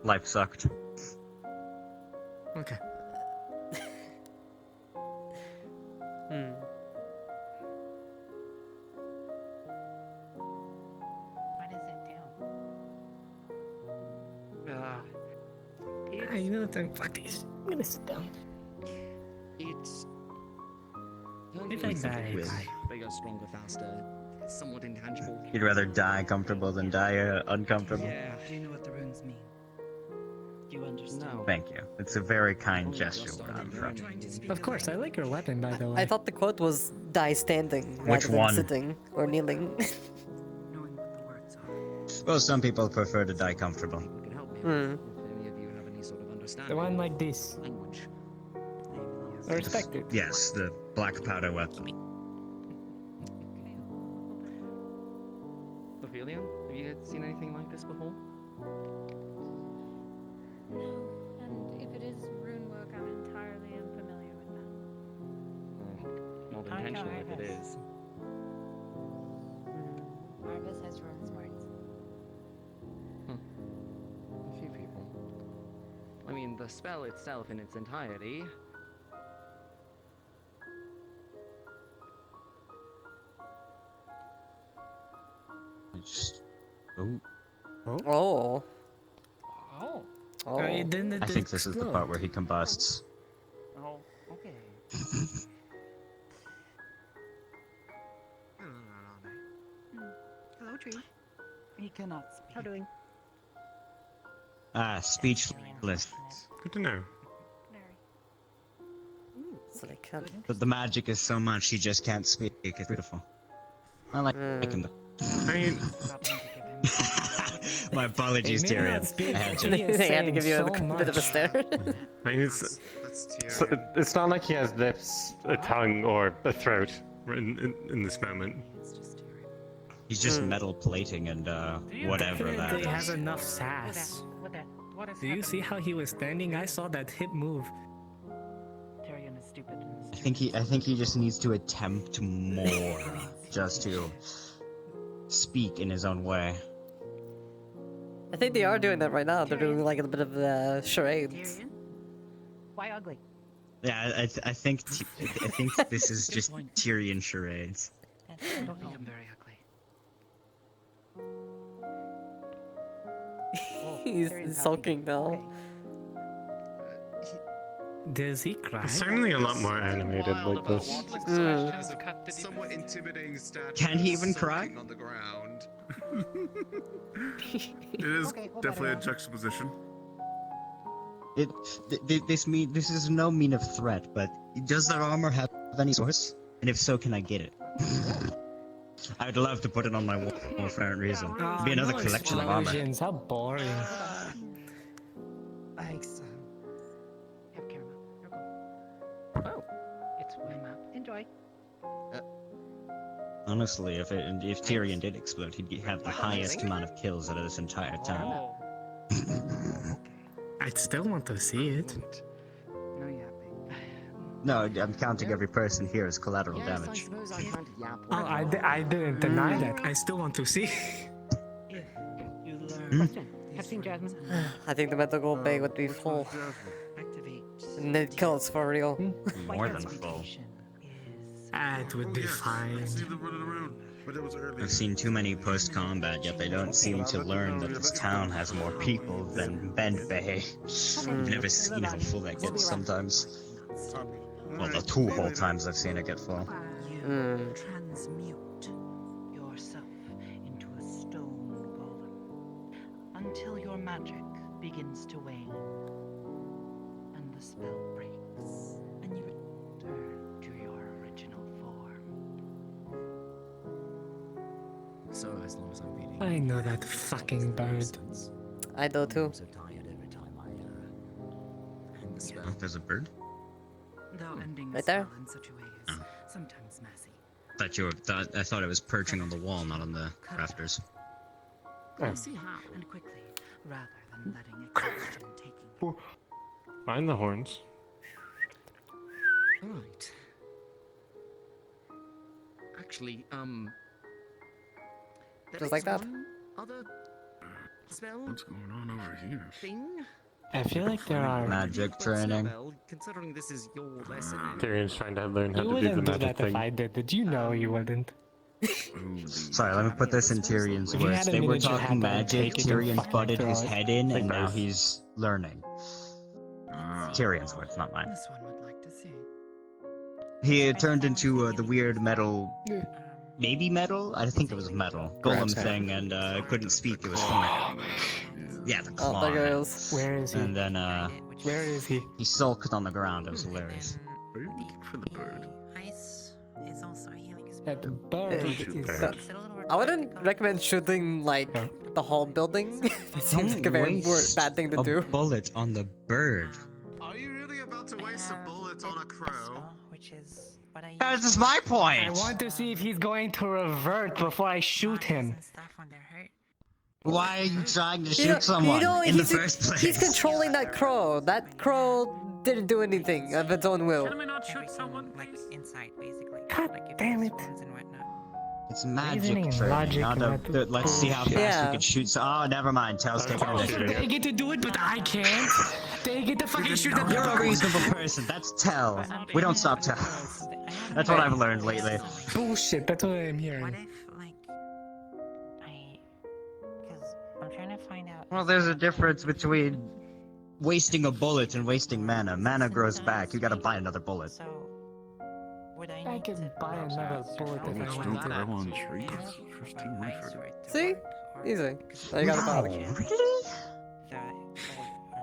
Life sucked. Okay. What does it do? You know what? Fuck this. I'm gonna sit down. It's. If I die, I die. Bigger, stronger, faster, somewhat intangible. You'd rather die comfortable than die uncomfortable? Yeah. Do you know what the runes mean? Do you understand? No. Thank you. It's a very kind gesture on front. Of course, I like your weapon, by the way. I thought the quote was die standing Which rather than one? sitting or kneeling. Well, some people prefer to die comfortable. If any of you have any sort of understanding. The one like this. Language. I respect it. Yes, the black powder weapon. Ophelia, have you seen anything like this before? No, and if it is rune work, I'm entirely unfamiliar with that. Not I know intentionally, if it Arvis. is. Arvis has rune smarts. A few people. I mean, the spell itself in its entirety. Just... Oh. Oh. Oh. Oh. Didn't I think this is the part where he combusts. Oh, okay. Hello, tree. He cannot speak. How doing? Ah, speechless. Good to know. So they can't. But the magic is so much he just can't speak. It's beautiful. I like him though. I mean, my apologies, They may not Tyrion. speak, I had but to. he is They had to saying give you so a bit of a much. stare. I mean it's not like he has lips, a tongue, or a throat in this moment. He's just metal plating and whatever that Definitely is. has enough sass. What is Do you see how he was standing? I saw that hip move. Tyrion is stupid. I think he just needs to attempt more, just to speak in his own way. I think they are doing that right now. They're doing like a bit of charades. Why ugly? Yeah, I think this is just Tyrion charades. I don't think I'm very ugly. He's sulking now. Does he cry? It's certainly a lot more animated like this. Somewhat intimidating statue. Can he even cry? sulking on the ground. It is definitely a juxtaposition. This is no mean of threat, but does their armor have any source? And if so, can I get it? I would love to put it on my wall for no reason. It'd be another no collection of armor. explosions, how boring. Thanks. Have caramel. You're cool. Oh, it's my map. Enjoy. Honestly, if Tyrion did explode, he'd have the highest amount of kills out of this entire town. I'd still want to see it. No yapping. No, I'm counting every person here as collateral damage. Oh, I didn't deny that. I still want to see. You learn. Have seen Jasmine? I think the medical bay would be full. And it kills for real. More than full. It would be fine. But it was early. I've seen too many post-combat, yet they don't seem to learn that this town has more people than Bend Bay. I've never seen how full that gets sometimes. Well, the 2 whole times I've seen it get full. You transmute yourself into a stone golem until your magic begins to wane and the spell breaks and you return to your original form. So as long as I'm beating. I know that fucking bird. I do too. I'm so tired every time I end the spell. Oh, there's a bird? Though ending Right a there. spell in such a way is sometimes messy. I thought it was perching on the wall, not on the rafters. And see how and quickly, rather than letting exhaustion taking you. Mind the horns. Right. Actually, there Just like is that. one other spell What's going on over here? thing. I feel like there are. Magic training. Spell, considering this is your lesson. Tyrion's trying to learn how You to do the wouldn't do magic that if thing. I did. Did you know you wouldn't? Sorry, let me put this in Tyrion's If you words. had a They were minute, you'd talking have to magic, take it and Tyrion fucking butted his throw it. head in, and now Nice. he's learning. Tyrion's words, not mine. This one would like to see. He turned into the weird metal, maybe metal? I think it was metal. Golem thing, and couldn't speak, it was funny. Yeah, the claw. Oh, there it is. Where is he? And then Where is he? he sulked on the ground, it was hilarious. Are you looking for the bird? Ice is also a healing spell. That bird is. I wouldn't recommend shooting like the whole building. It seems like a very bad thing to do. Bullet on the bird. Are you really about to waste a bullet on a crow? Which is what I That is my I point! want to see if he's going to revert before I shoot him. stuff when they're hurt. Why are you trying to You shoot know- someone you know, in the he's- first place? He's controlling that crow. That crow didn't do anything of its own will. Can we not shoot someone, Like please? inside, basically. God like if damn there's it. wounds and whatnot. It's magic Reasoning and training. logic Not and a- let's see how fast Yeah. we can shoot. Oh, never mind. Tails taking initiative. They get to do it, but I can't. They get to fucking shoot the You're a crow. reasonable person. That's Tell. We don't stop Tell. That's what I've learned lately. Bullshit, that's what I'm What hearing. if, like, because I'm trying to find out. Well, there's a difference between wasting a bullet and wasting mana. Mana grows back. You gotta buy another bullet. So, would I I need can to buy another bullet if I Still want to. grow on trees. First team effort. See? Easy. Now you gotta buy it. Really?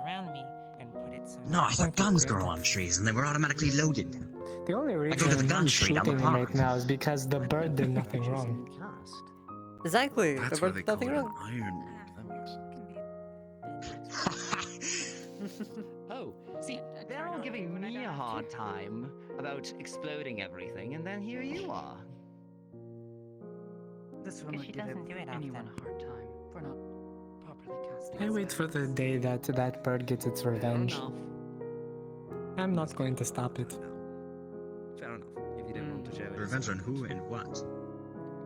around me and put it somewhere. No, I thought guns grow on trees and they were automatically loaded. The only go to reason the I'm gun not tree down the shooting him park. right now is because the bird did nothing wrong. Exactly. That's The why bird they did call nothing it an wrong. iron. That makes Oh, see, they're all giving me a hard time about exploding everything, and then here you are. This one Because would she give doesn't do it anyone often. a hard time for not properly casting. I wait for the day that that bird gets its revenge. Fair enough. I'm not going to stop it. Fair enough. If you don't want to show it. Revenge on who and what?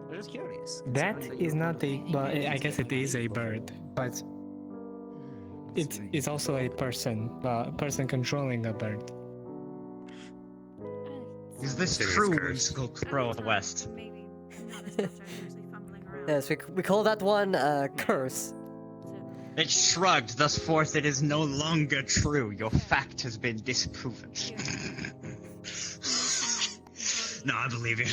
I'm just curious. That is not a. Well, I guess it is a bird, but it is also a person. A person controlling a bird. Is this Serious true, curse. whimsical crow of the west? Maybe. Not as much as usually fumbling around. Yes, we call that one curse. It shrugged, thus forth it is no longer true. Your fact has been disproven. No, I believe you.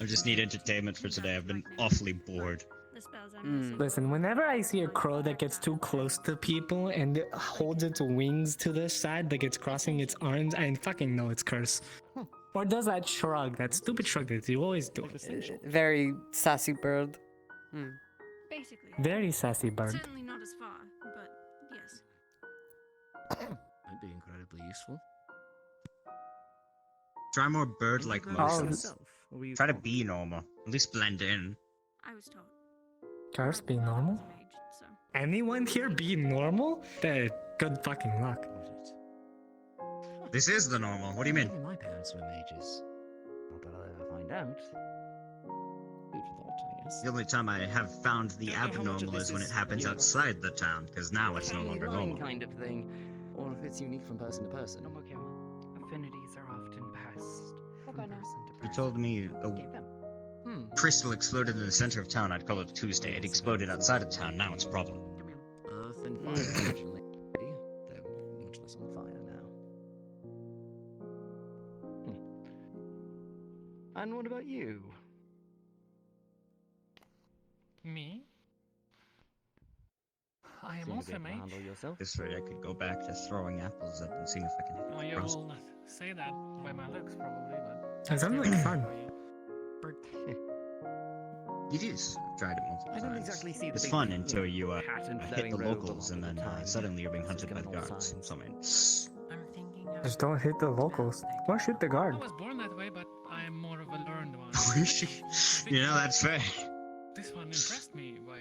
I just need entertainment for today. I've been awfully bored. The spells I'm missing. Listen, whenever I see a crow that gets too close to people and it holds its wings to the side, like it's crossing its arms, I fucking know it's curse. Or does that shrug, that stupid shrug that you always do. Very sassy bird. Basically. Very sassy bird. Certainly not as far, but yes. That'd be incredibly useful. Try more bird-like Oh, motions. Try to be normal. At least blend in. I was taught. Curse be normal? Mage, so. Anyone here be normal? Good fucking luck. This is the normal. What do you mean? My parents were mages. Not that I'll ever find out. Food for thought, I guess. The only time I have found the Don't know how much of abnormal this is when is, it happens you know, outside the town, because now it's no Family longer line normal. kind of thing, or if it's unique from person to person. Affinities are often passed from person to You person. told me Keep them. Crystal exploded in the center of town, I'd call it Tuesday. It exploded outside of town, now it's a problem. Earth and fire originally. They're much less on fire now. And what about you? Me? I am Seem to also be a able to mage. handle yourself. This way I could go back to throwing apples up and seeing if I can hit Oh, it you across. will not say that by my looks, probably, but... That sounds like fun. It is. I've tried it multiple I don't times. exactly see the It's big, fun you know, until you hat and hit flowing the robe locals a and lot of then the time. suddenly you're being hunted by Given the all guards. sides. So I mean, I'm thinking of Just don't hit the locals. Or shoot the guard. I was born that way, but I am more of a learned one. you know, that's fair. This one impressed me by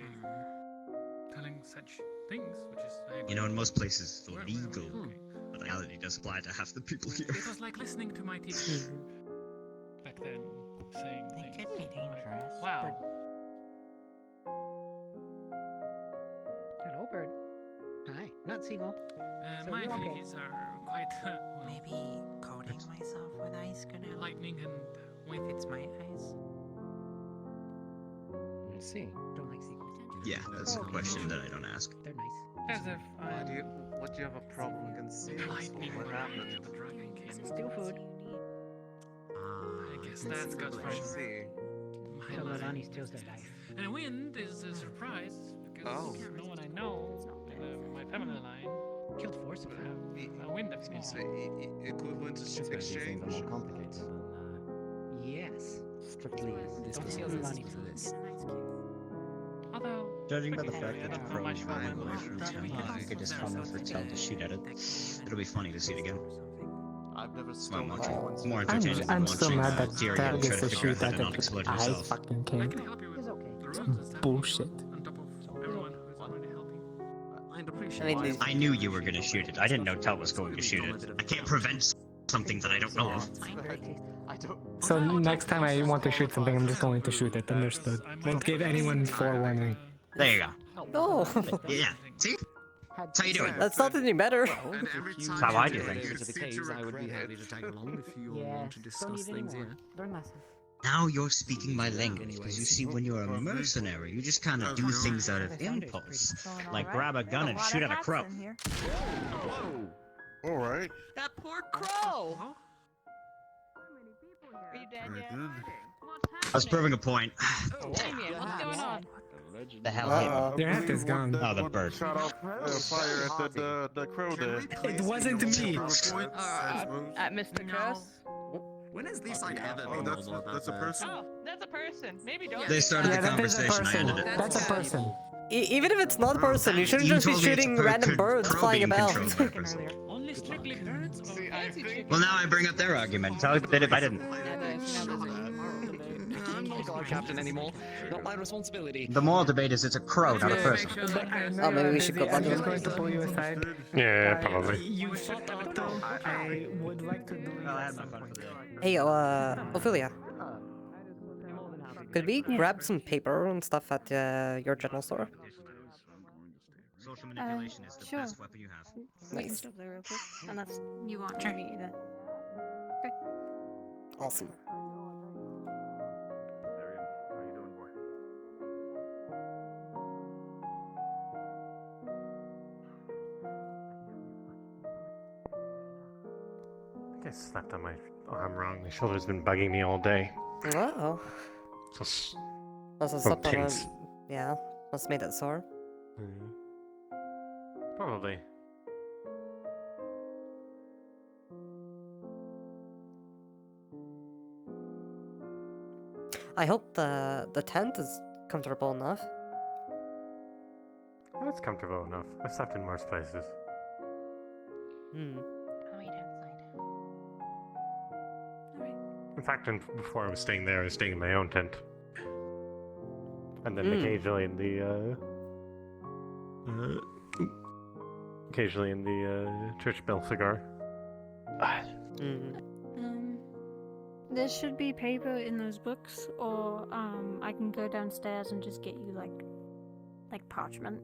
telling such things, which is... You know, in most places, it's Where- illegal. okay. But reality does apply to half the people here. It was like listening to my teacher back then, saying things. It could be dangerous. Wow. Hello, bird. Hi, not seagull. So My you're okay. abilities are quite well, Maybe coating myself with ice could help. lightning and wind. It's my eyes. Let's see. Don't like seagulls. Yeah, that's a question that I don't ask. They're nice. As if Why do you have a problem against seals? lightning What when happened? the dragon came. Steal food. I guess that's good for I sure. see. My So life. Lolani steals their life. And wind is a surprise because no one I know in my family line Killed force of them. a wind affinity. So equivalent to These exchange. are more complicated than Yes. strictly this Don't steal business. Lolani for this. Although, Judging by the fact I that the don't know crow much is about running my away mom. from That town, we I can think it is also fun there, for so Tel to shoot at it. It'll be funny to see it again. I've never It's stolen it's more I'm, entertaining than I'm still watching mad that Tyrion Dad try gets to to figure out shoot how at to not it. explode I herself. fucking I can't. can help you with It's okay. the It's runes and stuff. Bullshit. On top of everyone who's already helping. I'd appreciate I mean, I knew you were gonna shoot it. I didn't know Tel was going to shoot it. I can't prevent something that I don't know of. I don't. So next time I want to shoot something, I'm just going to shoot it. Understood. Won't give anyone forewarning. There you go. No, Yeah. See? That's how you do it. that's not any better. And every time How I do you things. do To the seem to caves, I would be regret happy it. to tag along if you Yeah. want to discuss things here. Learn lessons. Now you're speaking my language, because you see, when you're a mercenary, you just kind of do things out of impulse. Like grab a gun and shoot at a crow. All right. That poor crow! Are you dead Very yet? good. I was proving a point. Damien, what's going on? The hell hit me? Their hat is gone. Oh, the bird. Shot off fire at the crow there. It wasn't me. At Mr. Curse? When has this side ever Oh, been that's normal about that's a that? person. Oh, that's a person. Maybe don't. They started Yeah, the that is a conversation, I person. ended it. That's a person. Even if it's not a person, you shouldn't You just be told me it's a shooting random birds crow flying being about. controlled by a person. Only strictly birds or fancy chickens? Well, now I bring up their argument. Tell us that if I didn't. I'm not a guard captain anymore. Not my responsibility. The moral debate is it's a crow, not a person. Oh, maybe we should go I'm back just to going to pull you aside. Yeah, probably. You shut up though. I would like to do Hey, Ophelia. Could we grab some paper and stuff at your general store? Social manipulation is the sure. best weapon you have. We can Nice. stop there real quick. Unless You want sure. me? Me either. Awesome. I think I slapped on my arm wrong. My shoulder's been bugging me all day. Uh-oh. Just Must have Oh, slept on a... pins. Yeah, must have made it sore. Probably. I hope the tent is comfortable enough. Oh, it's comfortable enough. I've slept in worse places. Hmm. I'll wait outside. In fact, before I was staying there, I was staying in my own tent. And then occasionally in the church bell cigar. There should be paper in those books, or I can go downstairs and just get you like parchment.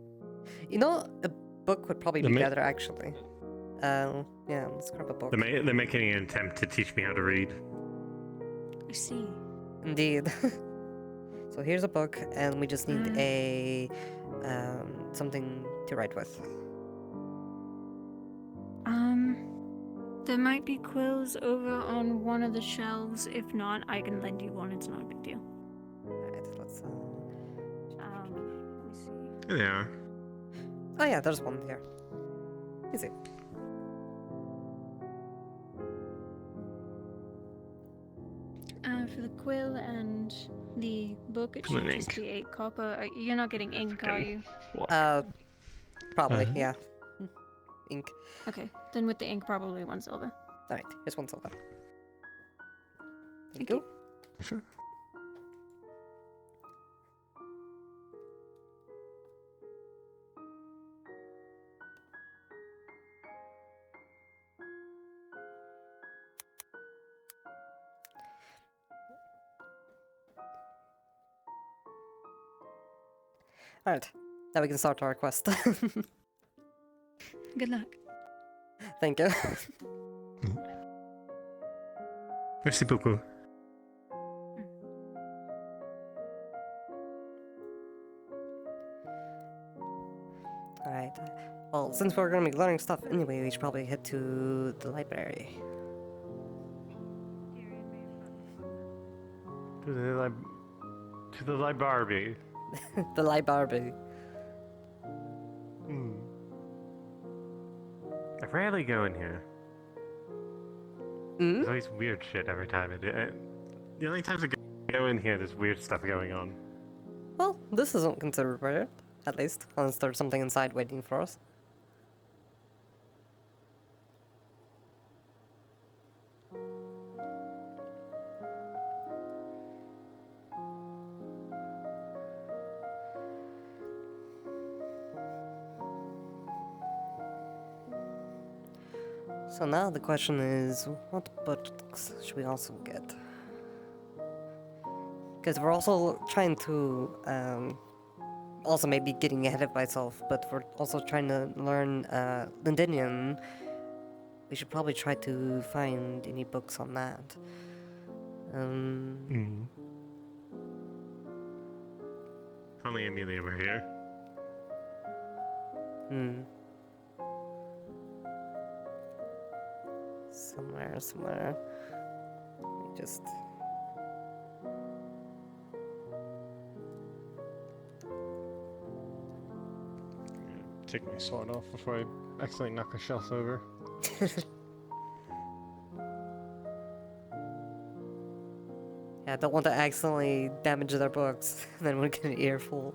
You know, a book would probably The be ma- better actually. Yeah, let's grab a book. They're making an attempt to teach me how to read. I see. Indeed. So here's a book, and we just need a something to write with. There might be quills over on one of the shelves. If not, I can lend you one. It's not a big deal. Alright, let's let me see. Here they are. Oh yeah, there's one here. Easy. For the quill and the book, it Come should on, just ink. be 8 copper. You're not getting ink, are you? Probably, yeah. Ink. Okay, then with the ink, probably 1 silver. Alright, here's 1 silver. There you go. Sure. Alright, now we can start our quest. Good luck. Thank you. Merci beaucoup. Alright, well, since we're gonna be learning stuff anyway, we should probably head to the library. To the library. The library. I rarely go in here. There's always weird shit every time I do it. The only times I go in here, there's weird stuff going on. Well, this isn't considered weird, at least, unless there's something inside waiting for us. So now the question is, what books should we also get? Because we're also trying to, also maybe getting ahead of myself, but we're also trying to learn Londinian. We should probably try to find any books on that. If only Amelia were here. Somewhere. Let me just... Take my sword off before I accidentally knock a shelf over. Yeah, I don't want to accidentally damage their books, then we'll get an earful.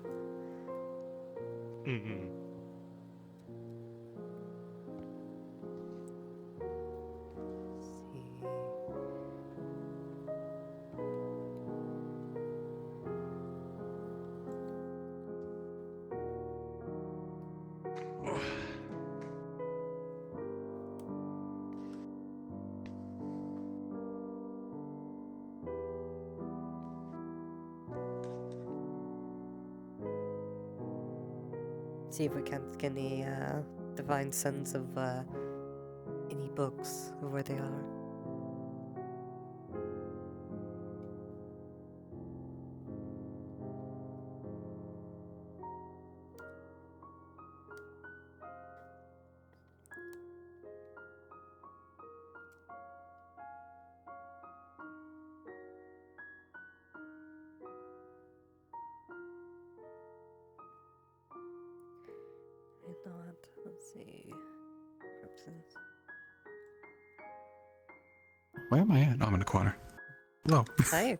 See if we can't get any divine sense of any books of where they are. Not. Let's see. Corpses. Where am I at? Oh, I'm in the corner. Hello. Hi.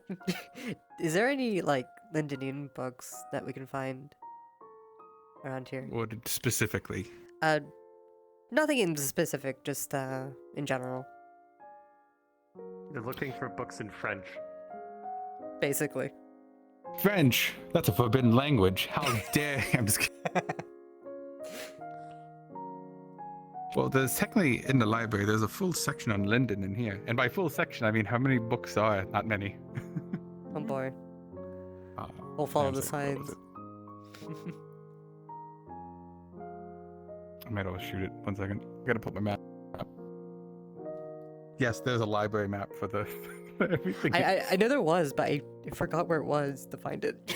Is there any like Londinian books that we can find around here? What specifically? Nothing in specific, just in general. They're looking for books in French. Basically. French. That's a forbidden language. How dare! I'm just kidding. Well, there's technically in the library, there's a full section on Linden in here. And by full section, I mean how many books are? Not many. Oh boy. We'll follow the signs. I might always shoot it. 1 second. I gotta put my map up. Yes, there's a library map for the Everything. I know there was, but I forgot where it was to find it.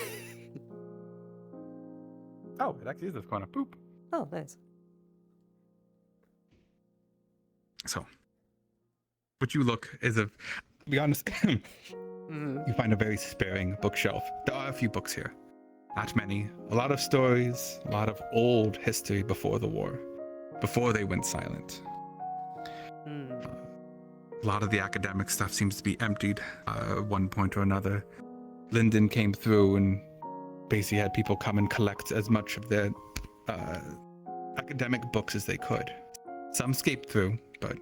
Oh, it actually is this corner. Boop. Oh, nice. So, what you look is to be honest, you find a very sparing bookshelf. There are a few books here. Not many. A lot of stories, a lot of old history before the war, before they went silent. A lot of the academic stuff seems to be emptied at one point or another. Lyndon came through and basically had people come and collect as much of their academic books as they could. Some escaped through, but...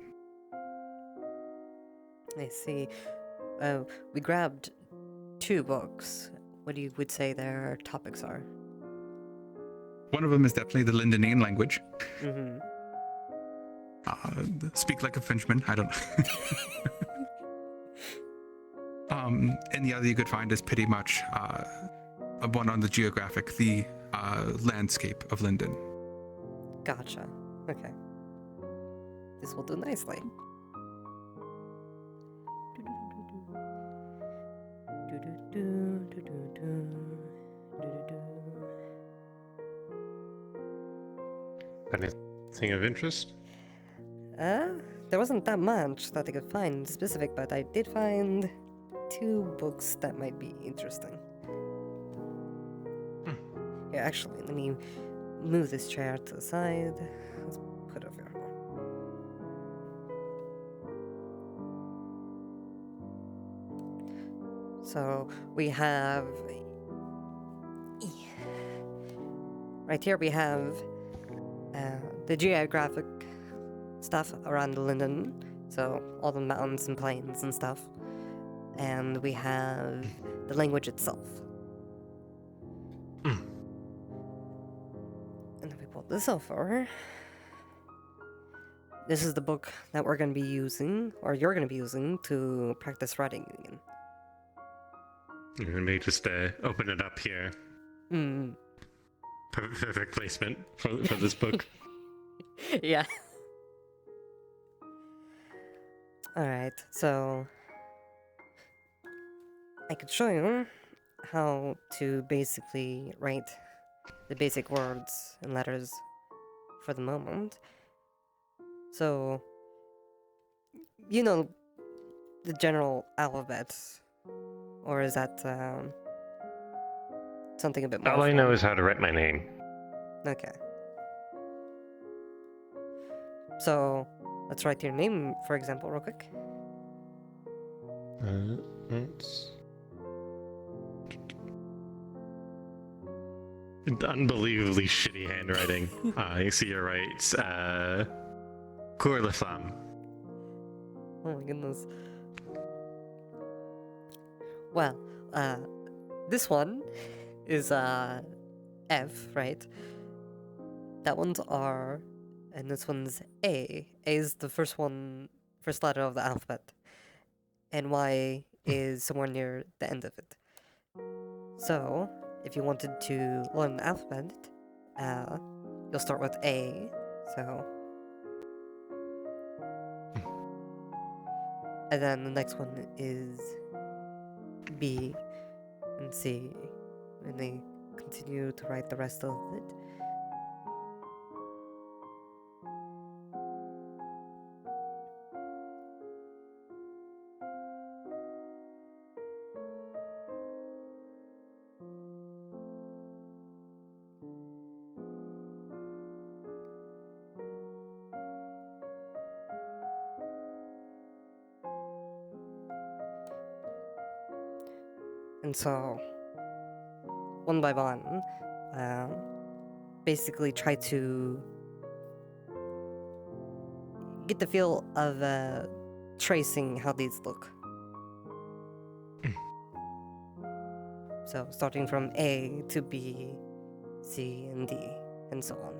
I see. We grabbed 2 books. What do you would say their topics are? One of them is definitely the Lindonian language. Mm-hmm. Speak like a Frenchman. I don't know. And the other you could find is pretty much one on the geographic, the landscape of Linden. Gotcha. Okay. This will do nicely. Anything of interest? There wasn't that much that I could find specific, but I did find 2 books that might be interesting. Here, actually, let me move this chair to the side. Let's put it over here. So we have right here we have the geographic stuff around Linden, so all the mountains and plains and stuff, and we have the language itself. And then we pull this over. This is the book that we're going to be using, or you're going to be using, to practice writing again. Let me just open it up here. Mm. Perfect placement for this book. Yeah. Alright, so I could show you how to basically write the basic words and letters for the moment. So, you know the general alphabet, or is that something a bit more? All I know is how to write my name. Okay. So, let's write your name, for example, real quick. It's unbelievably shitty handwriting. You see you're right. Coeur la Flamme. Oh my goodness. Well, this one is F, right? That one's R, and this one's A. A is the first letter of the alphabet, and Y is somewhere near the end of it. So, if you wanted to learn the alphabet, you'll start with A, so... And then the next one is B and C, and they continue to write the rest of it. And so, one by one, basically try to get the feel of tracing how these look. So, starting from A to B, C, and D, and so on.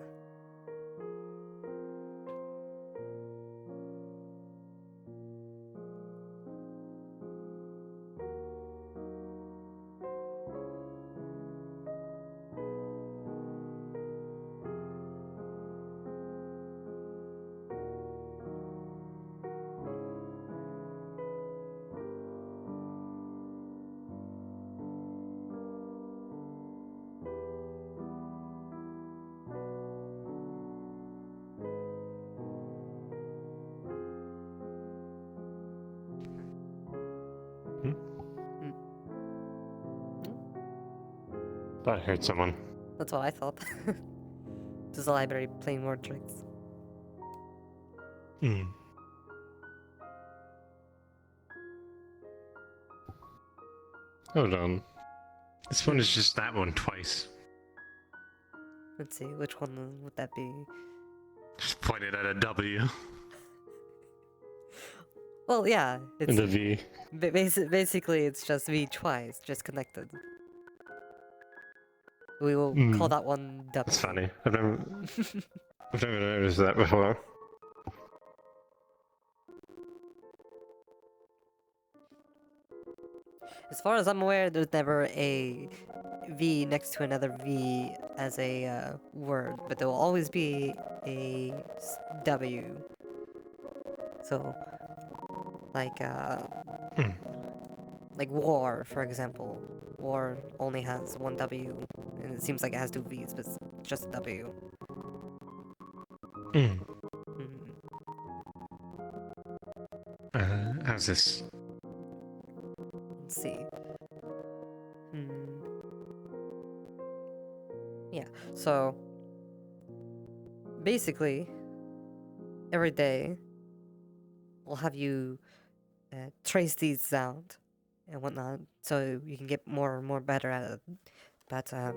Thought I heard someone. That's what I thought. Does the library play more tricks? Hold on. This one is just that one twice. Let's see, which one would that be? Just pointed at a W. Well, yeah, it's And a V. basically it's just V twice, just connected. We will call that one W. That's funny. I've never noticed that before. As far as I'm aware, there's never a V next to another V as a word, but there will always be a W. So, like war, for example. War only has one W, and it seems like it has two V's, but it's just a W. How's this? Let's see. Yeah, so basically, every day we'll have you trace these out and whatnot, so you can get more and more better at it. But if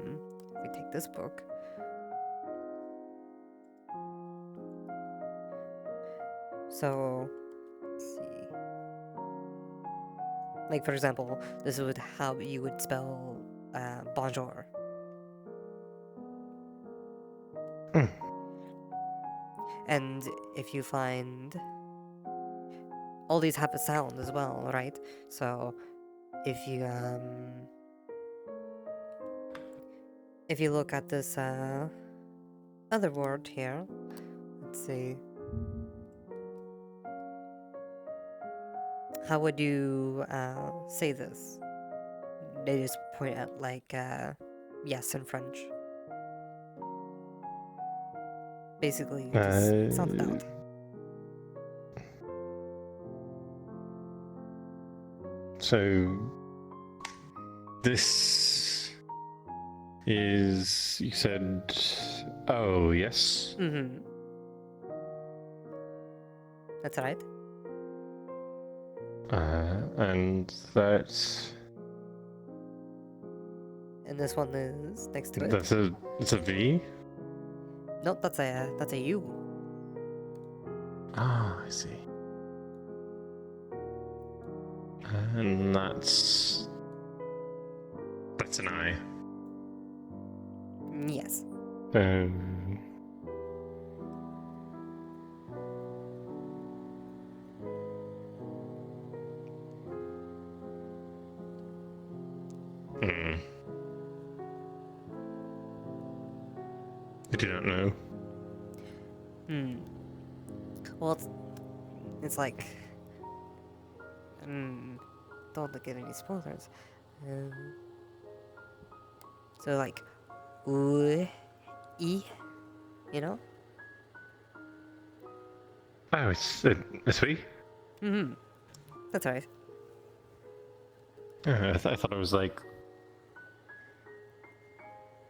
we take this book, so let's see. Like for example, this is how you would spell bonjour. And if you find all these have a sound as well, right? So if you look at this other word here, let's see. How would you say this? They just point at like yes in French. Basically, just sound it out. So this is, you said, oh yes? Mm-hmm. That's right. And that's... And this one is next to it. That's a V? Nope, that's a U. Ah, I see. And that's an I. Yes. I do not know. Well, it's like... don't want to get any spoilers. So like... E, you know? Oh, it's a three? Mm-hmm. That's right. I thought it was like...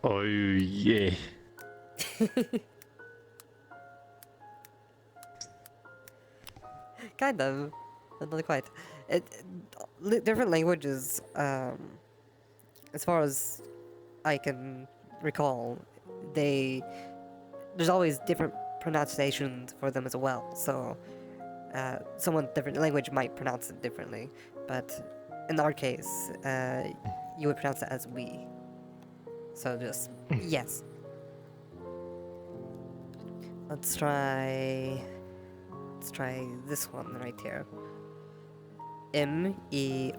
Oh, yeah. Kind of, but not quite. Different languages, as far as I can recall, there's always different pronunciations for them as well. So, someone different language might pronounce it differently, but in our case, you would pronounce it as we. So just yes. Let's try this one right here. M-E-R-C-I.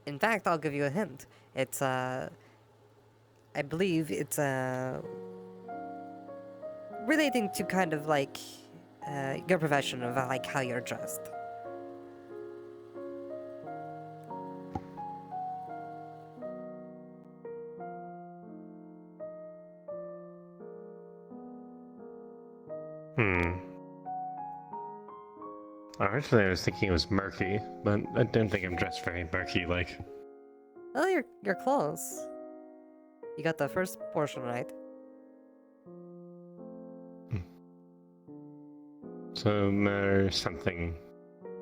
In fact, I'll give you a hint. It's I believe it's relating to kind of like your profession of like how you're dressed. Originally, I was thinking it was murky, but I don't think I'm dressed very murky. Like, Oh, you're close. You got the first portion right. so mer something.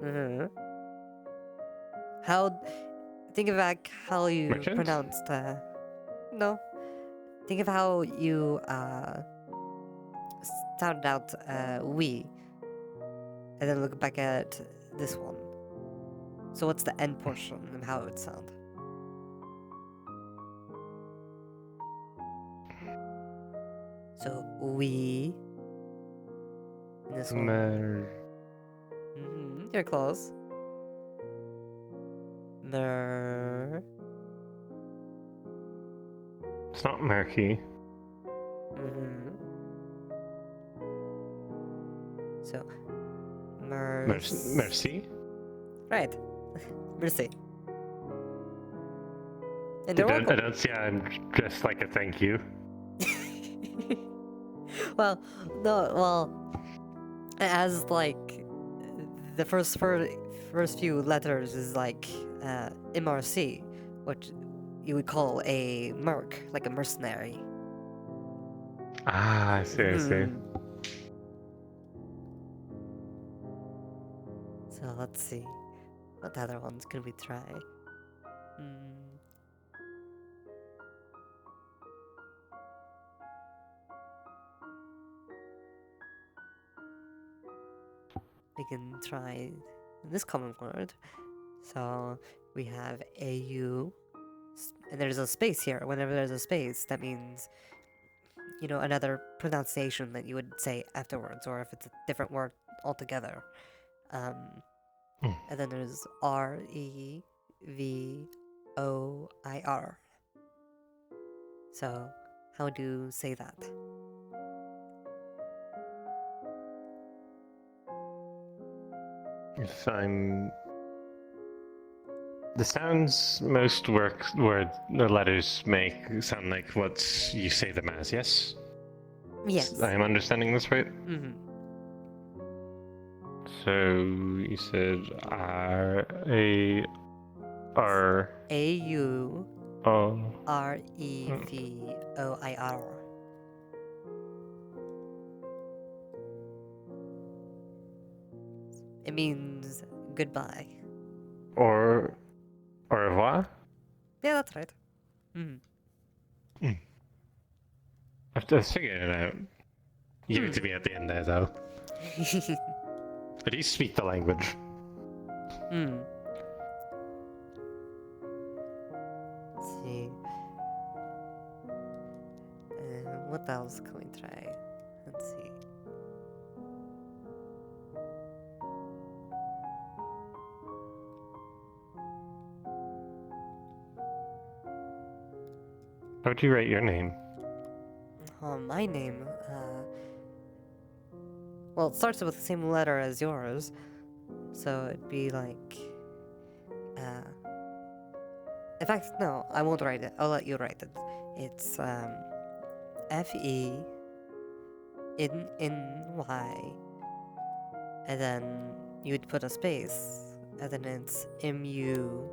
Mm-hmm. How? Think of like how you Merchant? pronounced. No. Think of how you sounded out we, and then look back at this one. So what's the end portion and how it would sound? So we. And this one. You're close. Mer. It's not murky. So, Mercy? Right. Mercy. And I you're welcome. don't see how I'm dressed like a thank you. Well, no, well, as like the first few letters is like MRC, which you would call a merc, like a mercenary. Ah, I see. So let's see, what other ones could we try? We can try this common word. So we have AU, and there's a space here. Whenever there's a space, that means, you know, another pronunciation that you would say afterwards, or if it's a different word altogether. And then there's REVOIR. So, how do you say that? If I'm... The sounds most work where the letters make sound like what you say them as, yes? Yes. I am understanding this right? Mm-hmm. So, you said R-A-R... A-U... Oh. R-E-V-O-I-R. It means goodbye. Or... Au revoir? Yeah, that's right. I've just figured it out. You give it to me at the end there, though. But you speak the language. Let's see. What else can we try? Let's see. How would you write your name? Oh, my name, well, it starts with the same letter as yours, so it'd be like, in fact, no, I won't write it, I'll let you write it. It's, F-E-N-N-Y, and then you'd put a space, and then it's M-U-N-S-T-E-R.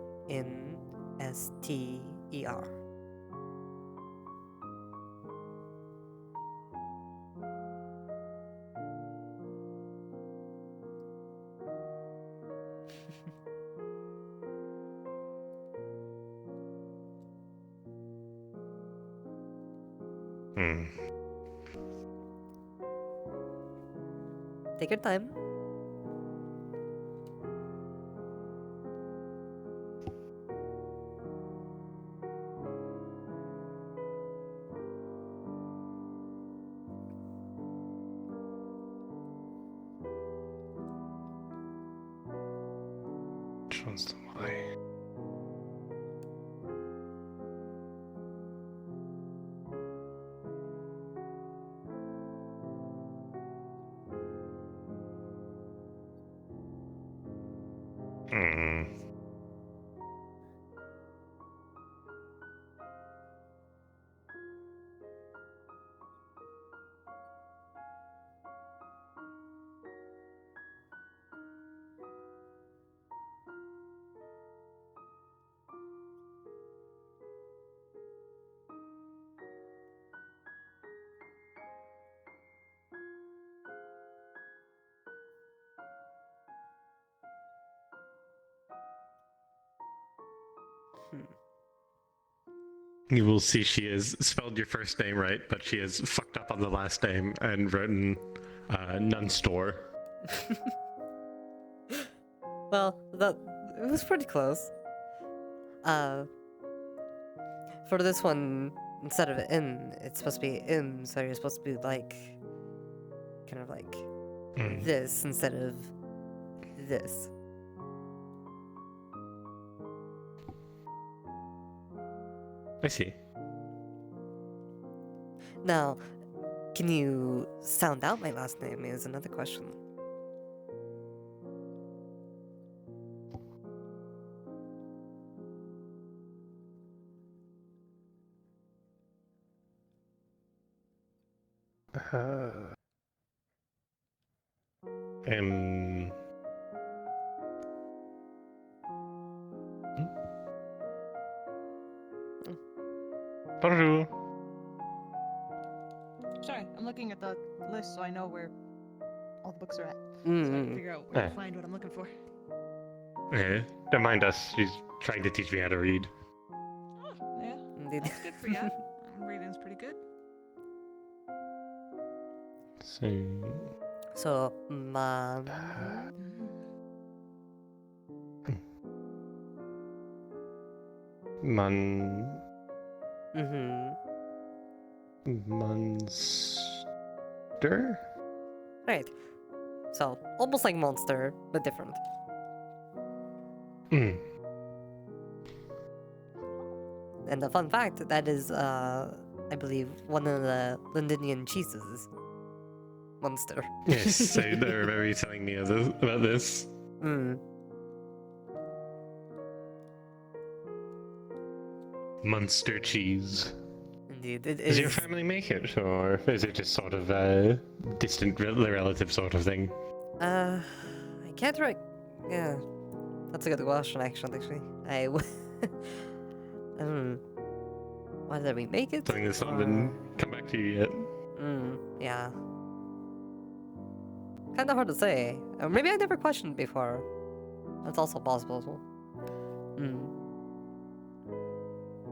Take your time. Which one's the Y? You will see she has spelled your first name right, but she has fucked up on the last name and written Nun Store. Well, it was pretty close. For this one, instead of in, it's supposed to be in, so you're supposed to be like, kind of like this instead of this. I see. Now, can you sound out my last name is another question. Bonjour. Sorry, I'm looking at the list so I know where all the books are at. So I can figure out where to find what I'm looking for. Yeah, don't mind us. She's trying to teach me how to read. Oh, yeah. Indeed. That's good for you. Reading's pretty good. So, man. Monster? Right. So, almost like monster, but different. And the fun fact, that is, I believe, one of the Londinian cheeses. Monster. Yes, I remember you telling me about this. Munster cheese. Indeed, it Does your family make it, or is it just sort of a distant relative sort of thing? I can't yeah, that's a good question, actually. Whether we make it? Something that's not been come back to you yet. Yeah. Kinda hard to say. Maybe I never questioned before. That's also possible as well.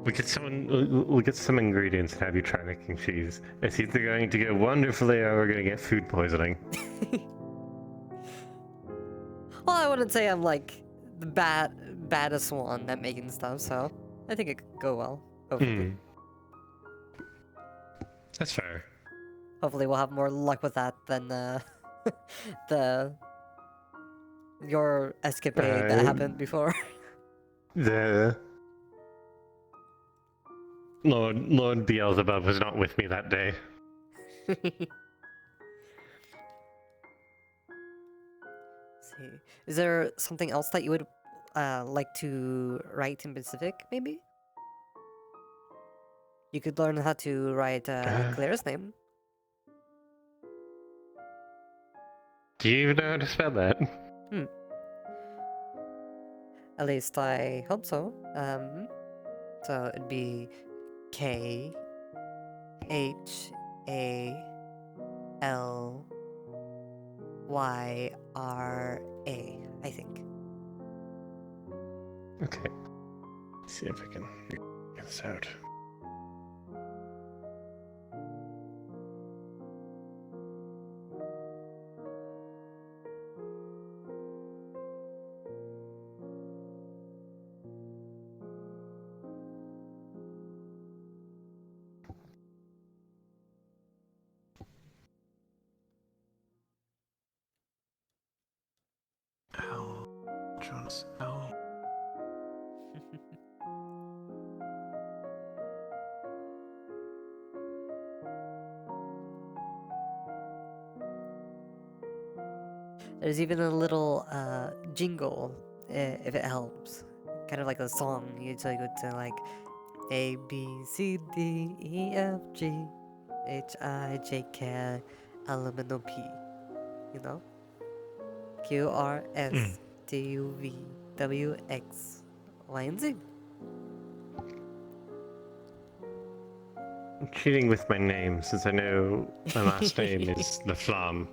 We'll get some ingredients and have you try making cheese. It's either going to go wonderfully or we're going to get food poisoning. Well, I wouldn't say I'm like the baddest one at making stuff, so I think it could go well. Hopefully. That's fair. Hopefully we'll have more luck with that than your escapade that happened before. The Lord Beelzebub was not with me that day. See, is there something else that you would like to write in Pacific? Maybe you could learn how to write Claire's name. Do you even know how to spell that? At least I hope so. So it'd be K-H-A-L-Y-R-A, I think. Okay. Let's see if I can get this out. There's even a little jingle, if it helps. Kind of like a song. You go to like A, B, C, D, E, F, G, H, I, J, K, L, M, N, O, P. You know? Q, R, S, T, U, V, W, X, Y, and Z. I'm cheating with my name since I know my last name is the Flam.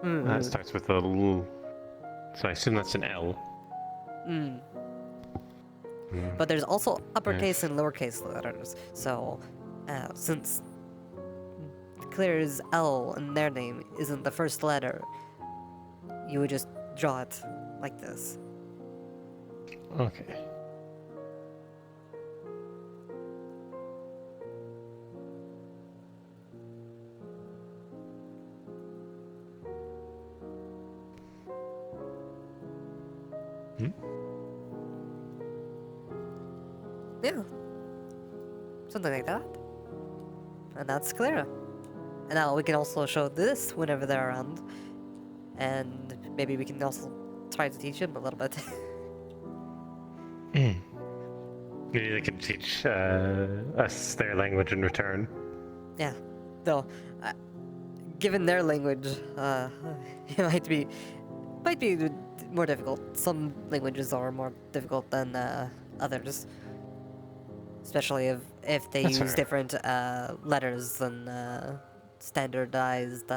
That starts with a L, so I assume that's an L. But there's also uppercase and lowercase letters. So, since Claire's L in their name isn't the first letter, you would just draw it like this. Okay. Yeah. Something like that. And that's Clara. And now we can also show this whenever they're around. And maybe we can also try to teach them a little bit. Maybe they can teach us their language in return. Yeah. Though, given their language, it might be more difficult. Some languages are more difficult than others. Especially if they That's use fair. different letters than standardized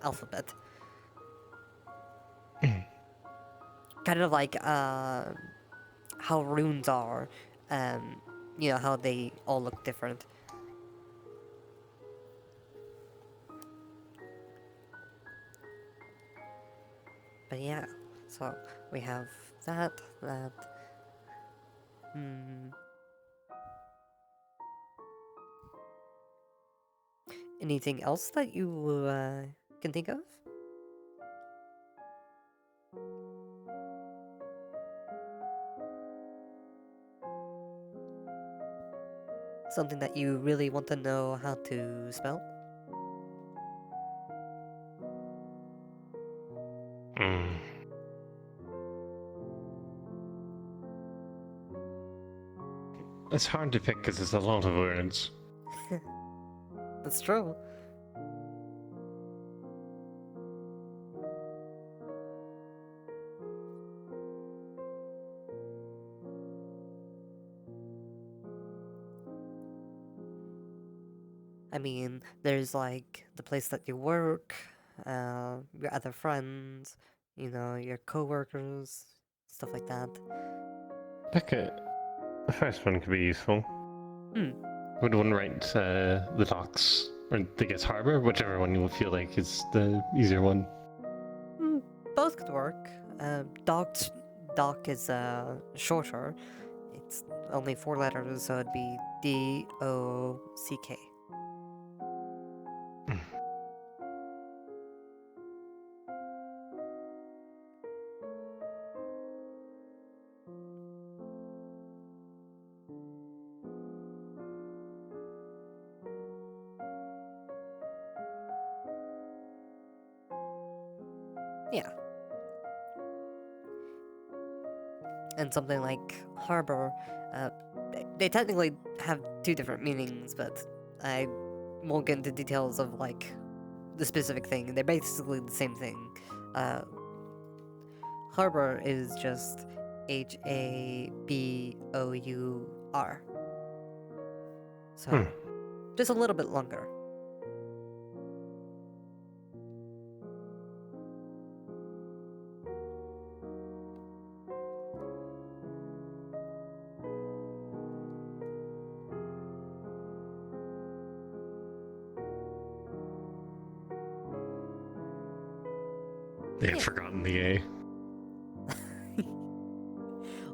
alphabet. Kind of like how runes are, you know, how they all look different. But yeah, so we have that. Anything else that you can think of? Something that you really want to know how to spell? It's hard to pick because there's a lot of words. That's true. I mean, there's like the place that you work, your other friends, you know, your coworkers, stuff like that. Okay, the first one could be useful. Would one write the docks or the guest harbor, whichever one you will feel like is the easier one? Both could work. Dock is shorter. It's only 4 letters, so it'd be D-O-C-K. Yeah. And something like harbor, they technically have 2 different meanings, but I won't get into details of like the specific thing. They're basically the same thing. Harbor is just H-A-B-O-U-R. So, just a little bit longer. They have forgotten the A.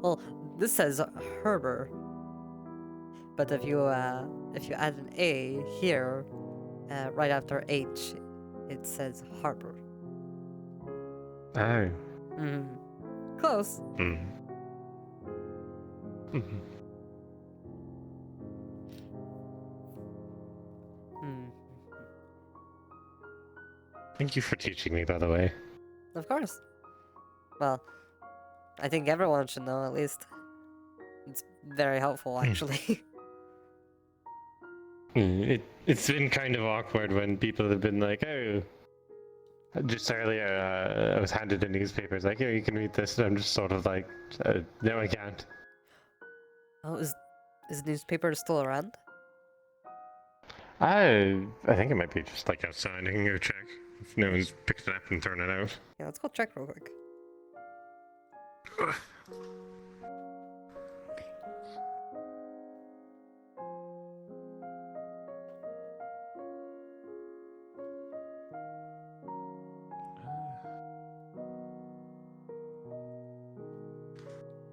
Well, this says Herber, but if you add an A here, right after H, it says Harbor. Oh. Close. Thank you for teaching me, by the way. Of course. Well, I think everyone should know at least. It's very helpful, actually. It's been kind of awkward when people have been like, oh, just earlier I was handed a newspaper. It's like, here, you can read this. And I'm just sort of like, no, I can't. Oh, is the newspaper still around? I think it might be just like outside. I can go check if no one's picked it up and thrown it out. Yeah, let's go check real quick.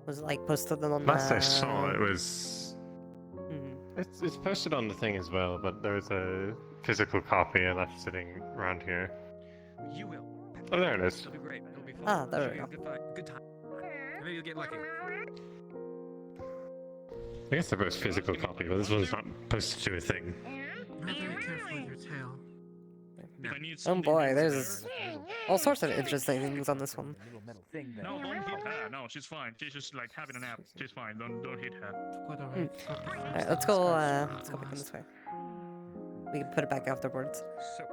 Was it like posted on Last I saw, it was. Hmm. It's posted on the thing as well, but there's a physical copy I left sitting around here. You will. Oh, there it is. It'll be great. It'll be fun. Ah, there Show we you go. a good time. Maybe you'll get lucky. I guess they're both physical copy, but this one's not posted to a thing. Be very careful with your tail. Oh boy, there's all sorts of interesting things on this one. No, don't hit her. No, she's fine. She's just like having a nap. She's fine. Don't hit her. Alright, let's go back in this way. We can put it back afterwards. So.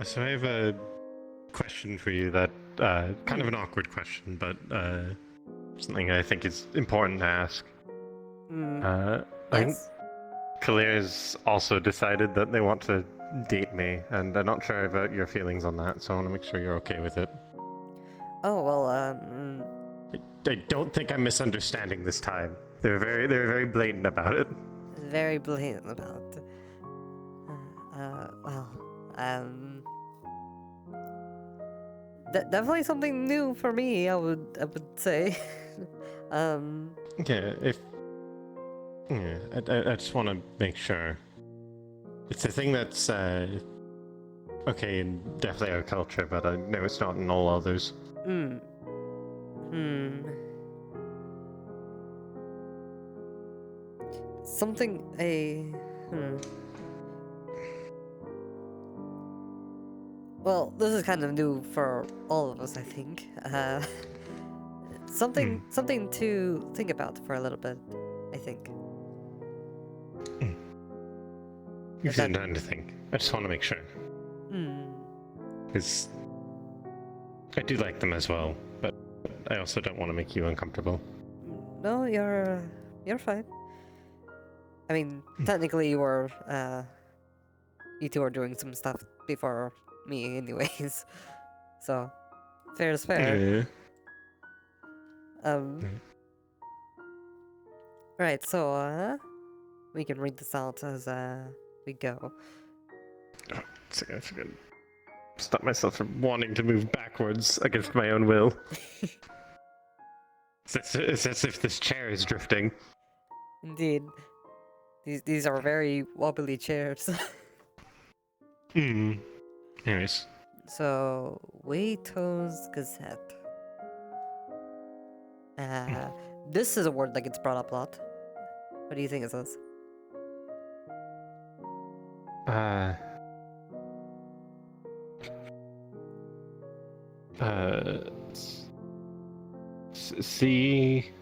So I have a question for you that, kind of an awkward question, but something I think is important to ask. I think Kalir's also decided that they want to date me, and I'm not sure about your feelings on that, so I want to make sure you're okay with it. Oh, well, I don't think I'm misunderstanding this time. They're very blatant about it. Very blatant about it. Definitely something new for me, I would say. Yeah, I just want to make sure. It's a thing that's, okay in definitely our culture, but I know it's not in all others. Well, this is kind of new for all of us, I think. Something to think about for a little bit, I think. You've had time to think. I just want to make sure. Because I do like them as well, but I also don't want to make you uncomfortable. No, you're fine. I mean, technically you were, you two are doing some stuff before me anyways. So, fair is fair. Right, so, we can read this out as, we go. Oh, I forgot. Stop myself from wanting to move backwards against my own will. It's as if this chair is drifting. Indeed. These are very wobbly chairs. Anyways. So, Wato's Gazette. This is a word that gets brought up a lot. What do you think it says? C.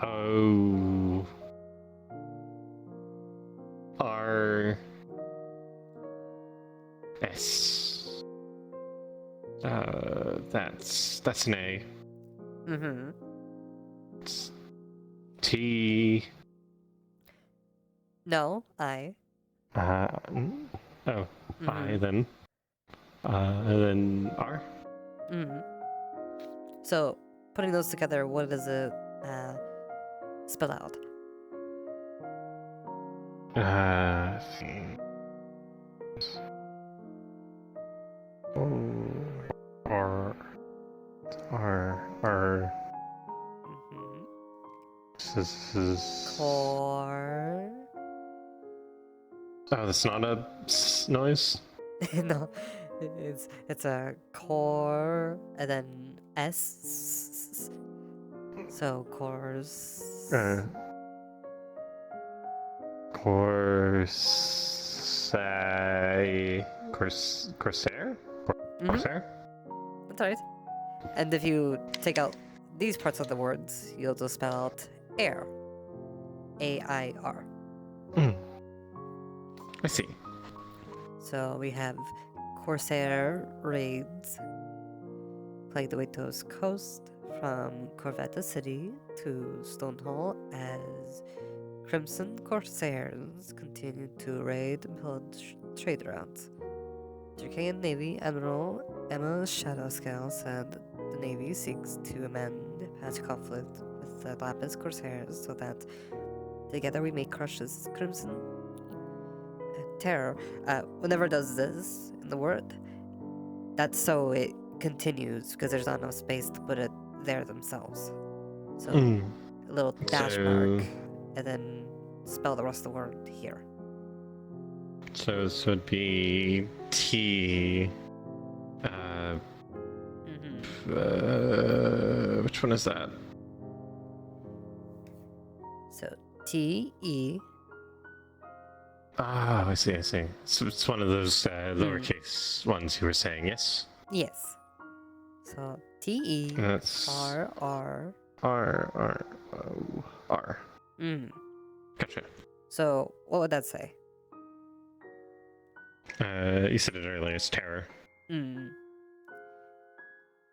O. R. S. That's an A. T. No, I. I then. And then R. So, putting those together, what does it spell out? This is Core. Oh, that's not a noise? No, it's a core and then S. So cores. Corsair? Corsair? That's right. And if you take out these parts of the words, you'll just spell out air. A-I-R. I see. So we have Corsair raids plague the Waitos coast from Corvetta City to Stonehall as Crimson Corsairs continued to raid and pillage trade routes. Turkian Navy Admiral Emma Shadowscale said the Navy seeks to amend past conflict with the Lapis Corsairs so that together we may crush this Crimson Terror. Whenever it does this in the word, that's so it continues because there's not enough space to put it there themselves. So a little dash mark and then spell the rest of the word here. So this would be T. Which one is that? So T-E. Oh, I see. So it's one of those lowercase ones you were saying, yes? Yes. So T-E. That's R-R. R. Gotcha. So what would that say? You said it earlier, it's terror.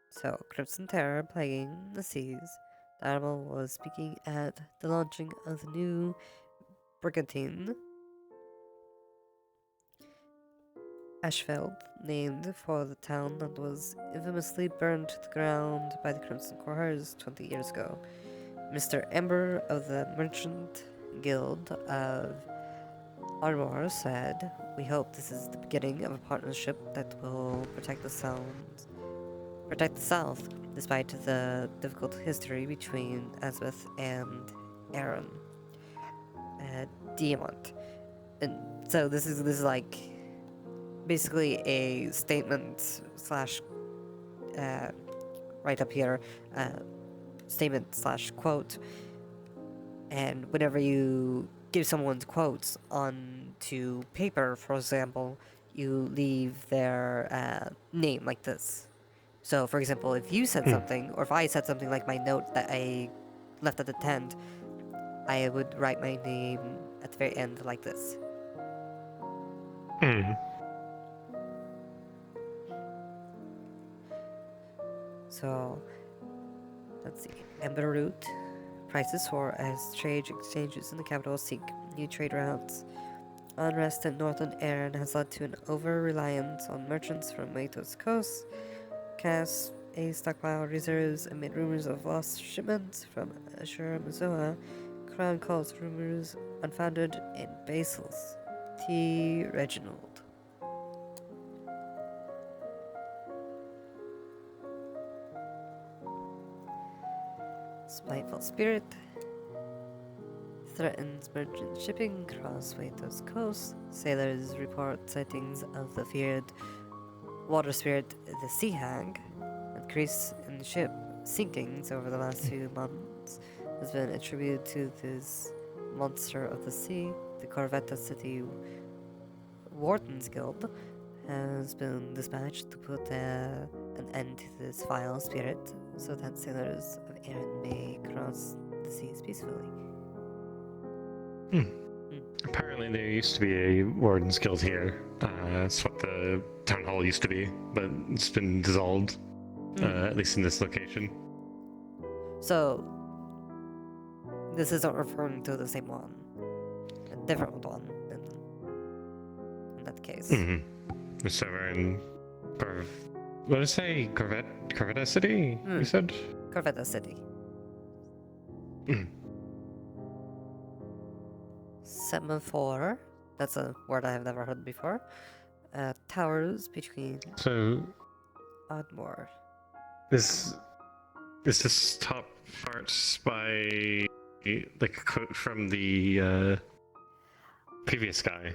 So, Crimson Terror plaguing the seas. The animal was speaking at the launching of the new brigantine, Ashfeld, named for the town that was infamously burned to the ground by the Crimson Corsairs 20 years ago. Mr. Ember of the Merchant Guild of Ardmore said, "We hope this is the beginning of a partnership that will protect the South, despite the difficult history between Asbeth and Aaron, Diamond." And so this is like basically a statement slash right up here, statement slash quote. And whenever you give someone's quotes onto paper, for example, you leave their name like this. So, for example, if you said something, or if I said something like my note that I left at the tent, I would write my name at the very end like this. So, let's see. Ember Root. Prices soar as trade exchanges in the capital seek new trade routes. Unrest in northern Erin has led to an over-reliance on merchants from Mato's coast. Cass a stockpile reserves amid rumors of lost shipments from Ashura Mazoa. Crown calls rumors unfounded in Basil's. T. Reginald. Spiteful spirit threatens merchant shipping across Wato's coast. Sailors report sightings of the feared water spirit, the Sea Hag. Increase in ship sinkings over the last few months has been attributed to this monster of the sea. The Corvetta City Wardens Guild has been dispatched to put an end to this vile spirit so that sailors of Erin may cross the seas peacefully. Apparently there used to be a Warden's Guild here. That's what the town hall used to be, but it's been dissolved, at least in this location. So, this isn't referring to the same one. A different one in that case. So we're in what did I say? Corvetta City? You said? Corvetta City. 7-4. That's a word I have never heard before. Towers between. So. Ardmore. Is this top part by like a quote from the previous guy?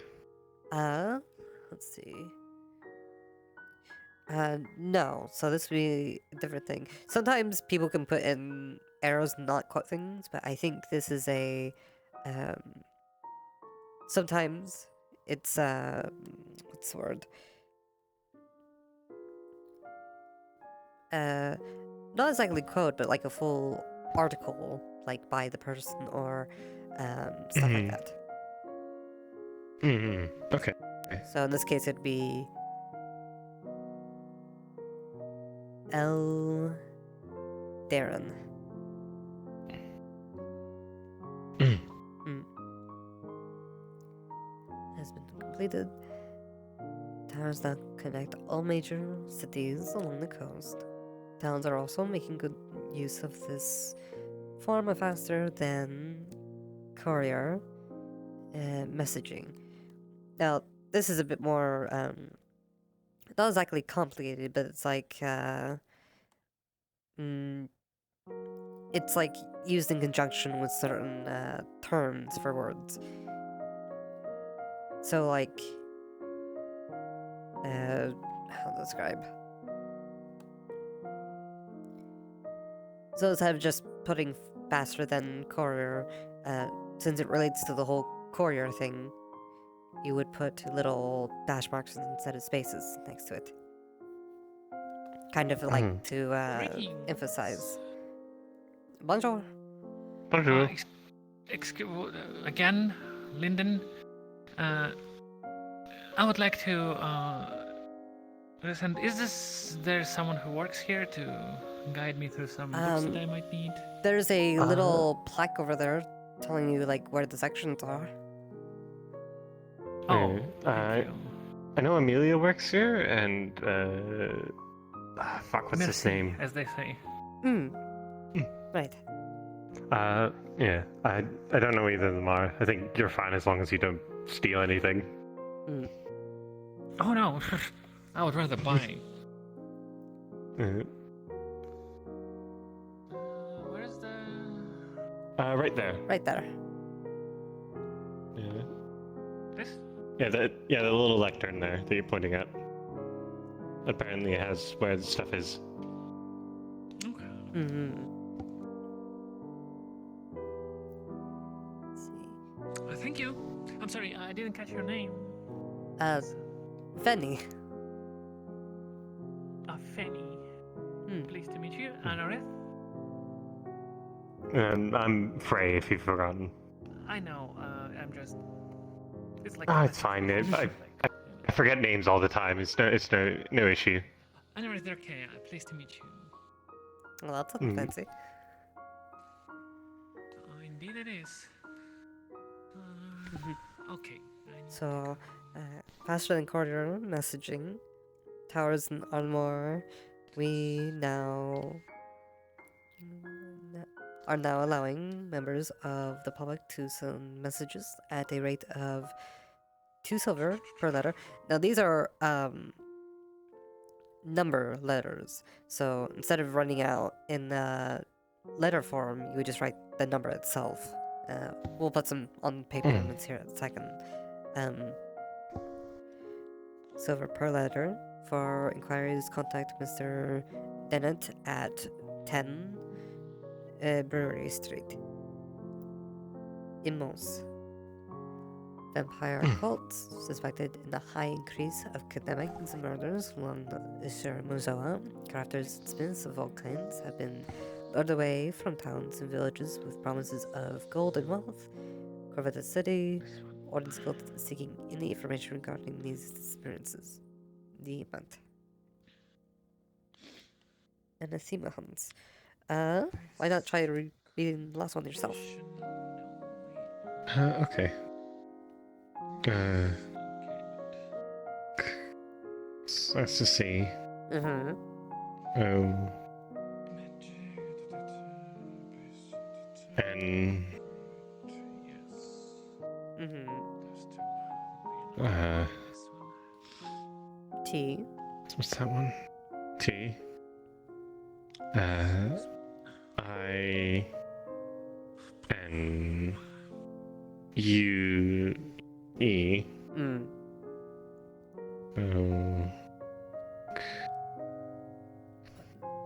Let's see. No. So this would be a different thing. Sometimes people can put in arrows and not quote things, but I think this is a sometimes it's what's the word? Not exactly quote, but like a full article, like by the person or stuff like that. Okay. So in this case, it'd be L. Darren. has been completed. Towers now connect all major cities along the coast. Towns are also making good use of this form of faster than courier messaging. Now, this is a bit more, not exactly complicated, but it's like, it's like used in conjunction with certain terms for words. So, like, how to describe? So instead of just putting faster than courier, since it relates to the whole courier thing, you would put little dash marks instead of spaces next to it. Kind of like to emphasize. Bonjour. Bonjour. Again, Lyndon. I would like to listen. Is there someone who works here to guide me through some books that I might need? There's a little plaque over there telling you like where the sections are. Oh, I know Amelia works here, and fuck, what's his Merci, name? as they say. Right. Yeah, I don't know either of them are. I think you're fine as long as you don't steal anything. Oh no, I would rather buy. Where's the? Right there. Right there. Yeah. This? Yeah, the little lectern there that you're pointing at. Apparently it has where the stuff is. Okay. Thank you. I'm sorry, I didn't catch your name. Fenny. Fenny. Pleased to meet you, Anorith. I'm Frey, if you've forgotten. I know. I'm just. It's like. It's fine. I forget names all the time. It's no issue. Anorith, okay. Pleased to meet you. Well, that's something fancy. Indeed, it is. Okay. So, faster than courier messaging, towers and Armor, we are now allowing members of the public to send messages at a rate of 2 silver per letter. Now these are number letters, so instead of running out in letter form, you would just write the number itself. We'll put some on paper moments here in a second. Silver per letter. For inquiries, contact Mr. Dennett at 10 Brewery Street. Immos. Vampire cults suspected in the high increase of kidnappings and murders along the Isher Mozoa. Crafters and smiths of all kinds have been lured away from towns and villages with promises of gold and wealth. Corvette City, Wardens Guild is seeking any information regarding these experiences. The event. Anathema hunts. Why not try reading the last one yourself? Okay. Let's just see. And T. What's that one? T. I. N. U. E.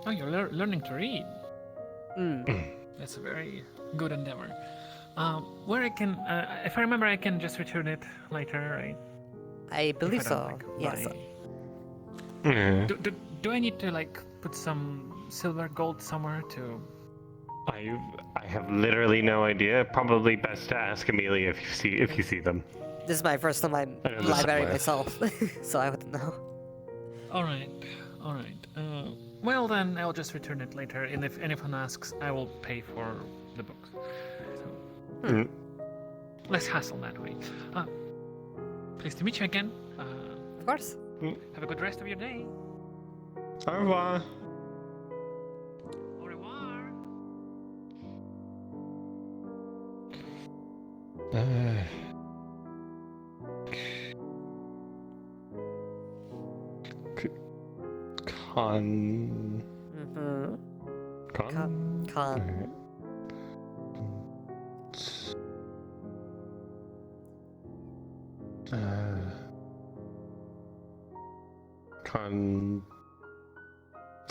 Oh, you're learning to read. That's a very good endeavor. Where I can, if I remember, I can just return it later, right? I believe so. Yes. Do I need to like put some silver gold somewhere to? I have literally no idea. Probably best to ask Amelia if you see them. This is my first time I'm in the library myself, so I wouldn't know. All right. Well then, I'll just return it later, and if anyone asks, I will pay for the books. So, less hassle that way. Pleased to meet you again. Of course. Have a good rest of your day. Au revoir. Au revoir. Mm-hmm. Con. Con.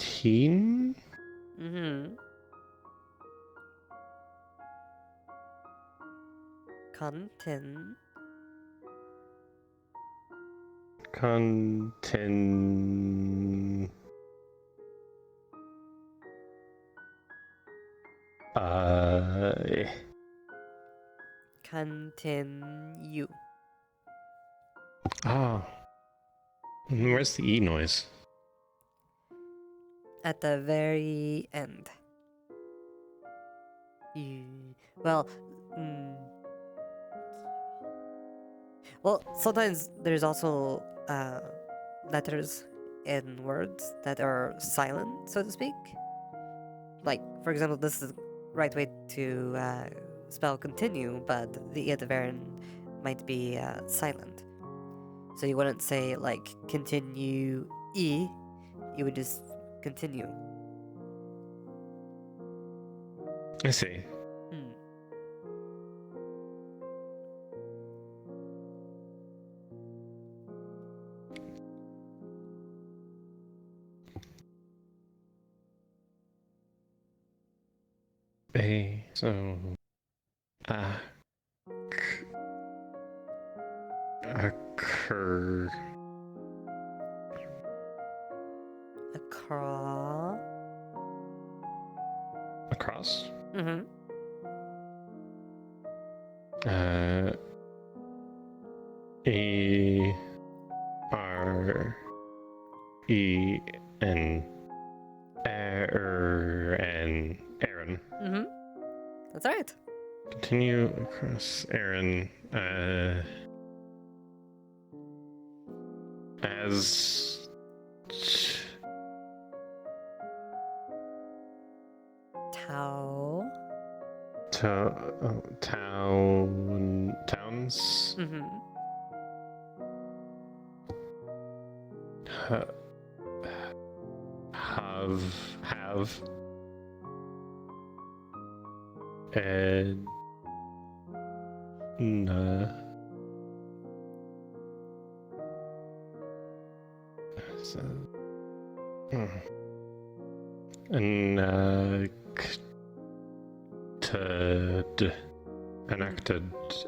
Canteen? Mm-hmm. Contin. Contin. Continue. Oh. Where's the E noise? At the very end. Well, well, sometimes there's also letters in words that are silent, so to speak. Like, for example, this is the right way to spell continue, but the E at the very end might be silent. So you wouldn't say, like, continue E, you would just continue. I see. So, occur. Across? Mm-hmm. A-R-E-N. Aaron. Mm-hmm. That's right. Continue across Aaron. As towns. Mm-hmm. Have and so,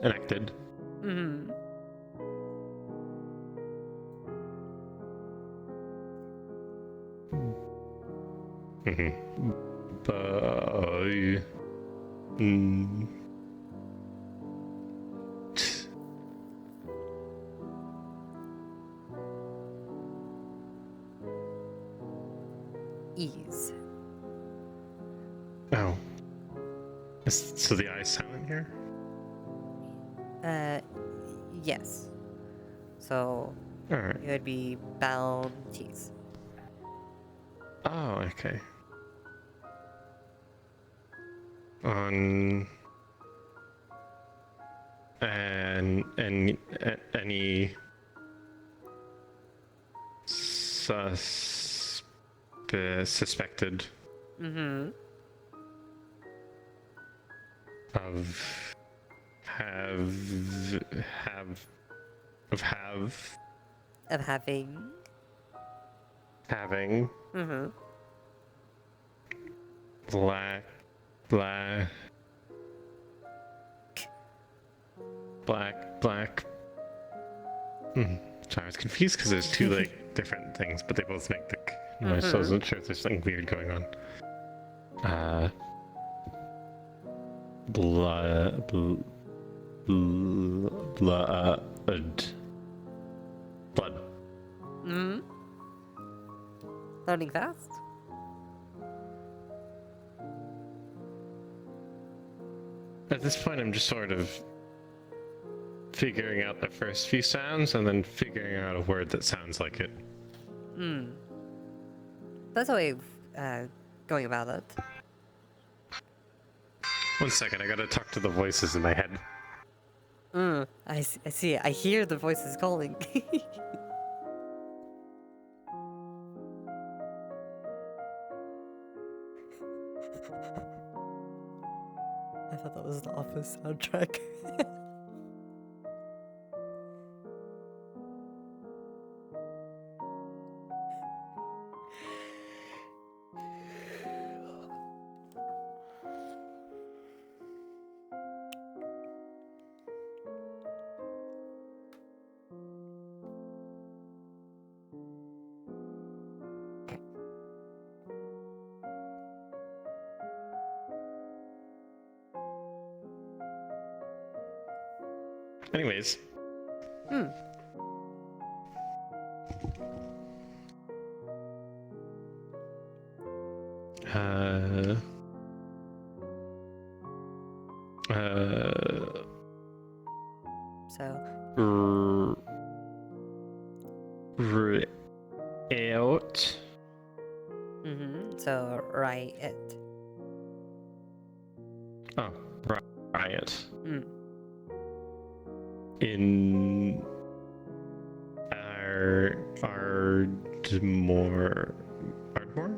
enacted. Mm-hmm. By Ease. Oh. So the I is silent here? Yes. So Alright. it would be bounties. Oh, okay. On and any suspected Mm-hmm. of having Mm-hmm. black sorry, I was confused because there's two like different things, but they both make the noise, so I wasn't sure if there's something weird going on. Blood. Mm-hmm. Learning fast. At this point, I'm just sort of figuring out the first few sounds and then figuring out a word that sounds like it. That's a way of going about it. 1 second, I gotta talk to the voices in my head. I see. I hear the voices calling. I thought that was the Office soundtrack. Anyways. So. Out. So riot. Oh, riot. In Ardmore. Ardmore?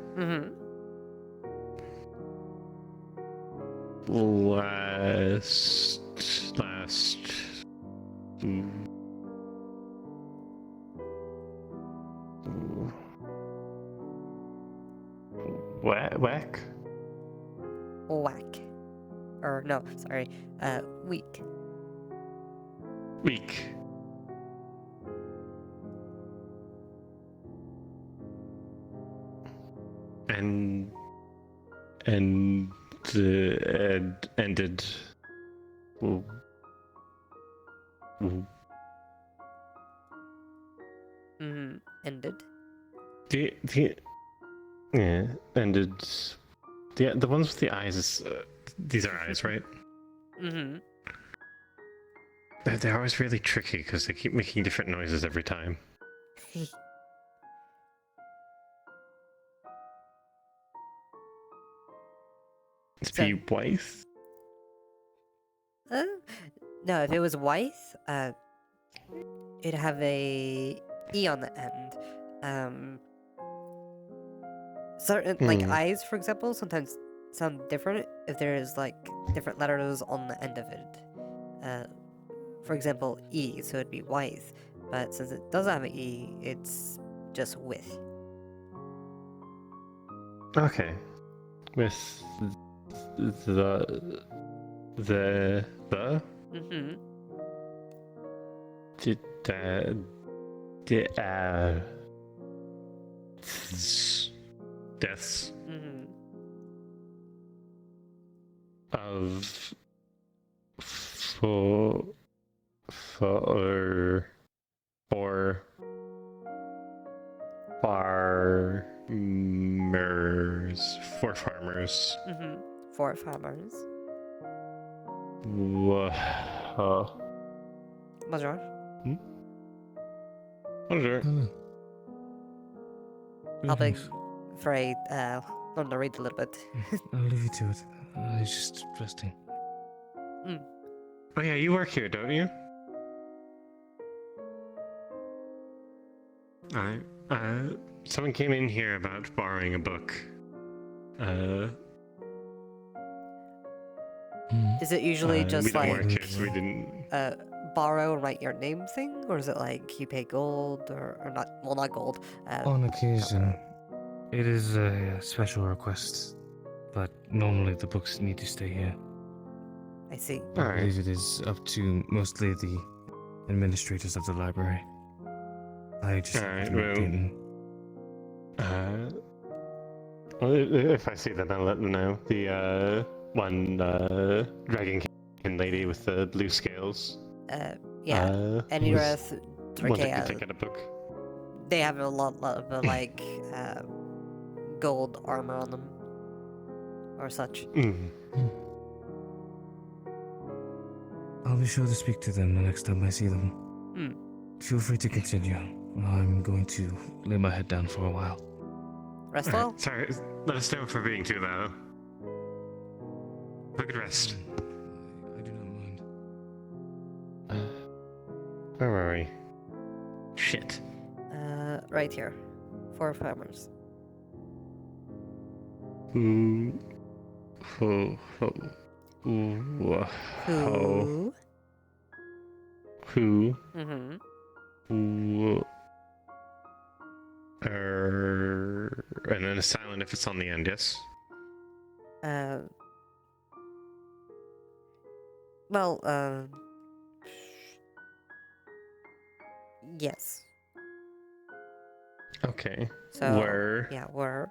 Last. Whack? Whack. Or no, sorry. Week. Week. And ended. Ended. Yeah, ended. The ones with the eyes is these are eyes, right? They're always really tricky because they keep making different noises every time. It's be Wythe? No, if it was Wythe, it'd have a E on the end. Certain, like, eyes, for example, sometimes sound different if there's, like, different letters on the end of it. For example, E, so it'd be Wythe. But since it doesn't have an E, it's just with. Okay. With the deaths of for farmers. For farmers. Bonjour. Bonjour. I'll be afraid, learn to read a little bit. I'll leave you to it. I was just resting. Oh yeah, you work here, don't you? Someone came in here about borrowing a book. Is it usually just we don't like work here, so we didn't. Borrow and write your name thing, or is it like you pay gold or not? Well, not gold. On occasion, it is a special request, but normally the books need to stay here. I see. I believe it is up to mostly the administrators of the library. I just didn't. Well, if I see them, I'll let them know. The one dragonkin lady with the blue scales. Yeah. Anirath, one that can Drakea. take out a book. They have a lot of like gold armor on them, or such. I'll be sure to speak to them the next time I see them. Feel free to continue. I'm going to lay my head down for a while. Rest Alright, well. sorry, let us know for being too loud. Have a good rest. I do not mind. Where were we? Shit. Right here. 4 farmers. Who? Who? Mm-hmm. And then a silent if it's on the end, yes? Well, yes. Okay. So, Were. yeah, were.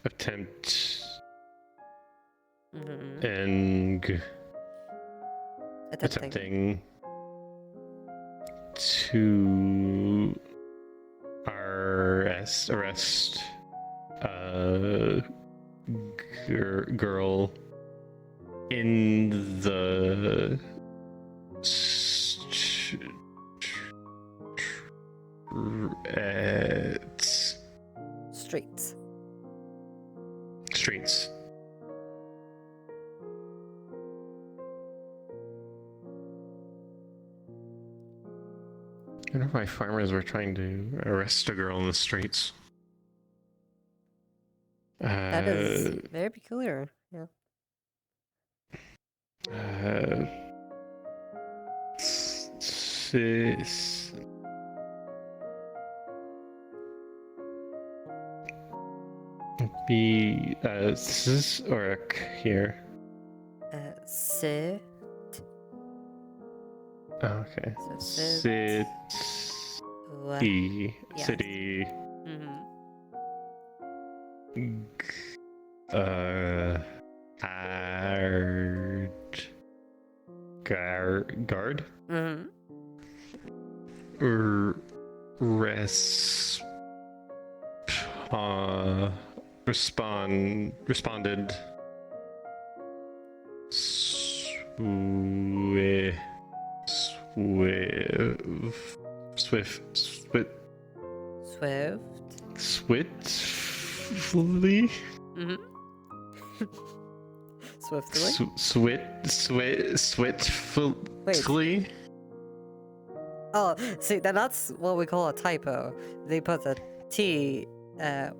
Attempt. Mm-hmm. And. Attempting. To. Arrest. Girl. In the. Streets. I wonder why farmers were trying to arrest a girl in the streets. That is very peculiar. Yeah. Be sis or a k here. Sit. Oh, okay. So sit. City. Yes. City. Mm-hmm. Guard. Mm-hmm. Responded. Swiftly. Mm-hmm. Swiftly. Oh, see, then that's what we call a typo. They put a T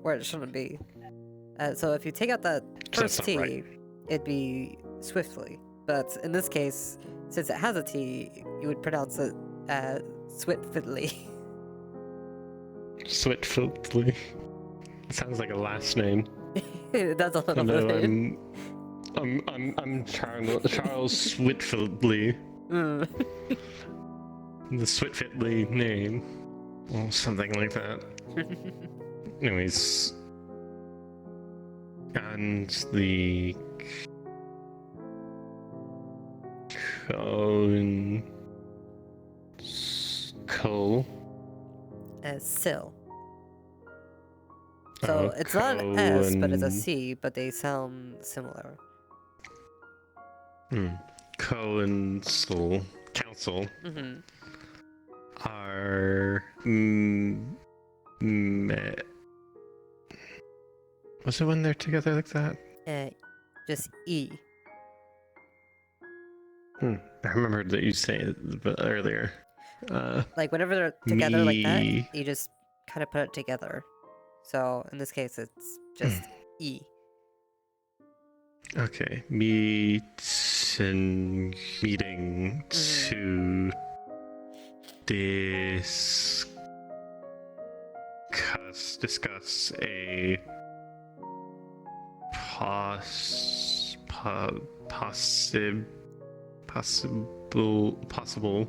where it shouldn't be. So if you take out that first T, right. it'd be swiftly. But in this case, since it has a T, you would pronounce it Swiftly. Swiftly. Sounds like a last name. That's a little bit. I'm Charles Switfitly. The Switfitly name. Or something like that. Anyways. And the Sill. So it's not an S, but it's a C, but they sound similar. Council Mm-hmm. are was it when they're together like that? Just E. I remembered that you said it earlier. Like whenever they're together like that, you just kind of put it together. So in this case, it's just E. Okay, meeting to discuss a possible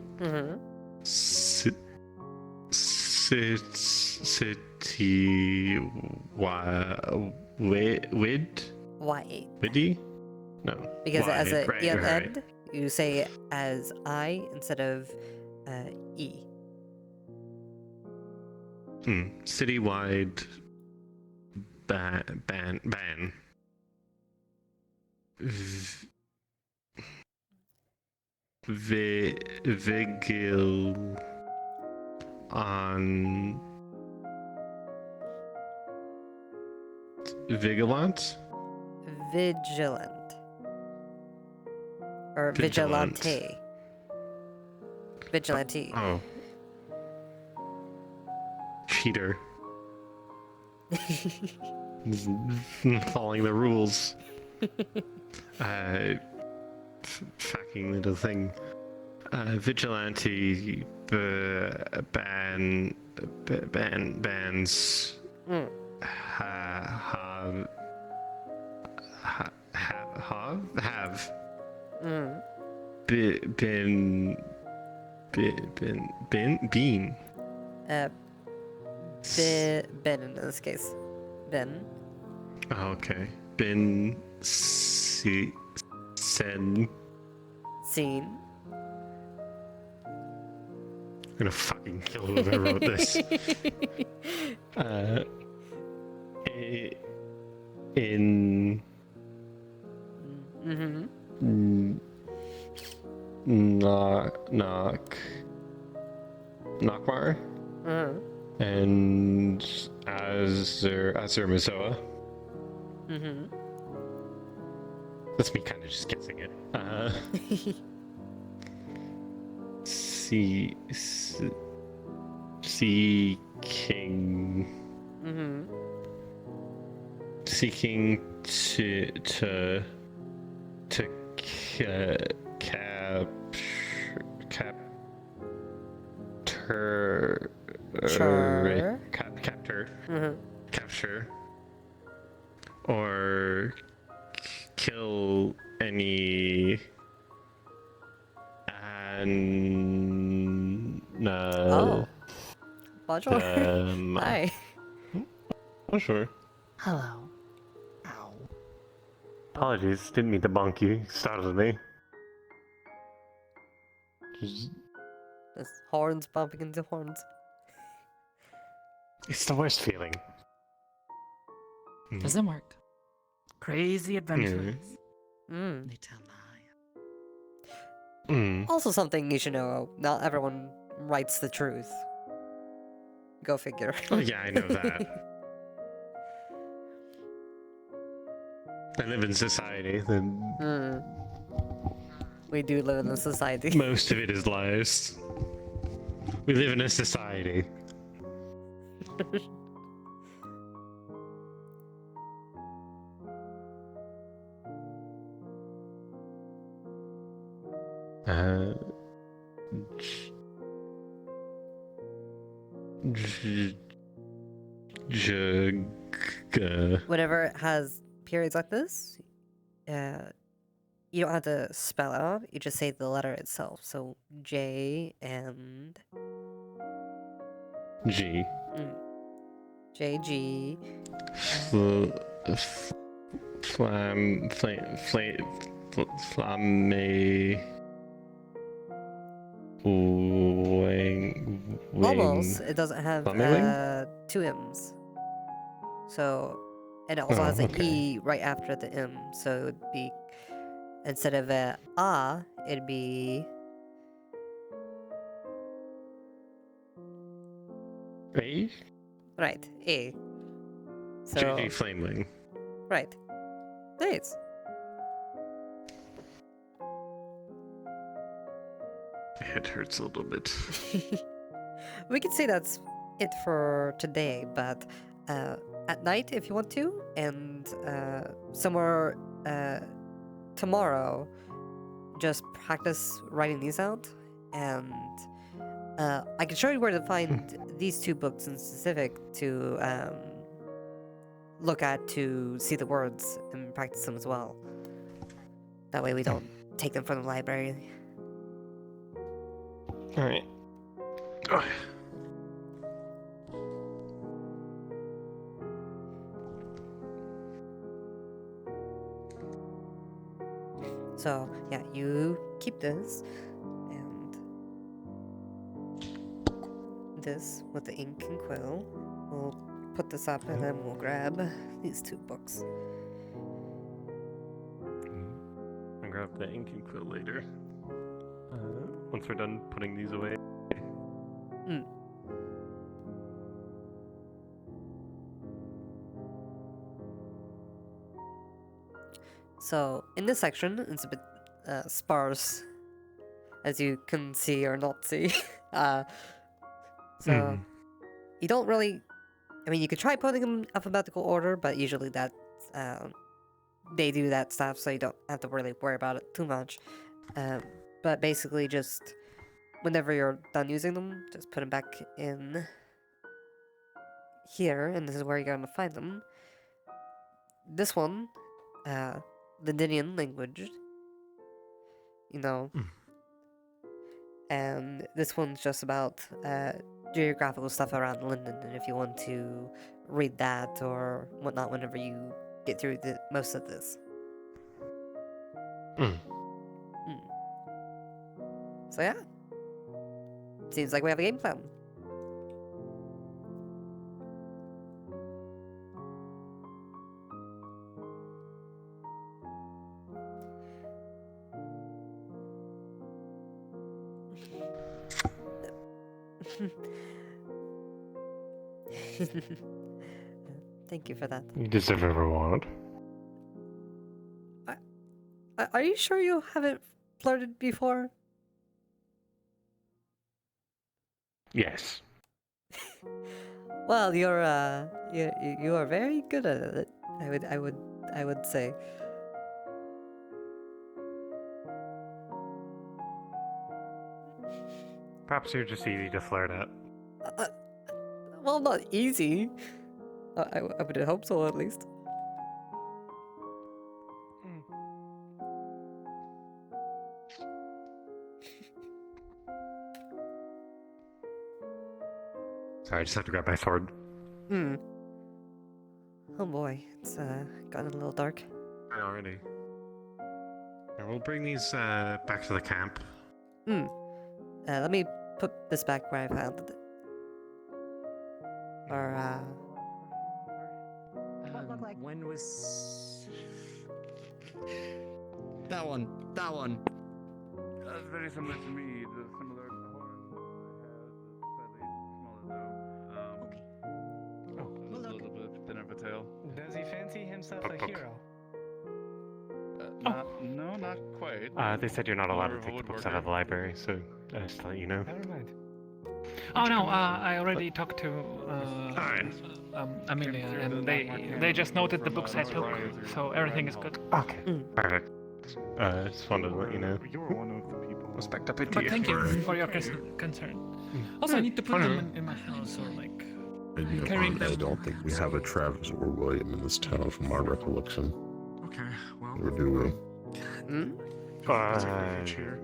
Widdy? No. Because it has a right, E at the right. end, you say it as I instead of E. Citywide ban. Vigil on Vigilant? Vigilant. Or Vigilant. vigilante. Vigilante. Oh. Cheater. Following the rules. Fucking little thing. Vigilante bans have been Ben in this case. Ben. Oh, okay. Been seen. Seen. I'm gonna fucking kill whoever wrote this. In. Knockmar. And Azur Mizoa. That's me kind of just guessing it. Seeking to capture or kill any Bonjour. Hi. Bonjour. Hello. Apologies, didn't mean to bonk you. Startled me. There's horns bumping into horns. It's the worst feeling. Doesn't work. Crazy adventures. Also something you should know, not everyone writes the truth. Go figure. Oh yeah, I know that. I live in society, then We do live in a society. most of it is lies. We live in a society. Whenever it has periods like this, you don't have to spell it out, you just say the letter itself. So J and G. J, G. Flamme. Wing. Almost. It doesn't have two M's. So, and it also has an E right after the M. So it would be, instead of it'd be A? Right, A. So, JG Flamewing. Right. Nice. My head hurts a little bit. We could say that's it for today, but at night if you want to, and somewhere tomorrow, just practice writing these out, and I can show you where to find these two books in specific to look at to see the words and practice them as well. That way we don't take them from the library. Alright. So, yeah, you keep this, and this with the ink and quill. We'll put this up and then we'll grab these 2 books. I'll grab the ink and quill later. Once we're done putting these away. So, in this section, it's a bit sparse, as you can see or not see. You don't really... I mean, you could try putting them in alphabetical order, but usually that they do that stuff, so you don't have to really worry about it too much. But basically, just whenever you're done using them, just put them back in here, and this is where you're going to find them. This one, the Dinian language, you know, and this one's just about geographical stuff around London, and if you want to read that or whatnot whenever you get through most of this. So yeah, seems like we have a game plan. Thank you for that. You deserve a reward. Are you sure you haven't flirted before? Yes. Well, you are very good at it. I would say. Perhaps you're just easy to flirt at. Well, not easy. I would hope so, at least. Sorry, I just have to grab my sword. Oh boy, it's gotten a little dark. Already. We'll bring these back to the camp. Let me put this back where I found it. Or when was that one? That one. That's very similar to me. The similar horn I had, slightly smaller though. A little bit thinner of a tail. Does he fancy himself a hero? No, not quite. They said you're not allowed to take the books out of the library, so just to let you know. Never mind. Oh no, I already talked to Amelia, and they just noted the books I took, so everything is good. Okay, perfect. Just wanted to let you know. You were one of the people. Respect up it to But you. thank you for your concern. Also, I need to put them in my house or like carrying them. I don't think we have a Travis or William in this town from our recollection. Okay, well. Or do we?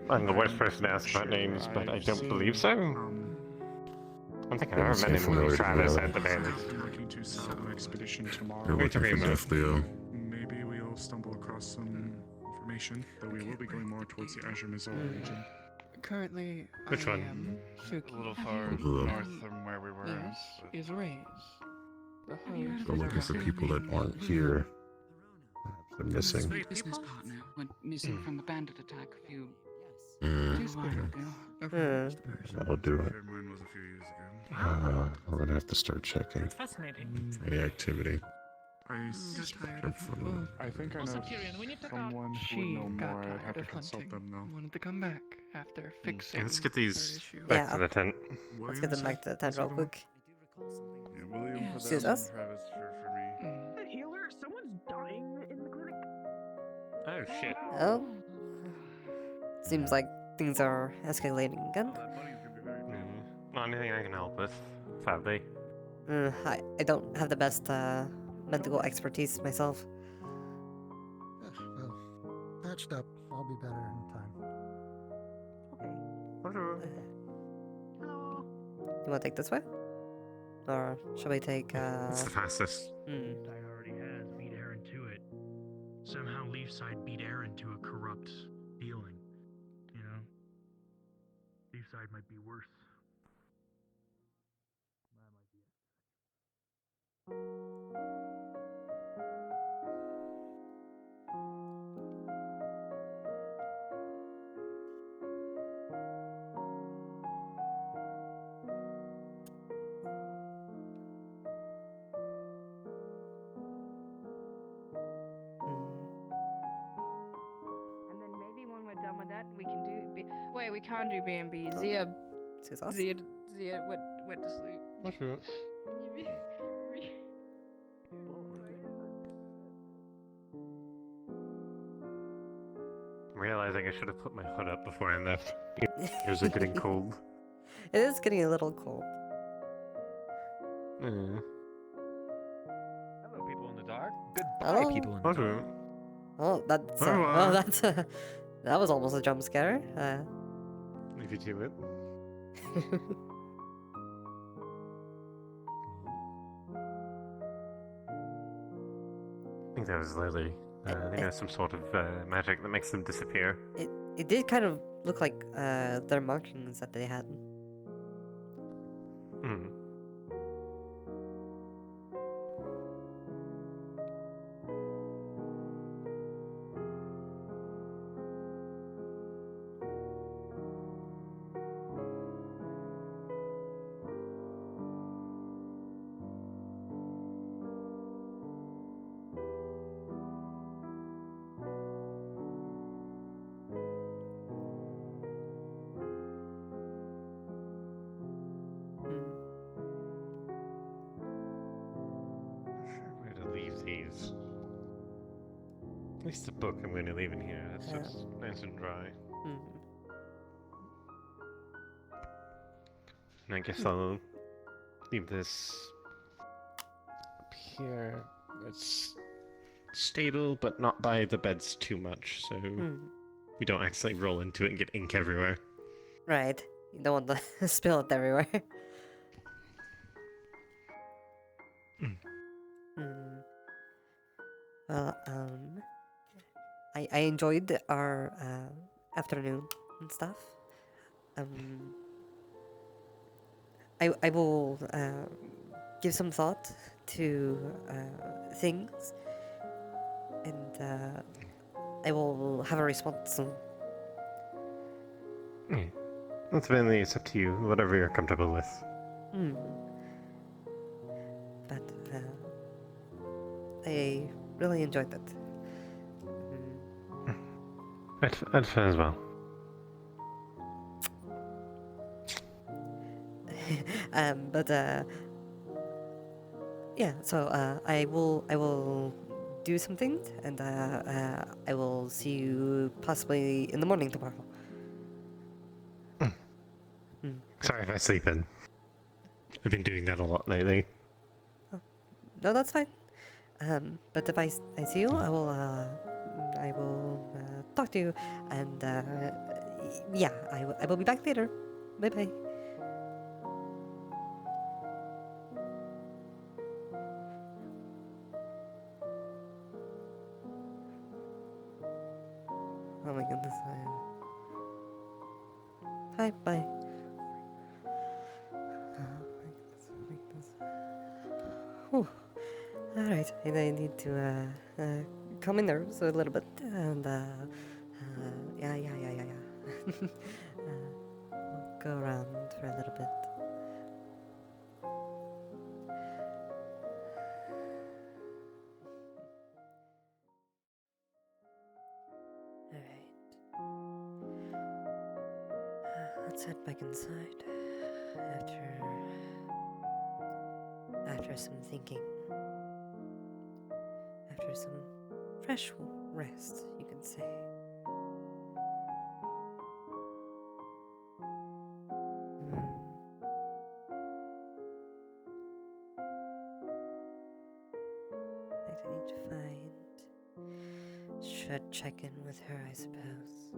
I'm the worst person to ask about names, but I don't believe so. I don't think I've ever met anyone named Travis at the very least. I'm looking to set an expedition tomorrow. You're looking for Death Leo. Maybe we'll stumble across some information, though we will be going more towards the Azure Mizal region. Currently, Which one? Shuki. A little far Both of them. north from where we were. Yes, is raised. The host We're looking for people that aren't here. Perhaps they're missing. My business partner went missing from a bandit attack a few That'll do it. Mine was a few years ago. We're gonna have to start checking. Fascinating. Any activity. I think I know someone who would know more. I'd have to consult them though. wanted to come back after fixing. Yeah, let's get these her issue. back to the tent. Let's get them back to the tent real quick. Yeah, William for Excuse them, us? Travis for me. Healer, someone's dying in the clinic. Oh shit. Oh. Seems like things are escalating again. Not anything I can help with, sadly. I don't have the best medical expertise myself. Well, patched up. I'll be better in time. You want to take this way? Or should we take, It's the fastest. already has beat Aaron to it. Somehow Leafside beat Aaron to a corrupt dealing. You know? Leafside might be worse. And then maybe when we're done with that, we can do. Wait, we can't do B&B. Zia. Zia went to sleep. That's right. I'm realizing I should have put my hood up before I left. Ears are getting cold. It is getting a little cold. Yeah. Hello, people in the dark. Goodbye, Hello? people in the dark. Oh, that's Au revoir. well, that's that was almost a jump scare. Leave you to it. I think that was Lily. I think there's some sort of magic that makes them disappear. It did kind of look like their markings that they had. Hmm. Where to leave these? At least the book I'm going to leave in here. That's just nice and dry. And I guess I'll leave this up here. It's stable, but not by the beds too much, so we don't accidentally roll into it and get ink everywhere. Right. You don't want to spill it everywhere. Well, I enjoyed our afternoon and stuff. I will give some thought to things, and I will have a response soon. Yeah. Ultimately, it's up to you, whatever you're comfortable with. But I really enjoyed that. I'd say as well. But yeah. So I will do some things, and I will see you possibly in the morning tomorrow. Sorry if I sleep in. I've been doing that a lot lately. No, that's fine. But if I see you, I will talk to you, and yeah, I will be back later. Bye bye. Oh my goodness. Hi, bye. Whew. All right, and I need to calm my nerves a little bit, and yeah. We'll go around for a little bit. All right. Let's head back inside after some thinking. After some fresh rest, you can say. I need to find. Should check in with her, I suppose.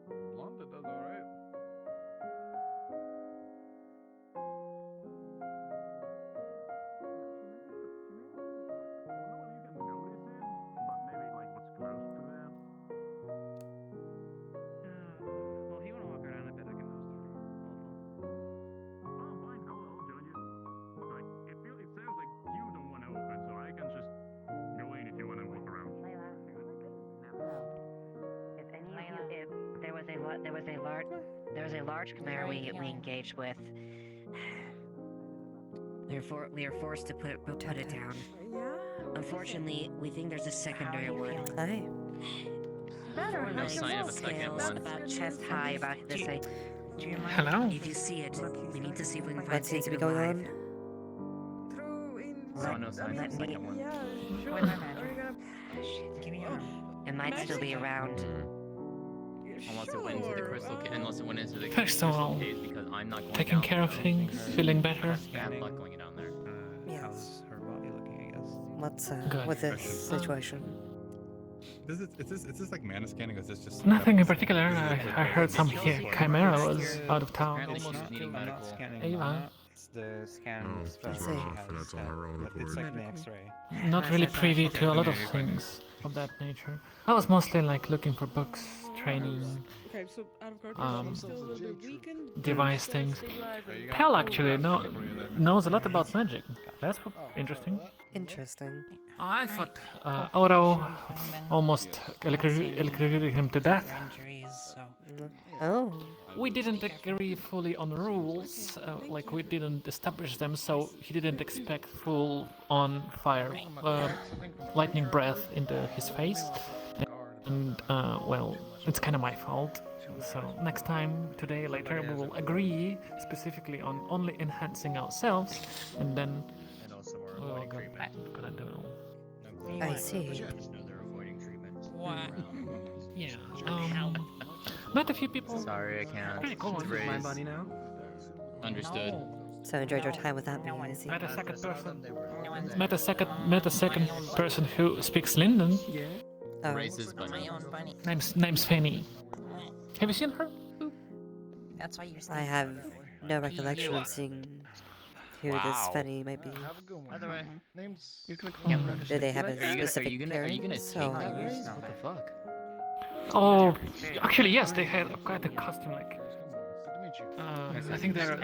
Blonda does alright. Well, if you want to walk around a bit, I can host for also. Oh, fine. I'll join you. Like, there was a large chimera we engaged with. We are forced to put it down. Unfortunately, we think there's a secondary one. Hi. No sign of a second one. About chest high, about this height. Hello? If you see it, we need to see if we can find What seems to be Sacred going Alive. on? No sign of a second one. With my magic. Give me your arm. It might still be around. Unless it went into the crystal case, unless it went into the First of all, case, because I'm not going taking down care of there. things, feeling better. Yeah, I'm not going down there. How's her body looking, I guess? What's Good. with this situation? Is this like mana scanning, or is this just Nothing in particular. I heard some chimera was out of town. Apparently she's needing I'm medical. not scanning Ava. Mana. It's the scan spell she's she not off, has, and that's on her own but it's like accord. an X-ray. Not really privy to a lot of things of that nature. I was mostly like looking for books, training, Okay, so out of character, I'm um, still a little bit weakened. device things. Pell actually knows a lot about magic. That's interesting. Interesting. I thought Oro almost electrocuted him to death. Oh. We didn't agree fully on rules, like we didn't establish them, so he didn't expect full-on fire, lightning breath into his face. And, well, it's kind of my fault. So next time, today, later, we will agree specifically on only enhancing ourselves, and then we'll gonna do. I see. What? Yeah. Met a few people. Sorry, I can't. Pretty cool. Raise. My body now. Understood. So enjoyed your time without me, I see. Met a second person. Met a second person who speaks Linden. Yeah. Oh. Raises bunny. Name's Fenny. Have you seen her? That's why you're I have no recollection of seeing who this Wow. Fenny might be. By the way, name's. Do they have a specific Are you gonna appearance? take or- that raise? What the fuck? Oh, actually, yes, they had quite a costume like. I think they're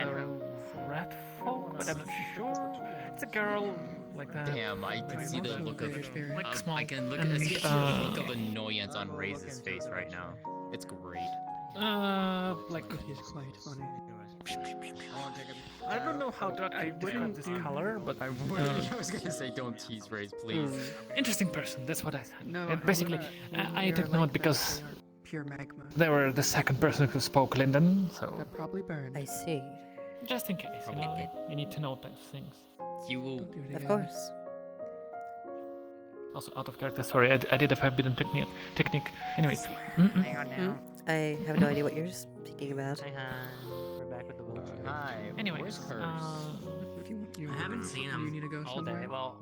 rat folk, but I'm not sure. It's a girl like that. Damn, I can see the look of like small. I can look and, at see the look of annoyance on Ray's face right now. It's great. Like He's quite funny. I don't know how to actually describe this color, but I was gonna say don't tease Ray's, please. Interesting person. That's what I said. No, And basically, I took note because pure magma. they were the second person who spoke Linden, so That probably burned. I see. just in case, you need to know those things. You will. Of course. Also out of character. Sorry, I did a forbidden technique. Anyways. Hang on now. I have no idea what you're speaking about. We're back with the book. Hi. Anyways, where's hers? I haven't seen him You need to go all somewhere. day. Well,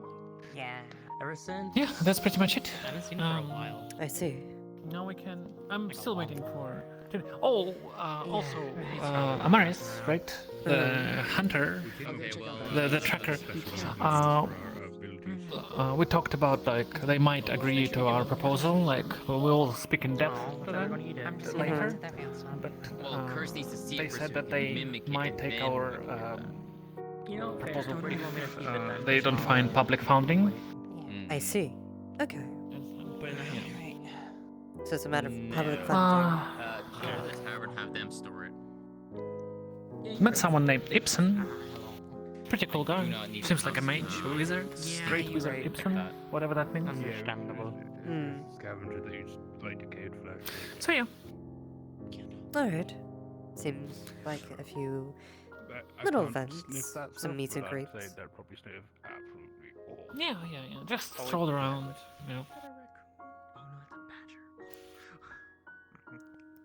Yeah. ever since. yeah, that's pretty much it. I haven't seen him for a while. I see. Now we can. I'm still waiting for. Oh, also, Amaris, right? The hunter, Okay, well. the tracker. We talked about like they might agree to our proposal. Like we'll speak in depth to them later. But Well, Curse needs to see they it said first that so he they can mimic it might and take then- our You know, proposal don't if you want me to keep it then? they don't find public funding. I see. Okay. But, So it's a matter of public Uh, funding. go to the tavern, have them store it. Met someone named Ibsen. Pretty cool Do guy. not need Seems to like a mage, wizard, straight wizard, Ibsen, whatever that means. Understandable. Scavenger these like decayed flesh. So yeah. Alright. Seems like a few little events, some meets and greets. They're probably stay absolutely all. Yeah. Just strolled around, you know.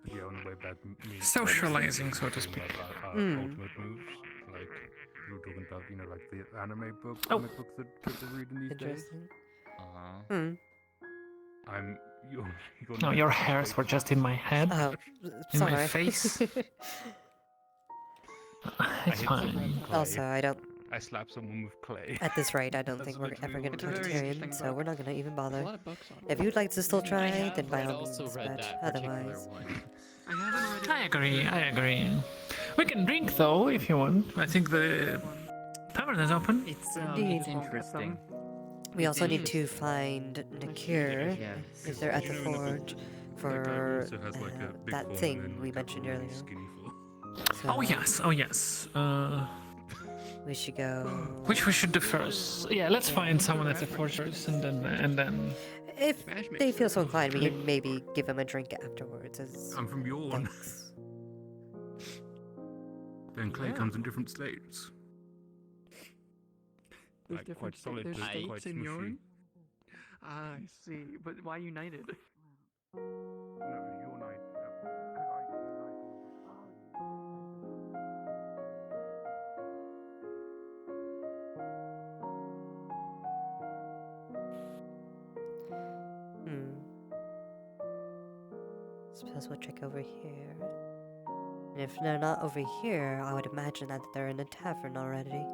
Yeah, on the way back. Socializing, so to speak. Ultimate moves, like you were talking about, like the anime comic books that kids are reading these days. Interesting. Uh-huh. I'm. You're No, your hairs were just in my head. Oh, in sorry. my face. It's fine. Also, I don't. I slap someone with clay. At this rate, I don't think we're ever going to talk to him, so we're not going to even bother. If you'd like to still try, then by all means, but otherwise. I agree. We can drink though, if you want. I think the tavern is open. Indeed. It's interesting. We also need to find Nakir if they're at the forge. for also has, like, a big that form thing and, we like, a mentioned really earlier. skinny form. Oh yes, oh yes. We should go. Which we should do first? Yeah, let's find someone that's a fortress, and then. If they feel so inclined, we can maybe give them a drink afterwards. As I'm from your one. thanks. Then clay comes in different slates. There's Like, different quite solid, there's but states quite in smushy. yours? Ah, I see. But why united? No, your night. Suppose we'll check over here. And if they're not over here, I would imagine that they're in a tavern already.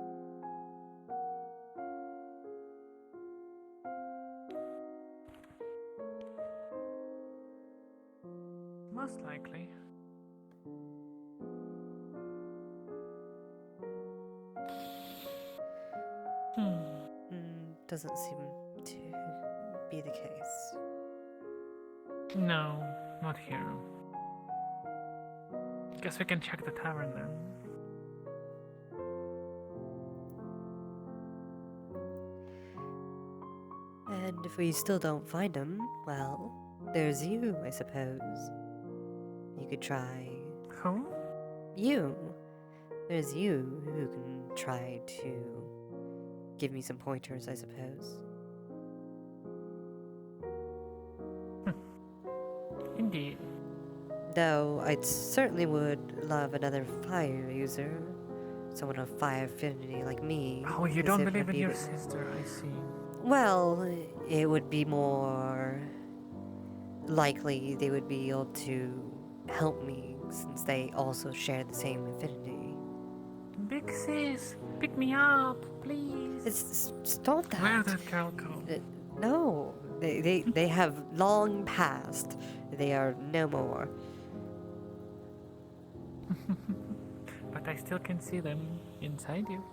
Most likely. Doesn't seem to be the case. No, not here. Guess we can check the tavern then. And if we still don't find them, well, there's you, I suppose. You could try. Who? You. There's you who can try to give me some pointers, I suppose. Indeed. Though I certainly would love another fire user. Someone of fire affinity like me. Oh, you as don't it would believe in be a your bit- sister, I see. Well, it would be more likely they would be able to help me since they also share the same affinity. Big sis, pick me up, please. Stop that. Where did that girl go? No, they have long passed. They are no more. But I still can see them inside you.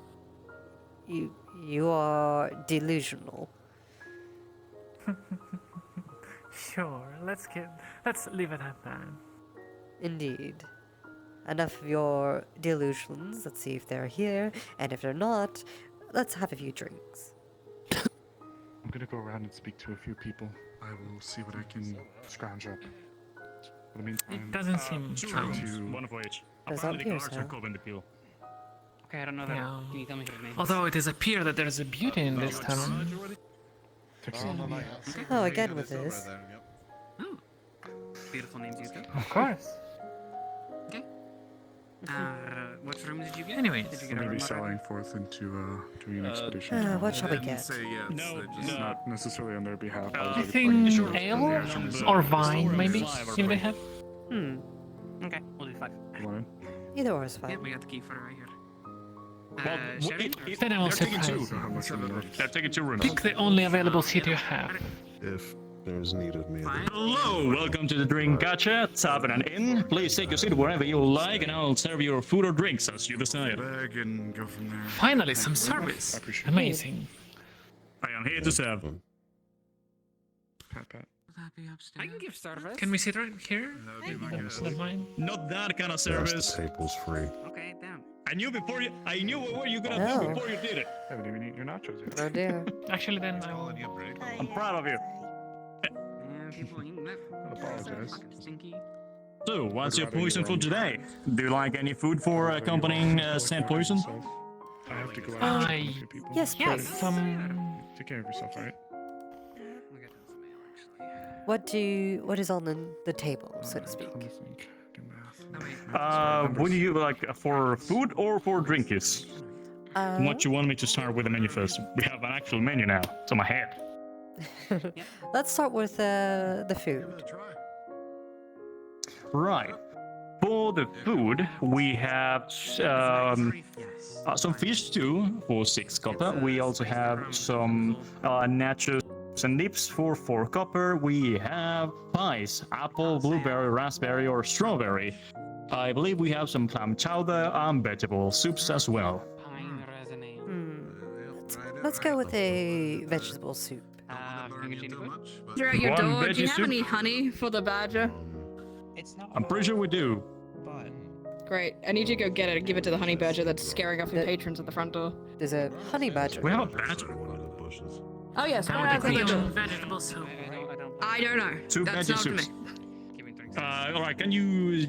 You are delusional. Sure, let's leave it at that. Indeed. Enough of your delusions. Let's see if they're here, and if they're not, let's have a few drinks. I'm gonna go around and speak to a few people. I will see what I can scrounge up. But I mean, It doesn't seem two true. rooms, One of which. Does Apparently that the appear guards so? are covering the pill. Okay, I don't know that. Yeah. Can you tell me his name? Although it does appear that there's a beauty in this tavern. Oh, again with this. Beautiful names you said. Of course. Okay. What room did you get? Anyways. Did you I'm get a gonna be room sallying forth into doing an expedition. What shall we And get? Say yes. No, Just not necessarily on their behalf. I was I already think planning to ale the actions or of- wine, maybe. Five or See what they three. have. Okay, we'll do 5. Wine. Either or is fine. Yeah, we got the key for it right here. Well, Sherry? Then I will they're taking surprise two. How much am I left? They're taking 2 rooms. Pick the only available seat you have. If there's need of me. Hello, welcome to the Drink Gacha Tavern and Inn. Please take your seat wherever you like, and I'll serve your food or drinks as you decide. Bag and go from there. Finally, some service. Amazing. I am here to serve. Pat. Will that be upstairs? I can give service. Can we sit right here? Not mine. Not that kind of Yes, service. the table's free. Okay, down. I knew what you were gonna No. do before you did it. I haven't even eaten your nachos yet. Oh dear. Actually, then I will. I'm proud of you. And people eating that. I apologize. Fucking stinky. So, what's Would your rather eat poison your for own today? Do you like any food for accompanying said poison? I have to go out and talk to a few people. Yes, please. Take care of yourself, alright? What is on the table, so to speak? Would you like for food or for drinkies? What you want me to start with the menu first? We have an actual menu now. It's on my head. Let's start with the food. Right. For the food, we have some fish stew for 6 copper. We also have some nachos and dips for 4 copper. We have pies, apple, blueberry, raspberry, or strawberry. I believe we have some clam chowder and vegetable soups as well. Pine resin ale. Let's go with a vegetable soup. You're at your One door. Do you veggie have soup? any honey for the badger? I'm pretty sure we do. Great. I need you to go get it and give it to the honey badger that's scaring off your patrons at the front door. There's a honey badger. We have a badger. Oh yes, How go would ahead it and be do on it. vegetable soup? I don't know. Two That's veggie not to me. soups. All right, can you,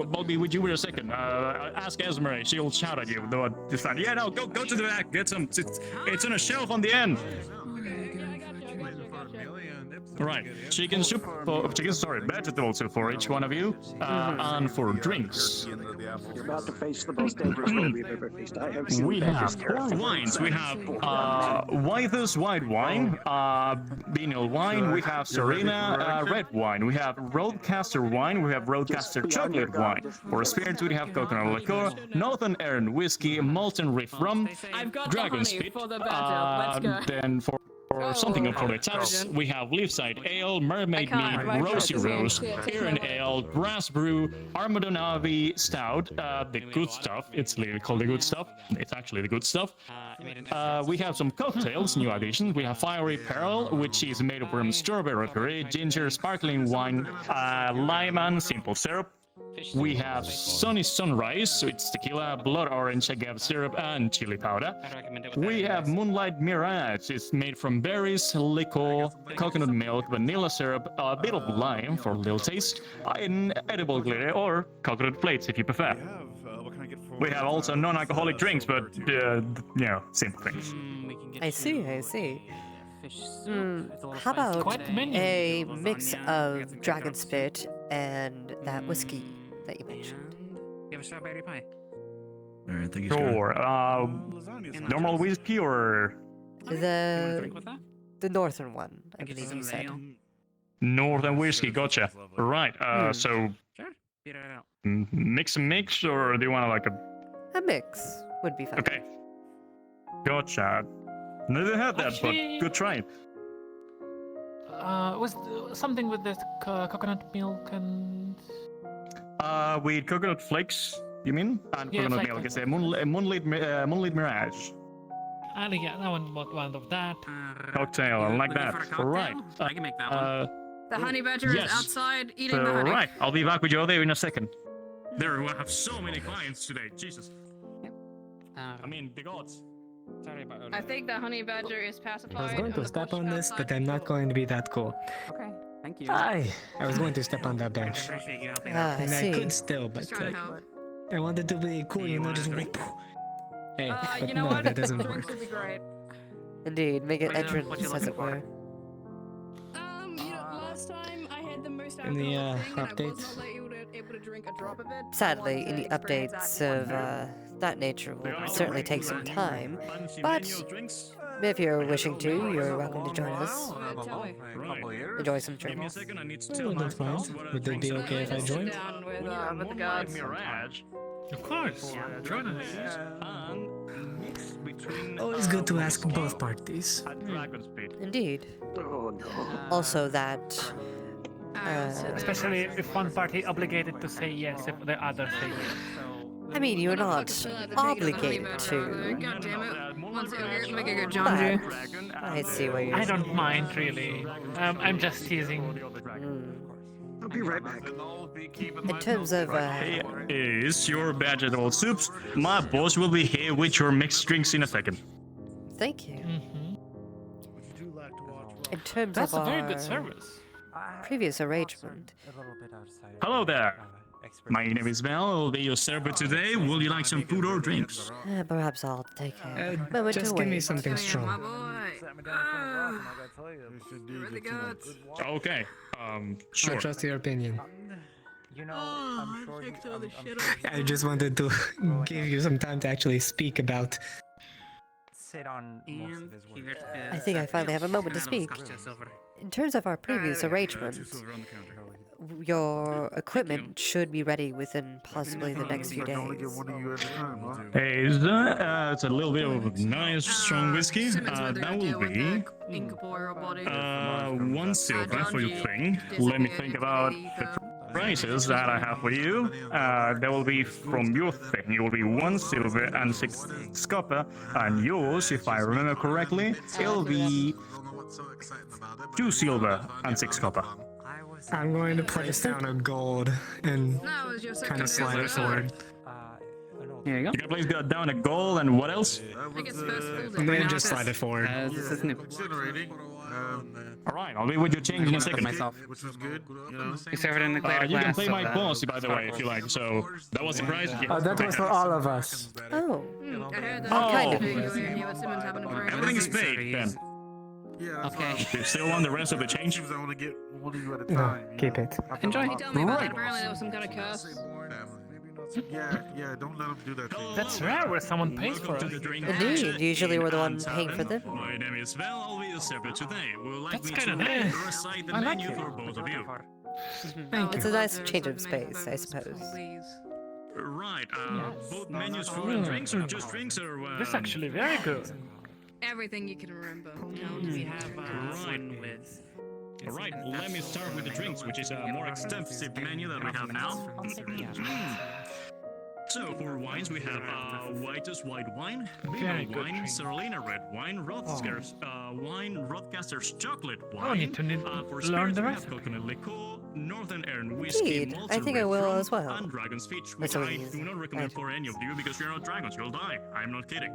Bobby, would you wait a second? Ask Esmeralda, she'll shout at you. Decide. Yeah, no, go to the back, get some. It's on a shelf on the end. Right, vegetable soup for each one of you, and for drinks. You're about to face the most dangerous road we've ever faced. I have seen We have badgers four terrified. wines. We have Wythus white wine, Beanial wine. We have Serena red wine. We have Roadcaster wine. We have Roadcaster chocolate wine. For spirits, we have coconut liqueur, Northern Iron whiskey, Molten Reef rum, I've got Dragon the honey Spit. for the badger. Let's go. Then for something for the taps, we have Leafside Ale, Mermaid can't, Mead, my Rosy throat Rose, is in. Iron Ale, Brass Brew, Armadonavi Stout, the good stuff. It's literally called the good stuff. It's actually the good stuff. We have some cocktails, new additions. We have Fiery Pearl, which is made of from strawberry puree, ginger, sparkling wine, lime and simple syrup. We have Sunny Sunrise, so it's tequila, blood orange, agave syrup, and chili powder. We have Moonlight Mirage, it's made from berries, liquor, coconut milk, vanilla syrup, a bit of lime for a little taste, and edible glitter or coconut plates if you prefer. We have also non-alcoholic drinks, but, simple things. I see. How about a mix of dragon spit and that whiskey that you mentioned? You have a strawberry pie? Alright, thank you, sure. Normal whiskey or The northern one, I believe you said. Northern whiskey? Gotcha. Right. So mix and mix, or do you want like a mix would be fine. Okay. Gotcha. Never had that, Actually- but good try. Was something with the coconut milk and... With coconut flakes, you mean? And Yeah, coconut flake milk. It's a coconut. moonlit mirage. Yeah, that one of that. Cocktail, I like that. Right. I can make that one. The honey badger yes. is outside eating the honey. Right, I'll be back with you there in a second. There, we have so many clients today. Jesus. I mean, the gods. Sorry about I think the honey badger is pacified. I was going and to the step bush on this, outside but I'm not going to be that cool. Okay, thank you. Hi! I was going to step on that bench. Appreciate you helping Ah, I And I see. could still, but trying to help. I wanted to be cool, you know, just whoop. Hey, but You know no, what? that doesn't Drinks work. would be great. Indeed, make it What you entrance, as looking it for? were. Last time I had the most In the alcohol thing, and I was updates. not able to drink a drop of it. Sadly, any updates of that nature will certainly take some time, but if you're wishing to, you're welcome to join us. Enjoy some drinks. Oh, that's fine. Would it be okay if I joined? Down with the guards. Of course, join us. Always good to ask both parties. Indeed. Also that... Especially if one party obligated to say yes if the other say yes. I mean, you're not obligated to. God damn it. Once it make a good But John Drew. I see where you're... I don't mind really. I'm just teasing. I'll be right back. In terms of, Is your vegetable soups? My boss will be here with your mixed drinks in a second. Thank you. In terms That's of a very our good service. previous arrangement, Hello there. My name is Mel. I'll be your server today. Will you like some food or drinks? perhaps I'll take a moment Just to give me wait. something strong. Okay. I Sure. trust your opinion. You know, I'm sure I just wanted to give you some time to actually speak about. sit on most of his work. I think I finally have a moment to speak. In terms of our previous arrangement, your equipment should be ready within possibly the next few days. Hey, it's a little bit of nice strong whiskey. That will be Incorporeal body. 1 silver for your thing. Let me think about the prices that I have for you. That will be from your thing. It will be 1 silver and 6 copper, and yours, if I remember correctly, it'll be 2 silver and 6 copper. I'm going to place down a gold and No, it was your kind of second slide it guess. forward. Here you go. You can place down a gold and what else? I guess first full And then day. just slide it forward. This is new. Alright, I'll be with your change in a second. Which was good. You served in the clear You can class, play so my that- boss, by the way, if you like. So, that was the prize. That was for all of us. Oh. I heard that. Oh. Kind of big over here with Simmons having a party. Everything is paid, Ben. Okay. You still want the rest of the change? No, keep it. Enjoy. He told me about it. Apparently there was some kind of curse. Yeah, don't let him do that to you. That's rare where someone pays for it. Indeed, usually we're the one paying for them. My name is Val. I'll be your server today. Would like That's me kinda to nice. recite the I like menu it. for both of you. It's a nice change of space, I suppose. Right. Both menus, food and drinks, or just drinks, or This is actually very good. Everything you can remember. We have one with. Alright, let me start with the drinks, which is a more extensive menu that we have now. So, for wines, we have White's white wine, Very Beagle good wine, drink. Serlina red wine, Rothsker's wine, Rothgaster's chocolate wine. I need to for learn spirits, the we rest have of it. coconut liqueur, Northern Iron whiskey, Indeed, I malted think I red will rum, as well. and Dragon's Feet, With which some of I these do not recommend for any of you because you're not dragons, you'll die. I'm not kidding.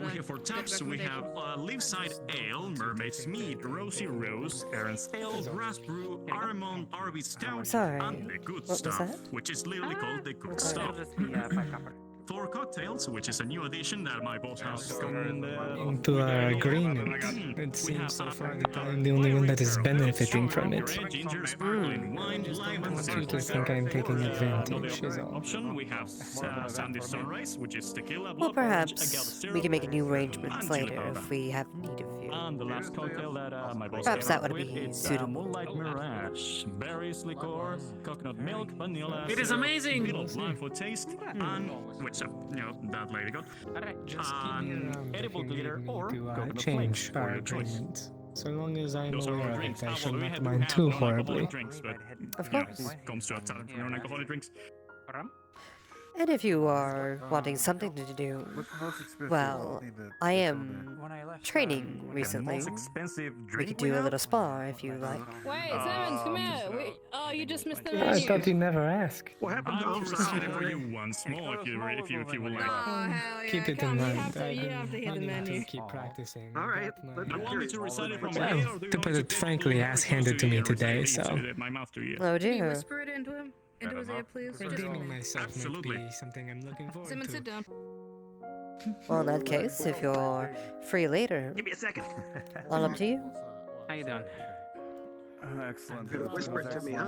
We have for taps, we have Leafside Ale, Mermaid's Mead, Rosy Rose, Aaron's Ale, Grass Brew, Aramon, Arby Stout, Sorry, and the Good what was Stuff, that? which is literally called the Good Stuff. For cocktails, which is a new addition that my boss has come Into our agreement. It seems so far that I'm the only one that is benefiting from it. ginger, sparkling wine, lime, and You just think I'm taking advantage, Another is all. option, we have Sandy Sunrise, which is tequila, Well, blood orange, agave perhaps syrup, we can make new arrangements and later chili powder. if we have need of you. And the last cocktail that my boss Perhaps came that up would with, be it's suitable. Moonlight Mirage, berries, liqueur, coconut milk, vanilla. It is syrup, amazing. bit of lime for taste, and which that lady got. And edible glitter or To coconut change flakes for our your choice. agreement. So long as I'm Those are aware our of drinks. it, I shall we not have mind too non-alcoholic horribly. Drinks, but, Of you know, course. it comes to a time for non-alcoholic drinks. And if you are wanting something to do, well, I am training recently. Most expensive We drink could do a little spa if you like. Wait, Simmons, come here. Wait. Oh, you just missed the I menu. thought you never asked. What happened to I'll Officer recite it for you once more if you would like. Oh, hell yeah. Keep it come, in you mind. have to- I've you have to been hear the wanting menu. to keep practicing. All right, but Do you want me to recite it from Well, here, or do you to want put me it to frankly, take ass the handed to me close today, ear so. my mouth to you. Oh Can you dear. whisper it into him? Into his ear, please? Just Redeeming me. myself Absolutely. might be something I'm looking forward Simmons, to. sit down. Well, in that case, if you're free later, Give me a second. all up to you. How you doing? Excellent. Whisper it to me, huh?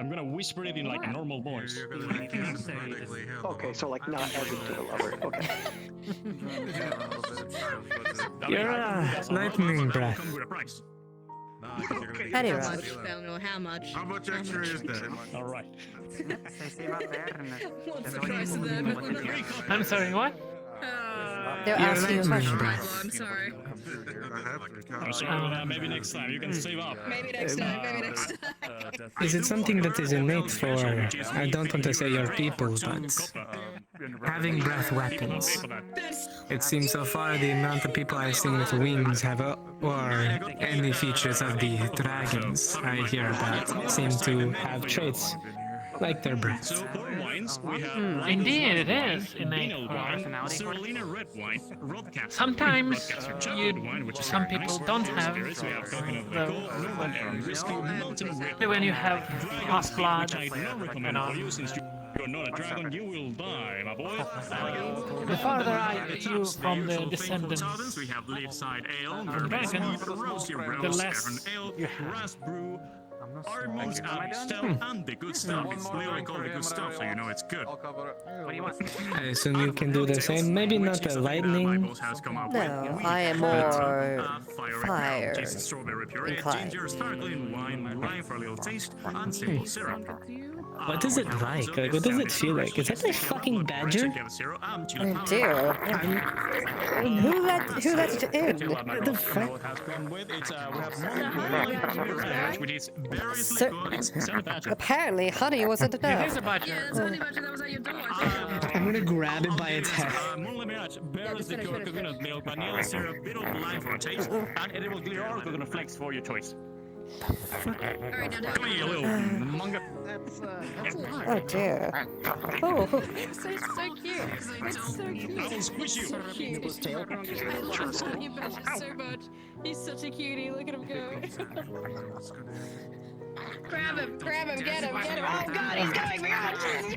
I'm gonna whisper it in like a normal voice. Okay, so like not as into a lover. Okay. You're lightning breath. Come with a price. Anyway, How much? I don't know how much. How much extra is that? All right. What's the price of that? I'm sorry, what? they're You're asking you a lightning question. breath. I'm sorry. I'm sorry, maybe next time you can save up. Maybe next time. Maybe next time. Is it something that is innate for, I don't want to say your people, but having breath weapons? It seems so far the amount of people I've seen with wings have, or any features of the dragons I hear about, seem to have traits like their breath. So for wines, we have Indeed, it is innate Beagle for wine, personality. Serlina red wine, Rothgaster. Sometimes chocolate wine, which is some very nice. people don't For have spirits, we have coconut the- liqueur, Northern Iron whiskey, malted red when you have Dragon's lost Feet, blood, which I do not recommend for you since you're not a dragon, you will die, my boy. the farther I get you from the So descendants faithful Tardens, we have Leafside Ale, of Mermaid's dragon, Mead, Rosy the Rose, less Aaron Ale, you have. Grass Brew, Armand's Stout, and the Good Stuff. It's literally called the Good Stuff, so you know it's good. What do you want? I assume you can do the same. Maybe not the lightning. No, I am more fire Strawberry puree, inclined. ginger, sparkling wine, lime for a little taste, and simple syrup. What is it like? Like, what does it feel like? Is that a fucking badger? Oh dear. Who let you in? What the fuck? Apparently, honey wasn't It enough. is a badger. Yeah, it's honey badger that was at your door. gonna grab it by its head. Bears the coconut milk, vanilla syrup, bit of lime for a taste, and edible clear or coconut flakes for your choice. Alright, now Come here, you little manga. That's a lot. Oh dear. Oh. It's so cute. It's so cute. I will squish you. So cute. I love you so much. He's such a cutie. Look at him go. Grab him, get him. Oh god, he's going beyond Jesus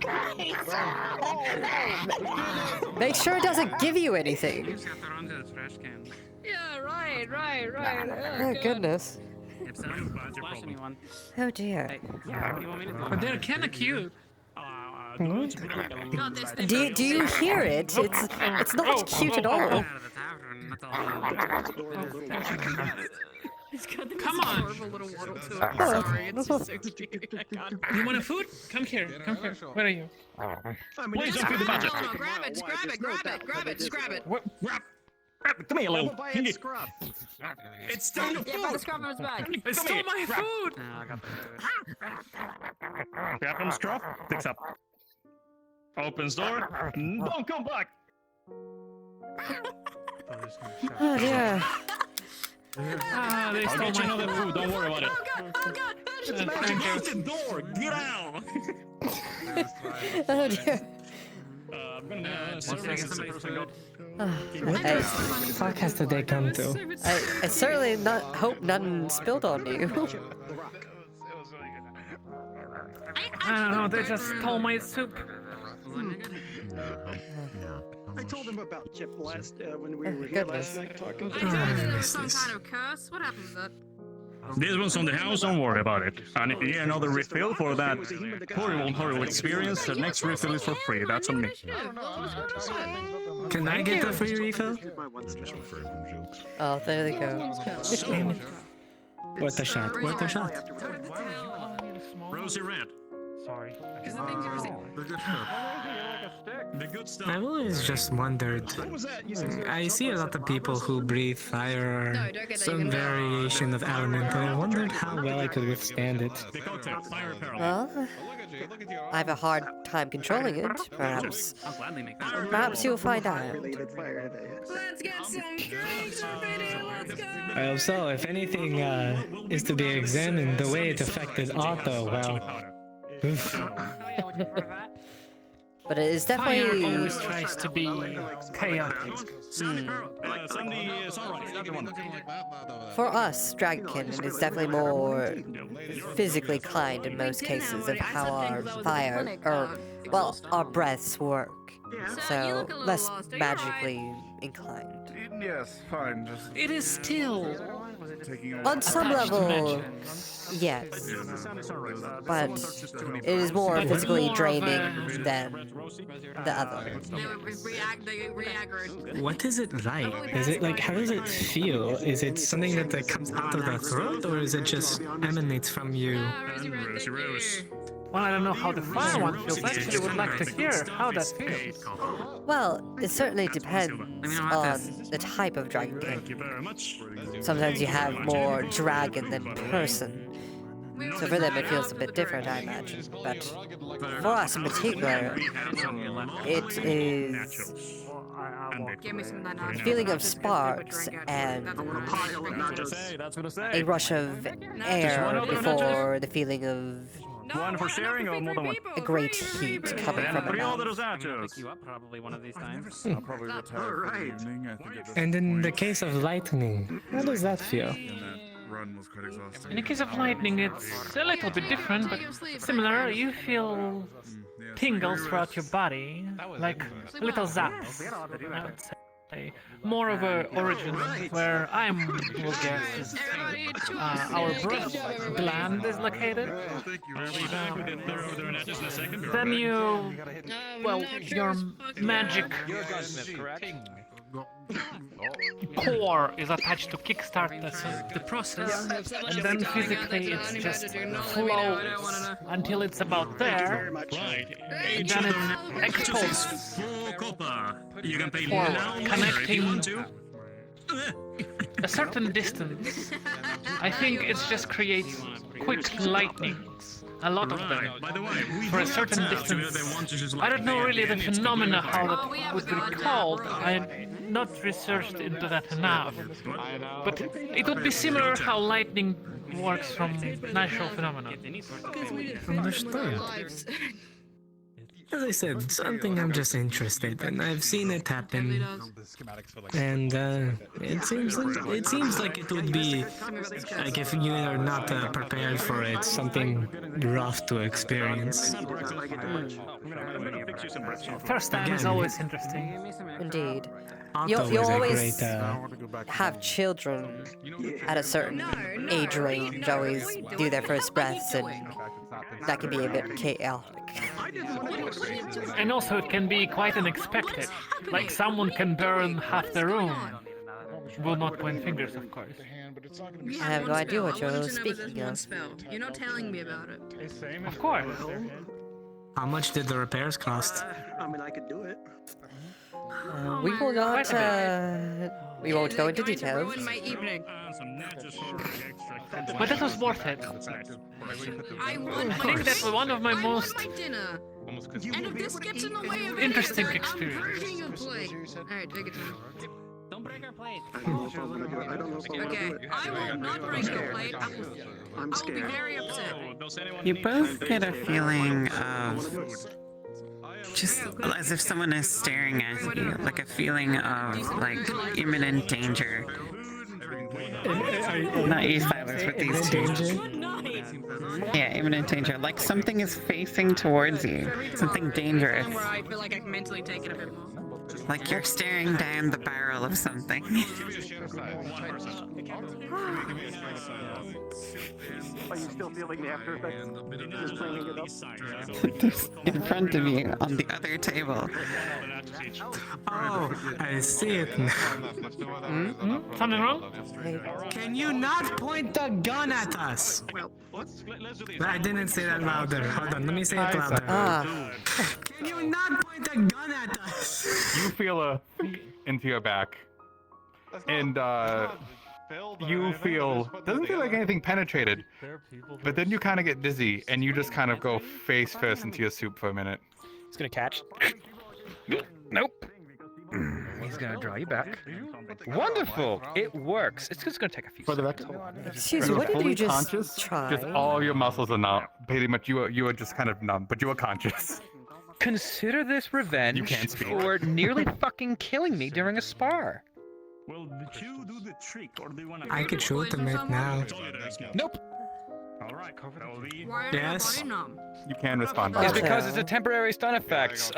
Christ. Make sure it doesn't give you anything. Yeah, right. Oh goodness. Splash anyone. Oh dear. You want me to But they're kind of cute. Do you hear it? It's not cute at all. He's got this Come on. adorable little waddle to him. Sorry, it's just so cute. I can't. You want a food? Come here. Where are you? Please don't feed the budget. No, grab it, just grab it. What? Come here, little. It's time to Yeah, by the scrub of his back. It stole my food! No, I got the food. Grab from straw. Picks up. Opens door. Don't come back. Oh dear. Ah, they I'll stole get you my another food. Don't worry about it. Oh god. It's magic out the door. Get out. Oh dear. I'm gonna What the fuck has the day come to? I certainly hope none spilled on you. I don't know, they just stole my soup. I told him about Chip last when we were here last night talking. I told you there was some kind of curse. What happened to that? This one's on the house, don't worry about it. And if you get another refill for that horrible experience, the next refill is for free. That's on me. Can I get the free refill? Oh, there they go. What a shot. Rosy red. Sorry. The good stuff. I've always just wondered. I see a lot of people who breathe fire No, or don't get that, some you can- variation of element, and I wondered how well I could withstand it. The cocktail, fire apparel. Well, I have a hard time controlling it. Perhaps. I'll gladly make that. Perhaps you'll find out. Let's get some drinks, everybody. Let's go. So, if anything is to be examined, the way it affected Otto, well. Oof. But it is Fire definitely always tries to be chaotic. for us, Dragonkin. It is definitely more physically kind in most cases of how our fire, or well, our breaths work. So less magically inclined. Yes, fine. Just It is still On some attached to level, magic. yes. But it is more But physically more of draining a- than the other. They reaggro. What is it like? Is it like, how does it feel? Is it something that comes out of the throat, or is it just emanates from you? Well, I don't know how the fire one feels. I actually would like to hear how that feels. Well, it certainly depends on the type of dragon king. Sometimes you have more dragon than person. So for them it feels a bit different, I imagine. But for us in particular, it is Give me some a feeling of sparks and a rush of air before the feeling of One for sharing or more than one? a great heat coming from Three above. others out. Pick you up probably one of these times. I'll probably retire for the evening. I think at this And in the point. case of lightning, how does that feel? And that run was quite exhausting. In the case of lightning, it's a little bit different, but similar. You feel tingles throughout your body, like little zaps, I would say. More of a origin where I will guess our breath gland is located. Then you, well, your magic core is attached to kickstart the process, and then physically it just flows until it's about there, then it explodes You can pay for now if you connecting want to. a certain distance. I think it just creates quick lightnings A lot of them. By the way, we For a do certain have tabs, distance. they want to just, I like, don't know really the again, it's phenomena completely how fine. it would be called. I'm not researched into that enough. But it would be similar how lightning works from natural phenomena. Understood. As I said, something I'm just interested in. I've seen it happen, and it seems like it would be like if you are not prepared for it, something rough to experience. First time is Again, always interesting. Indeed. Otto You'll is a always great, have children at a certain age range always do their first breaths, and that can be a bit chaotic. And also it can be quite unexpected. Like someone can burn half the room. Will not point fingers, of course. I have no idea what you're speaking of. You're not telling me about it. Of course. How much did the repairs cost? I mean, I could do it. We will not. We won't go into details. Ruin my evening. But that was worth it. I I think that was one of my most my dinner. And if this gets in the way of interesting anything, experience. I'm burning a plate. Alright, take it down. Don't break our plate. I don't know if I want to do Okay, it. I will not break your plate. I I'm will be scared. very upset. You both get a feeling of just as if someone is staring at you, like a feeling of like imminent danger. Not you, Silas, but these two. Yeah, imminent danger. Like something is facing towards you. Something dangerous. Where I feel like I can mentally take it a bit more. Like you're staring down the barrel of something. Are you still feeling the after effects? Just bringing it up. Just in front of you on the other table. Oh, I see it now. Something wrong? Can you not point the gun at us? I didn't say that louder. Hold on, let me say it louder. Can you not point the gun at us? You feel a into your back, and you feel doesn't feel like anything penetrated, but then you kind of get dizzy, and you just kind of go face first into your soup for a minute. It's gonna catch. Nope. He's gonna draw you back. Wonderful. It works. It's just gonna take a few. For the record. Excuse me, what did you just try? Just all your muscles are numb. Pretty much, you are just kind of numb, but you are conscious. Consider this revenge for nearly fucking killing me during a spar. Well, did you do the trick, or do you want to? I could shoot them right now. Nope. All right, cover the. Yes. You can respond. It's by because it's a temporary stun effect.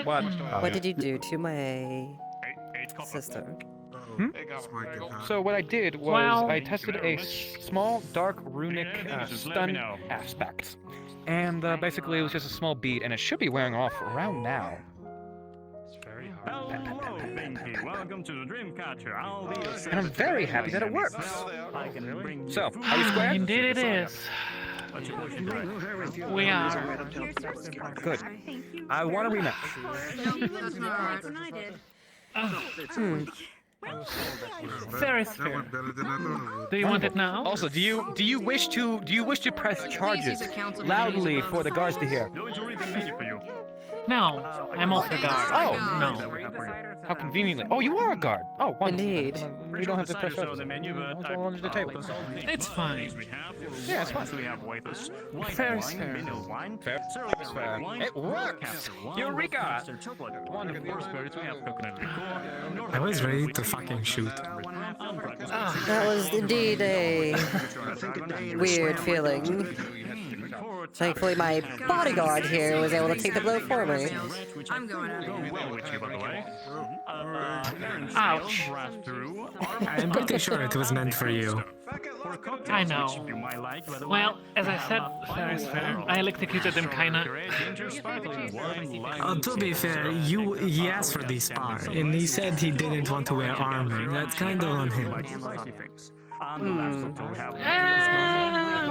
What? What did you do to my sister? So what I did was Well- I tested a small dark runic stun aspect, and basically it was just a small bead, and it should be wearing off around now. Welcome to the Dreamcatcher. I'll be And I'm very happy that it works. So, are we square? Indeed it is. We are. Good. I want a rematch. Very fair. Do you want it now? Also, do you wish to press charges loudly for the guards to hear? No, I'm also a guard. Oh no. How conveniently. Oh, you are a guard. Oh, wonderful. Indeed. You don't have to press charges. It's all under the table. It's fine. Yeah, it's fine. Fair is fair. Fair. Fair. It works. Eureka! I was ready to fucking shoot. That was indeed a weird feeling. Thankfully, my bodyguard here was able to take the blow for me. I'm going out. Ouch. I'm pretty sure it was meant for you. I know. Well, as I said, fair is fair. I electrocuted him kinda. To be fair, he asked for the spar, and he said he didn't want to wear armor. That's kind of on him.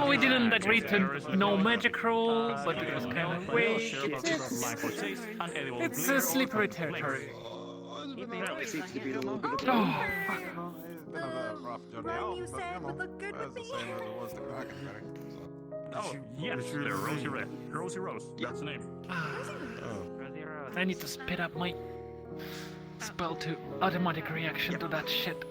We didn't agree to no magic rule, but it was kind of weak. It's a slippery territory. Oh, Run you said would look good with me. Oh, yes, they're Rosie Red. Rosie Rose, that's the name. I need to speed up my spell to automatic reaction to that shit.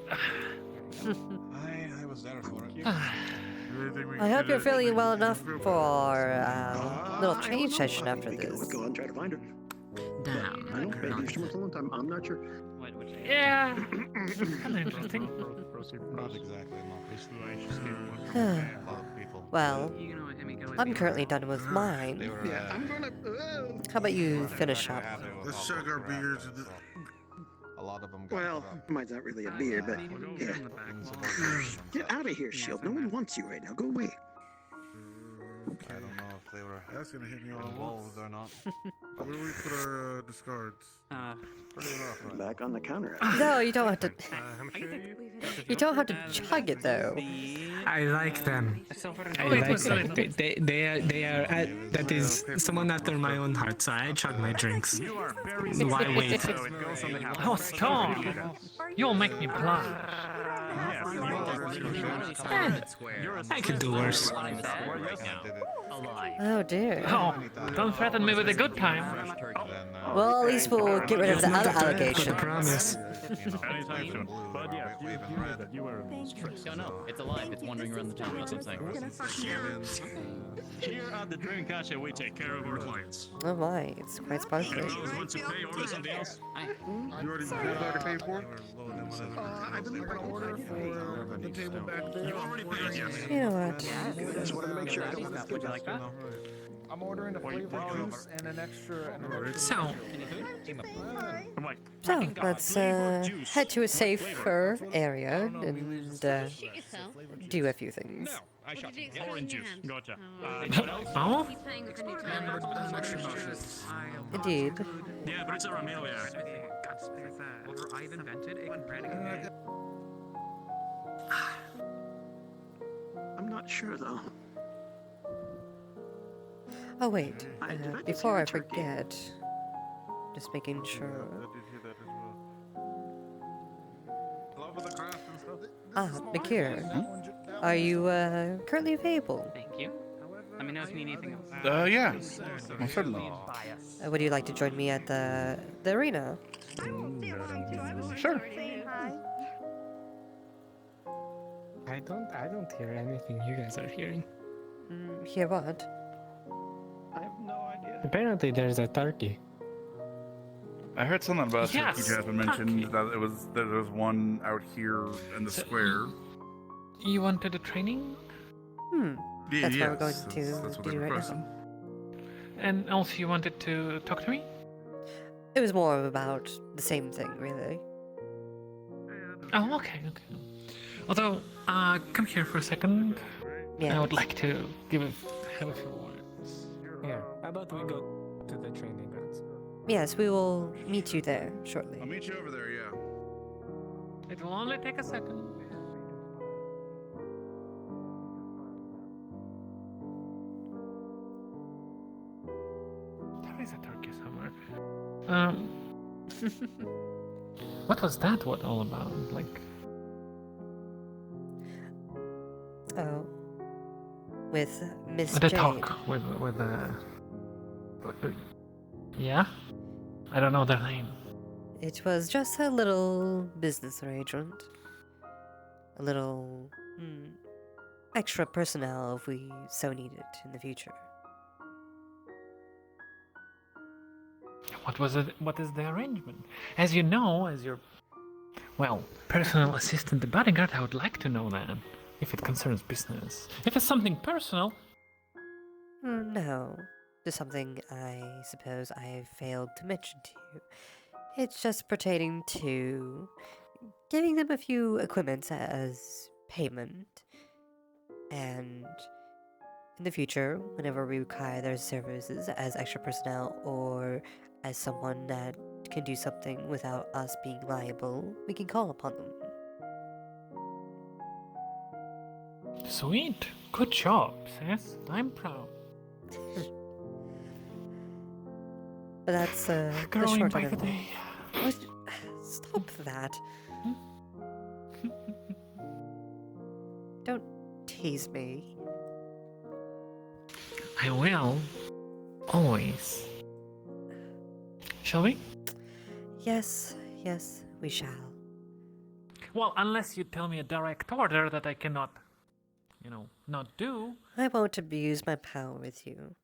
I was there for it. I hope you're feeling well enough for a little training session after this. Go on, try to find her. Damn. I know, maybe you're still a time. I'm not sure. Yeah. Kind of interesting. Not exactly. Well, I'm currently done with mine. Yeah, I'm gonna. How about you finish up? Let's check our beards. A lot of them. Well, mine's not really a beard, but yeah. Get out of here, Shield. No one wants you right now. Go away. I don't know if they were. That's gonna hit me on the walls or not. Where do we put our discards? Back on the counter. No, you don't have to. You don't have to chug it though. I like them. I like them. They are that is someone after my own heart, so I chug my drinks. Why wait? Oh, stop! You'll make me blush. I could do worse. Oh dear. Oh, don't threaten me with a good time. Well, at least we'll get rid of the other allegations. Anytime soon. But yeah, you agree that you were stressed. No, it's alive. It's wandering around the town. That's what I'm saying. Here at the Dream Cache, we take care of our clients. Oh my, it's quite sparkly. Once you pay, order something else. You already paid for it? I believe I ordered for the table back there. You already paid, yes. You know what? I just wanted to make sure I don't have Would you like that? I'm ordering a flavor juice and an extra. So, let's head to a safer area and do a few things. Orange juice. Gotcha. Oh? Indeed. Yeah, but it's a Ramelia. I've invented a I'm not sure though. Oh wait, did I just before hear I a turkey? forget, just making sure. Ah, Nakir, are you currently available? Thank you. Let me know if you need anything else. Yeah. Certainly. Would you like to join me at the arena? Sure. I don't hear anything you guys are hearing. Hear what? I have no idea. Apparently there's a turkey. I heard something about Yes, Turkey Jeff and mentioned that there was one out here in the square. You wanted a training? Yeah, That's what we're yes, going to that's what do they right requested. now. And also you wanted to talk to me? It was more about the same thing, really. Oh, okay. Although, come here for a second. Yeah. I would like to have a few words. Yeah. How about we go to the training grounds? Yes, we will meet you there shortly. I'll meet you over there, yeah. It will only take a second. There is a turkey somewhere. What was that all about? Like, Oh. With Miss the Jade. talk with yeah? I don't know their name. It was just a little business arrangement. A little extra personnel if we so need it in the future. What is the arrangement? As you know, as your personal assistant, the bodyguard, I would like to know that. If it concerns business. If it's something personal. No. Just something I suppose I failed to mention to you. It's just pertaining to giving them a few equipments as payment. And in the future, whenever we require their services as extra personnel or as someone that can do something without us being liable, we can call upon them. Sweet. Good job, sis. I'm proud. But that's the Growing short by of the it. day. Stop that. Don't tease me. I will. Always. Shall we? Yes, we shall. Well, unless you tell me a direct order that I cannot, not do. I won't abuse my power with you.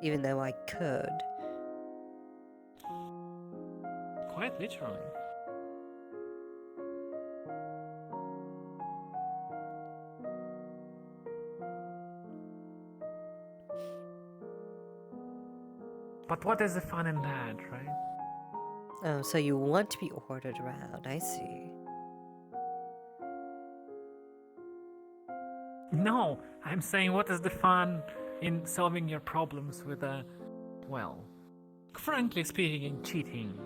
Even though I could. Quite literally. But what is the fun in that, right? Oh, so you want to be ordered around, I see. No, I'm saying what is the fun in solving your problems with frankly speaking, cheating.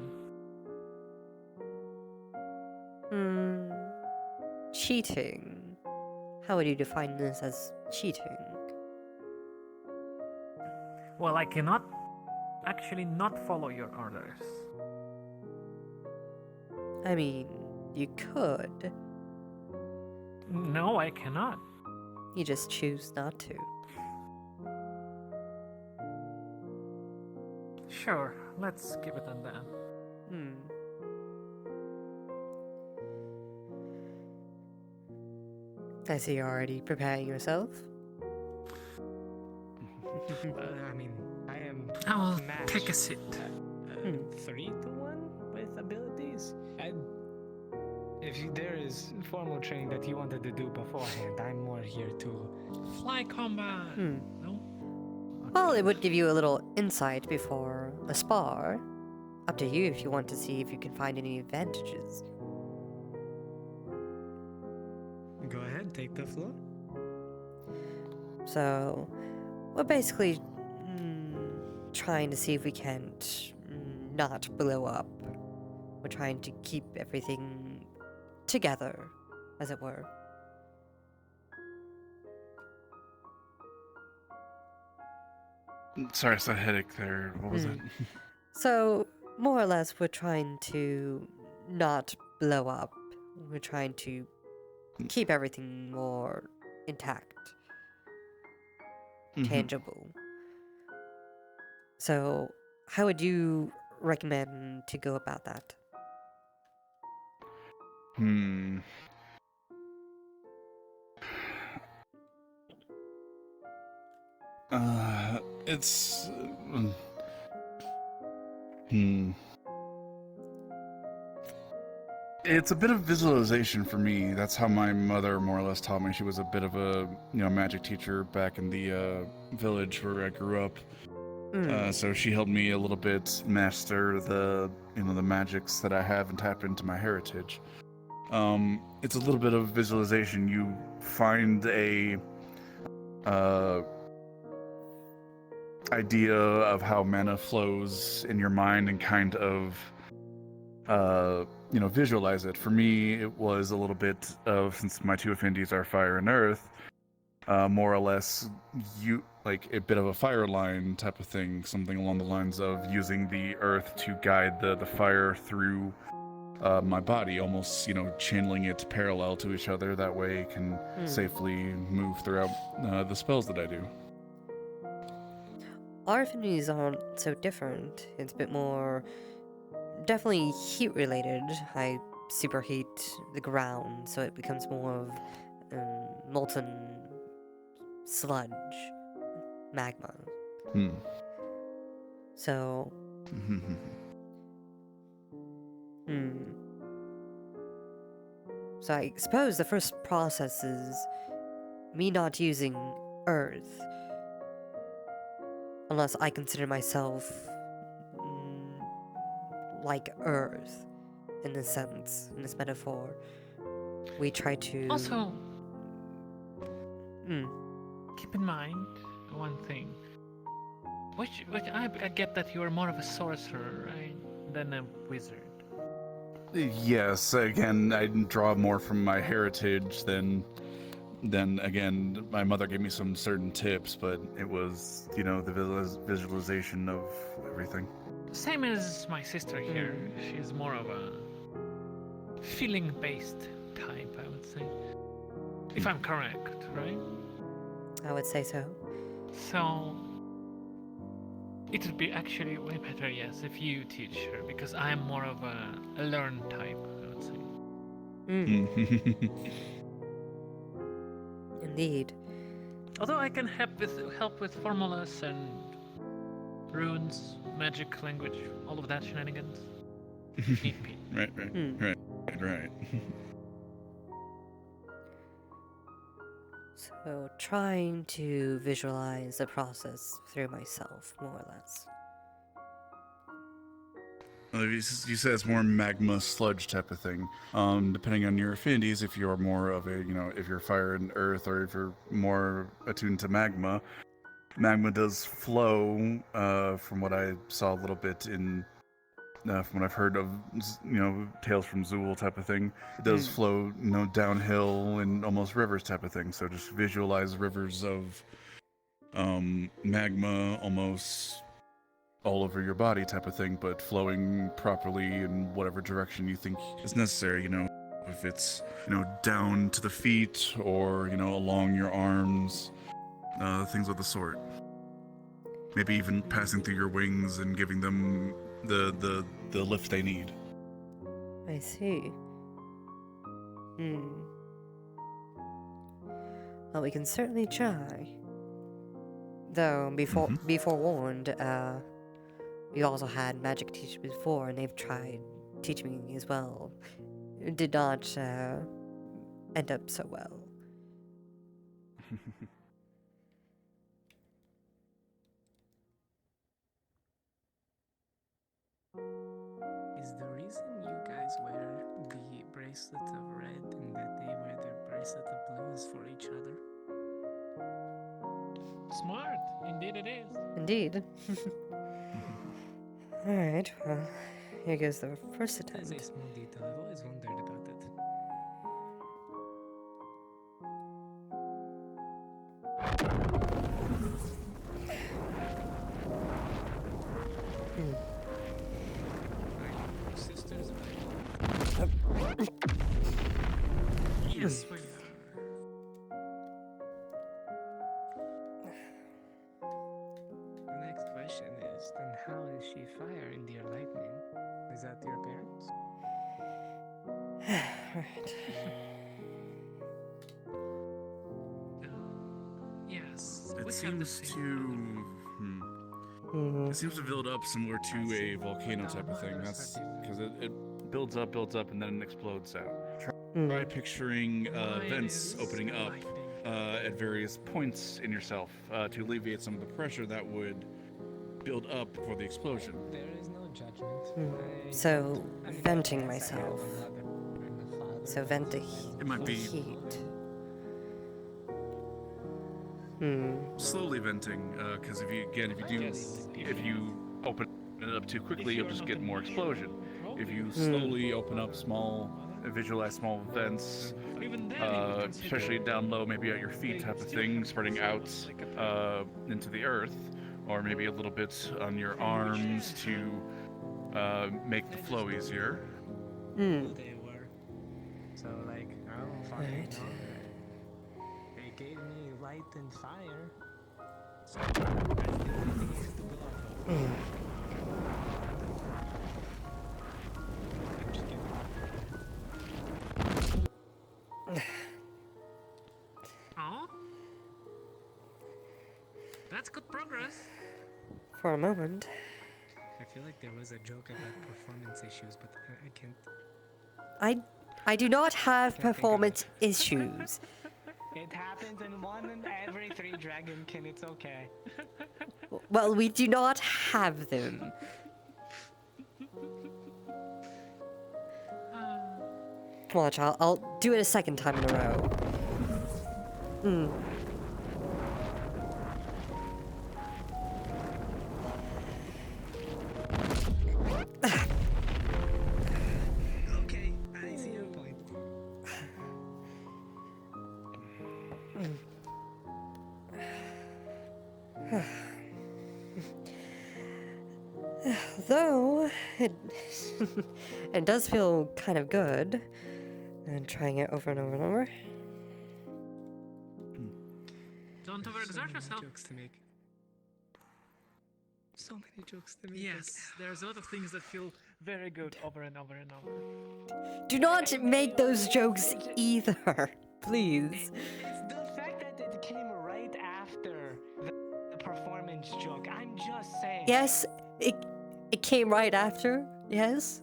Cheating? How would you define this as cheating? Well, I cannot actually not follow your orders. I mean, you could. No, I cannot. You just choose not to. Sure, let's keep it on that. I see you're already preparing yourself. I mean, I am. I will matched take a seat. at, 3-1 with abilities. If there is formal training that you wanted to do beforehand, I'm more here to fly combat. No? Well, it would give you a little insight before a spar. Up to you if you want to see if you can find any advantages. Go ahead, take the floor. So, we're basically trying to see if we can't not blow up. We're trying to keep everything together, as it were. Sorry, it's a headache there. What was it? So, more or less, we're trying to not blow up. We're trying to keep everything more intact, tangible. So, how would you recommend to go about that? It's it's a bit of visualization for me. That's how my mother more or less taught me. She was a bit of a magic teacher back in the village where I grew up. So she helped me a little bit master the the magics that I have and tap into my heritage. It's a little bit of visualization. You find a idea of how mana flows in your mind and kind of visualize it. For me, it was a little bit of, since my two affinities are fire and earth, more or less like a bit of a fire line type of thing, something along the lines of using the earth to guide the fire through my body, almost channeling it parallel to each other. That way it can safely move throughout the spells that I do. Our affinities aren't so different. It's a bit more definitely heat related. I superheat the ground so it becomes more of molten sludge, magma. So so I suppose the first process is me not using earth, unless I consider myself like earth in this sense, in this metaphor. We try to Also, keep in mind one thing. Which I get that you are more of a sorcerer, right, than a wizard. Yes, again, I draw more from my heritage than again, my mother gave me some certain tips, but it was, the visualization of everything. Same as my sister here. She's more of a feeling-based type, I would say. If I'm correct, right? I would say so. So it would be actually way better, yes, if you teach her, because I'm more of a learn type, I would say. Indeed. Although I can help with formulas and runes, magic, language, all of that shenanigans. If need be. Right. So, trying to visualize the process through myself, more or less. Well, you said it's more magma sludge type of thing. Depending on your affinities, if you're more of a, if you're fire and earth, or if you're more attuned to magma, magma does flow. From what I saw a little bit in, from what I've heard of, Tales from Zool type of thing, it does flow, downhill and almost rivers type of thing. So just visualize rivers of magma almost all over your body type of thing, but flowing properly in whatever direction you think is necessary, if it's, down to the feet or, along your arms, things of the sort. Maybe even passing through your wings and giving them the lift they need. I see. Well, we can certainly try. Though, be forewarned, we also had magic teachers before, and they've tried teaching me as well. It did not end up so well. Is the reason you guys wear the bracelet of red and that they wear their bracelet of blue is for each other? Smart, indeed it is. Indeed. Alright, well, here goes the first attempt. That's a small detail. I've always wondered about it. Sisters, yes, we are. The next question is, then how is she fire and dear lightning? Is that your parents? Right. Yes. It seems to. It seems to build up similar to a volcano type of thing. That's because it builds up, and then explodes out. Try picturing vents opening up at various points in yourself to alleviate some of the pressure that would build up before the explosion. There is no judgment. So, venting myself. So, vent the It might be heat. slowly venting, because if you open it up too quickly, you'll just get more explosion. If you slowly open up visualize small vents, especially down low, maybe at your feet type of thing, spreading out into the earth, or maybe a little bit on your arms to make the flow easier. Who they were. So, like, I don't fucking know. They gave me light and fire. So, that's the only thing I have to go off of. I'm just kidding. Oh? That's good progress. For a moment. I feel like there was a joke about performance issues, but I can't. I do not have performance issues. It happens in 1 in every 3 dragonkin, it's okay. Well, we do not have them. Watch, I'll do it a second time in a row. Okay, I see your point. Though, it does feel kind of good. And trying it over and over and over. Don't overexert yourself. Jokes to make. So many jokes to make. Yes, there's a lot of things that feel very good over and over and over. Do not make those jokes either, please. It's the fact that it came right after the performance joke. I'm just saying. Yes, it came right after. Yes.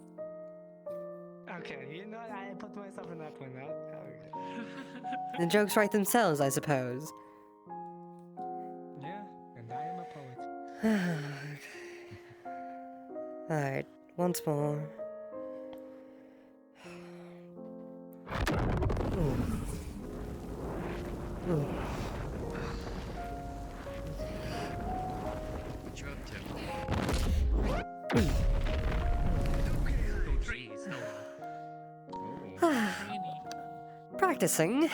Okay, you know, I put myself in that one. The jokes write themselves, I suppose. Yeah, and I am a poet. Alright, once more. Ooh. Ooh. What you up to? Oh, jeez. Practicing.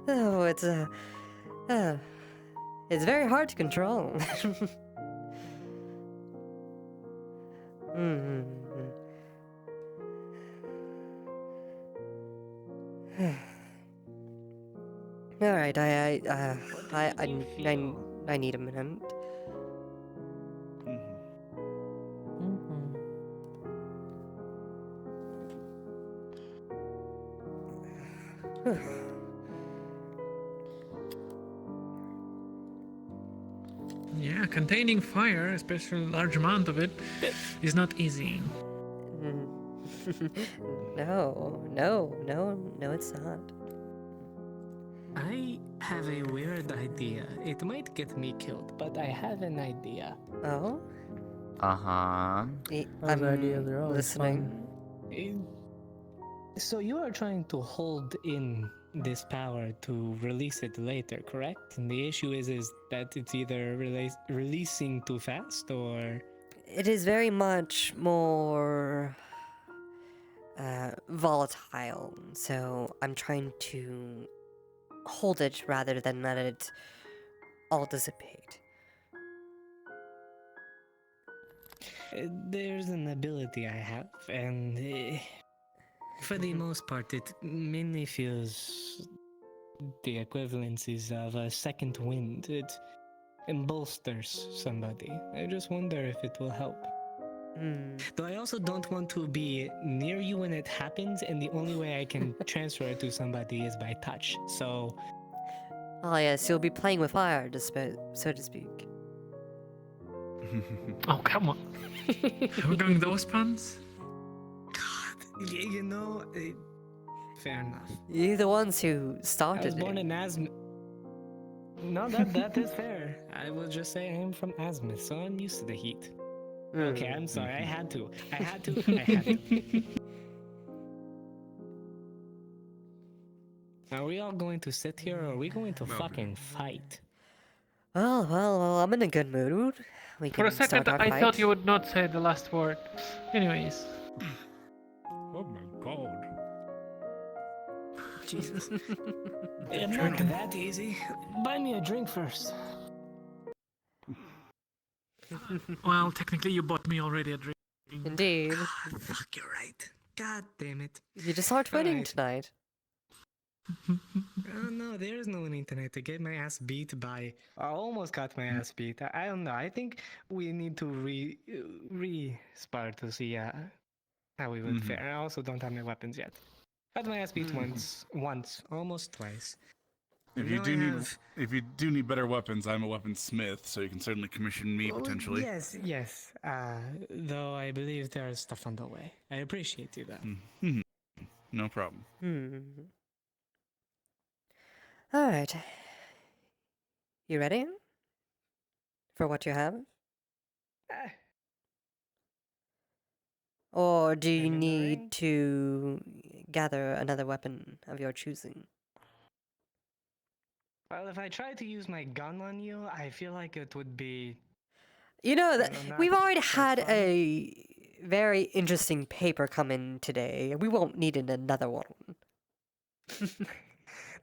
Oh, it's very hard to control. All right, I need a minute. Yeah, containing fire, especially a large amount of it, is not easy. No, it's not. I have a weird idea. It might get me killed, but I have an idea. Oh? Uh-huh. I'm listening. So you are trying to hold in this power to release it later, correct? And the issue is that it's either releasing too fast or... It is very much more volatile, so I'm trying to hold it rather than let it all dissipate. There's an ability I have, and for the most part, it mainly feels the equivalencies of a second wind. It bolsters somebody. I just wonder if it will help. Though I also don't want to be near you when it happens, and the only way I can transfer it to somebody is by touch, so... Oh yes, you'll be playing with fire, so to speak. Oh, come on. Are we going those puns? God, you know... fair enough. You're the ones who I started was born it. in Azimuth. No, that is fair. I will just say I'm from Azimuth, so I'm used to the heat. Okay, I'm sorry. I had to. Are we all going to sit here, or are we going to fucking fight? Well, I'm in a good mood. We For a can second, start our I fight. thought you would not say the last word. Anyways. Oh my god. Jesus. Yeah, It's not that easy. Buy me a drink first. Well, technically you bought me already a drink. Indeed. Fuck, you're right. God damn it. You just aren't winning Alright. tonight. Oh no, there is no winning tonight. To get my ass beat by... I almost got my ass beat. I don't know. I think we need to re-spar to see how we would fare. I also don't have my weapons yet. Got my ass beat once, almost twice. If you do need better weapons, I'm a weaponsmith, so you can certainly commission me potentially. Yes. Though I believe there is stuff on the way. I appreciate you though. No problem. Alright. You ready? For what you have? Or do you need to gather another weapon of your choosing? Well, if I try to use my gun on you, I feel like it would be... You know, that we've already not had fun. a very interesting paper come in today. We won't need another one.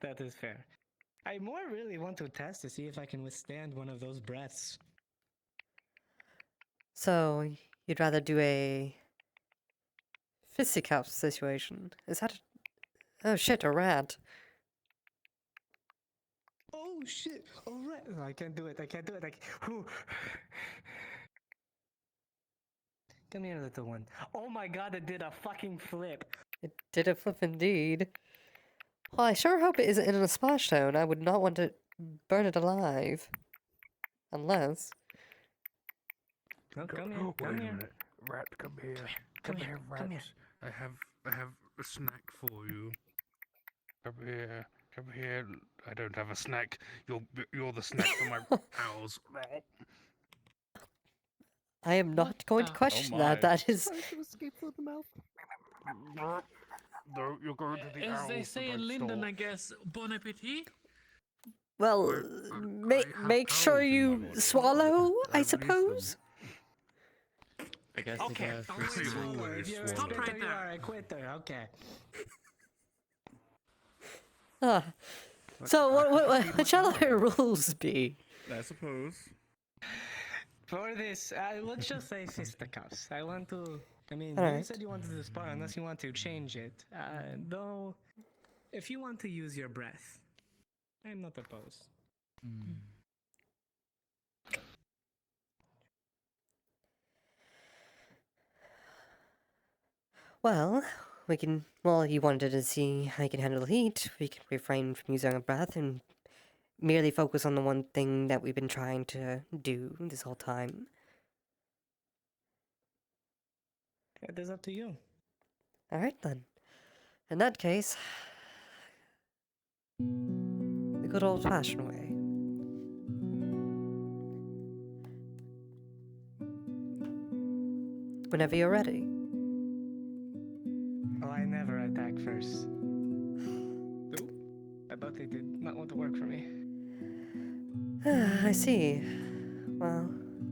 That is fair. I more really want to test to see if I can withstand one of those breaths. So, you'd rather do a fisticuffs situation. Is that a... Oh shit, a rat. Oh shit! Oh right. No, I can't do it. I can't do it. Come here, little one. Oh my god! It did a fucking flip. It did a flip indeed. Well, I sure hope it isn't in a splash zone. I would not want to burn it alive. Unless... No, come here. Wait Come a here. minute. Rat, come here. Come here. rat. Come here. I have a snack for you. Come here. Come here. I don't have a snack. You're the snack for my owls. I am not going to question that. That is... escape through the mouth. No, you're going to the As owls. they say that I in Linden, stole. I guess, bon appetit. Well, make sure you swallow, I suppose? I guess Okay. they got free If you're a Stop quitter, right you there. are a quitter. Okay. Ah. So, what shall our rules be? I suppose. For this, let's just say fisticuffs. I want to. I mean, All you right. said you wanted to spar unless you want to change it. Though, if you want to use your breath, I'm not opposed. Well, we can... Well, you wanted to see how you can handle the heat. We can refrain from using our breath and merely focus on the one thing that we've been trying to do this whole time. It is up to you. Alright then. In that case... the good old-fashioned way. Whenever you're ready. Oh, I never attack first. Oop. I thought they did not want to work for me. I see. Well...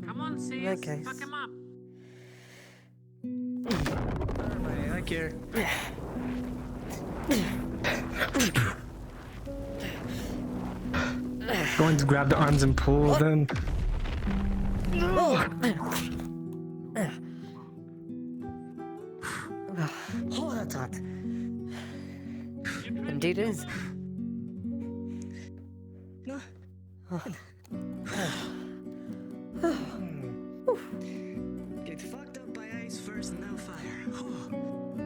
Come on, Sis. Okay. Fuck him up. I like your... Going to grab the arms and pull them. Oh, that's hot. Indeed it is. No. Get fucked up by ice first and now fire.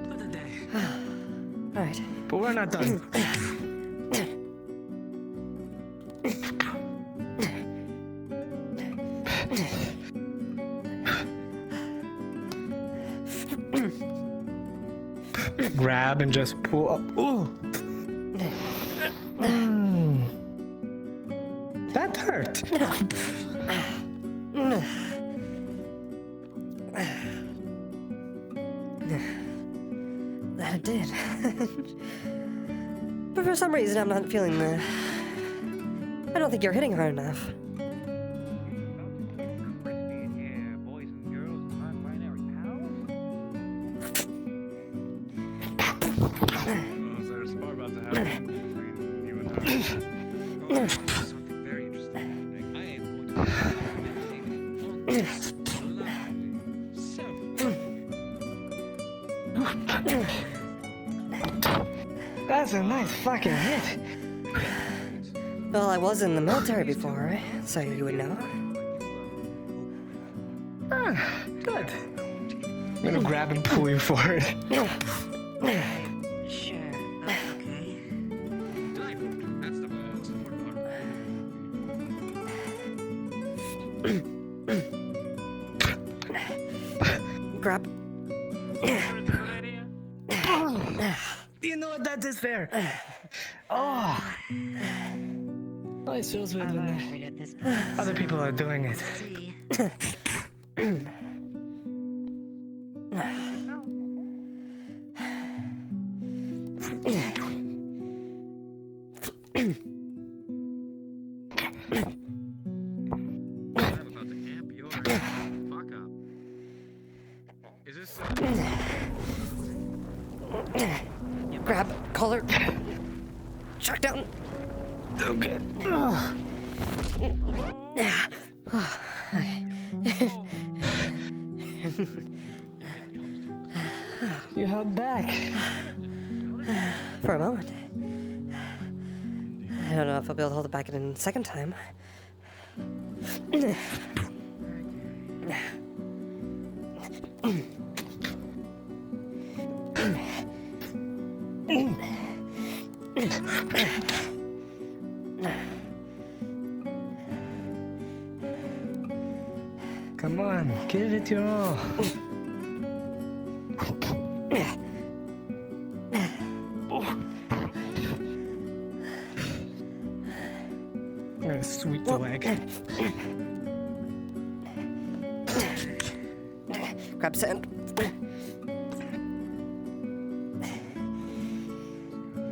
What a day. Alright. But we're not done. Grab and just pull up. Ooh. That hurt. That it did. But for some reason I'm not feeling the... I don't think you're hitting hard enough. There's more about to happen between you and her. Something very interesting. I am going to That's a nice fucking hit. Well, I was in the military before, so you would know. Ah, good. I'm gonna grab and pull you forward. Sure. Okay. That's the most important part. Grab. You know what? That is fair. Oh. Oh, it feels weird when other people are doing it. I'm about to amp your fuck up. Is this Grab, collar. Chuck down. Okay. You held back. For a moment. I don't know if I'll be able to hold it back in a second time. Come on, give it your all. I'm gonna sweep the leg. Grab sand.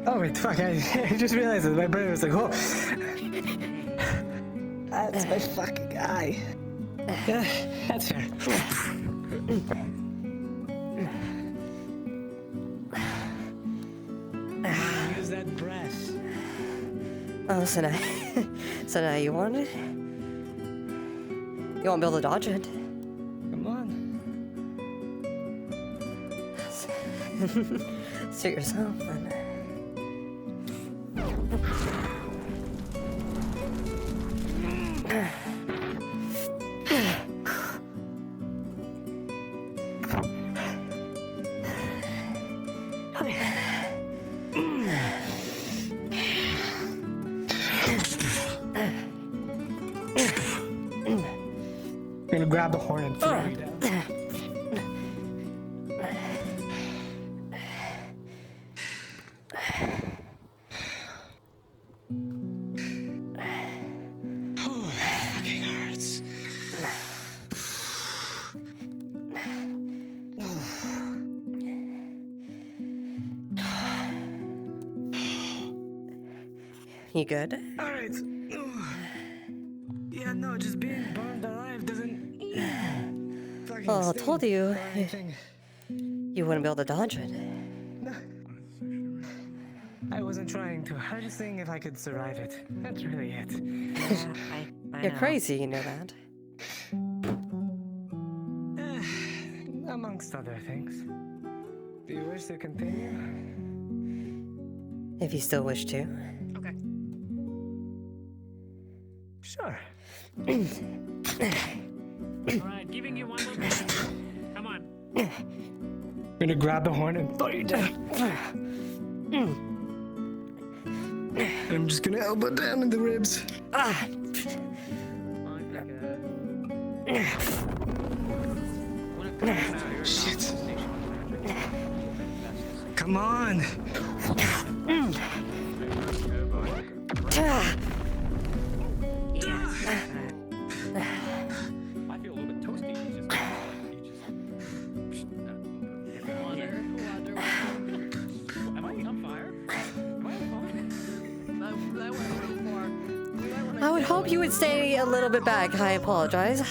Oh wait, fuck, I just realized that my brain was like, oh. That's my fucking eye. Yeah, that's fair. Use that breath. Oh, so now, so now you want it? You won't be able to dodge it. Come on. Suit yourself, then. I'm gonna grab the horn and throw you down. Oh, that fucking hurts. You good? Alright. Yeah, no, just being burned alive doesn't fucking Well, I sting told you. or anything. You wouldn't be able to dodge it. No. I wasn't trying to. I was just seeing if I could survive it. That's really it. You're crazy, you know that. Amongst other things. Do you wish to continue? If you still wish to. Okay. Sure. Alright, giving you one more minute. Come on. I'm gonna grab the horn and throw you down. I'm just gonna elbow down in the ribs. Shit. Come on. I feel a little bit toasty. Am I on fire? Am I on fire? That went a little far. I would hope you would stay a little bit back. I apologize.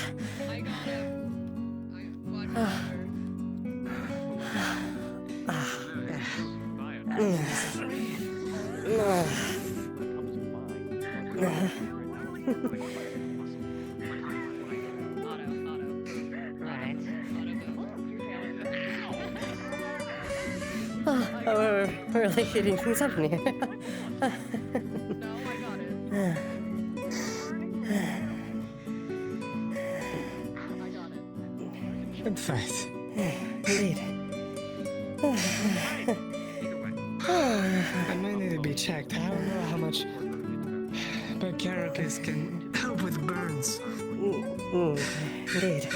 I got it. We're really hitting things up in here. Good fight. Indeed. I might need to be checked. I don't know how much Carapace can help with burns. Indeed.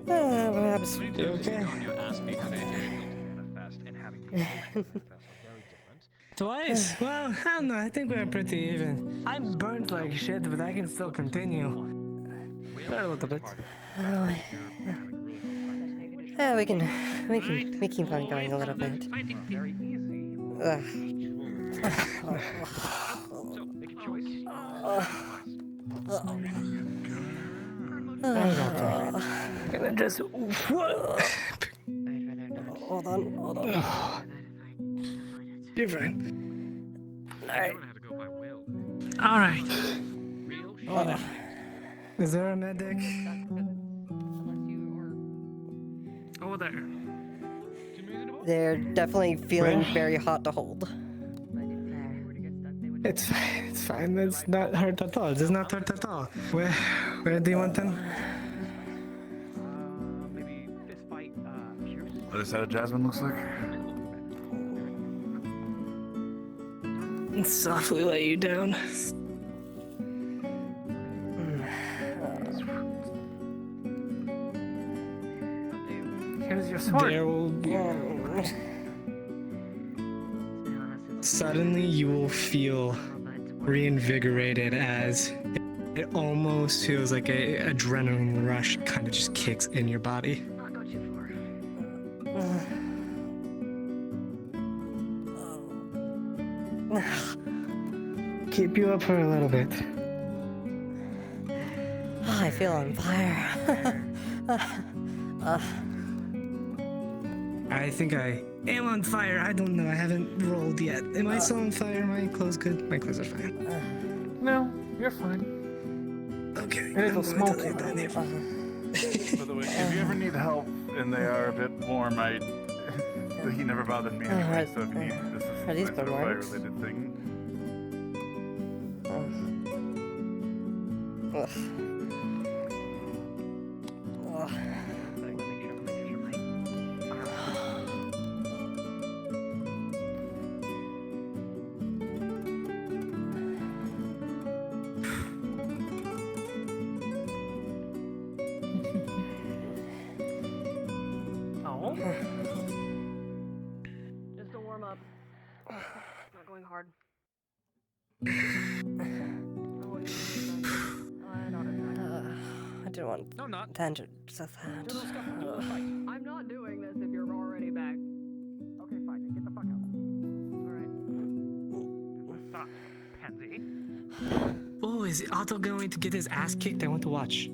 Perhaps. You okay? Twice? Well, I don't know. I think we're pretty even. I'm burnt like shit, but I can still continue. A little bit. Yeah, we keep on going a little bit. Gonna just Hold on. You're fine. Alright. Is there a medic? Over there. They're definitely feeling very hot to hold. It's fine. It's fine. It's not hurt at all. It's not hurt at all. Where do you want them? Maybe this fight, Pierce. Other side of Jasmine looks like. Softly lay you down. Here's your sword. There will be. Suddenly, you will feel reinvigorated as it almost feels like a adrenaline rush kind of just kicks in your body. Keep you up for a little bit. Oh, I feel on fire. I think I am on fire. I don't know. I haven't rolled yet. Am I still on fire? My clothes good? My clothes are fine. No, you're fine. Okay. A little smoky. By the way, if you ever need help and they are a bit warm, he never bothered me anyway. So if you need assistance Are these with a burn marks? fire-related thing. Oh. Just a warm up. Not going hard. I didn't want tangents of that. I'm not doing this if you're already back. Okay, fine. Get the fuck out. Alright. Stop, pansy. Oh, is Otto going to get his ass kicked? I want to watch.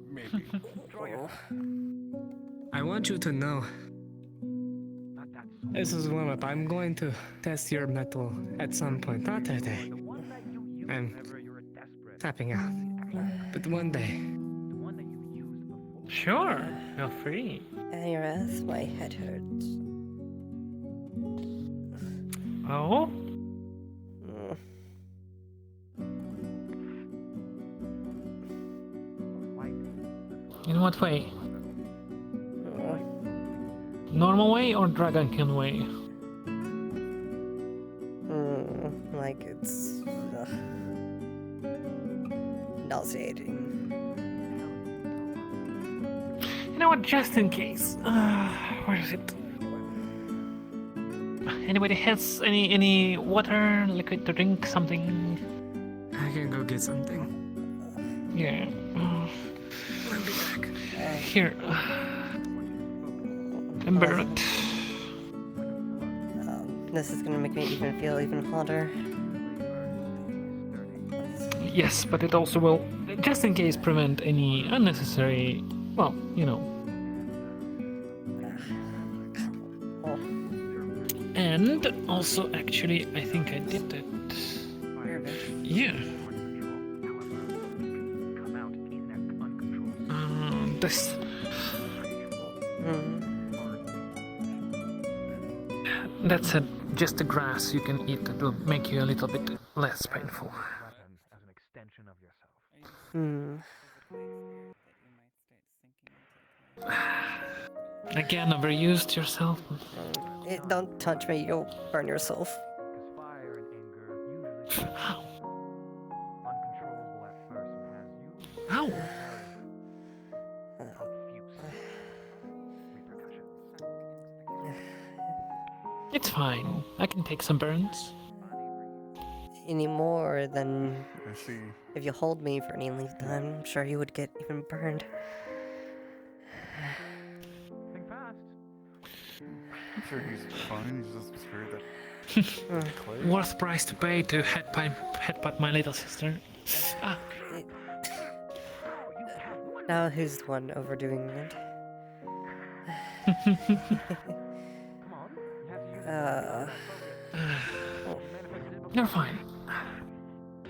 Maybe. I want you to know. This is warm up. I'm going to test your metal at some point. Not today. I'm tapping out. But one day. Sure, feel free. Aerith, my head hurts. Oh? In what way? Normal way or Dragonkin way? Like it's nauseating. You know what? Just in case. Where is it? Anybody has any water, liquid to drink, something? I can go get something. Yeah. I'll be back. Here. Ember it. This is gonna make me feel even hotter. Yes, but it also will, just in case, prevent any unnecessary, well, you know. And also, actually, I think I did it. Yeah. This. That's just the grass you can eat. It will make you a little bit less painful. Again, overused yourself. Don't touch me, you'll burn yourself. Ow. Ow. It's fine. I can take some burns. Any more than I see. if you hold me for any length of time, I'm sure you would get even burned. I'm sure he's fine. He's just scared that. Worth price to pay to headbutt my little sister. Ah. Now who's the one overdoing it? You're fine.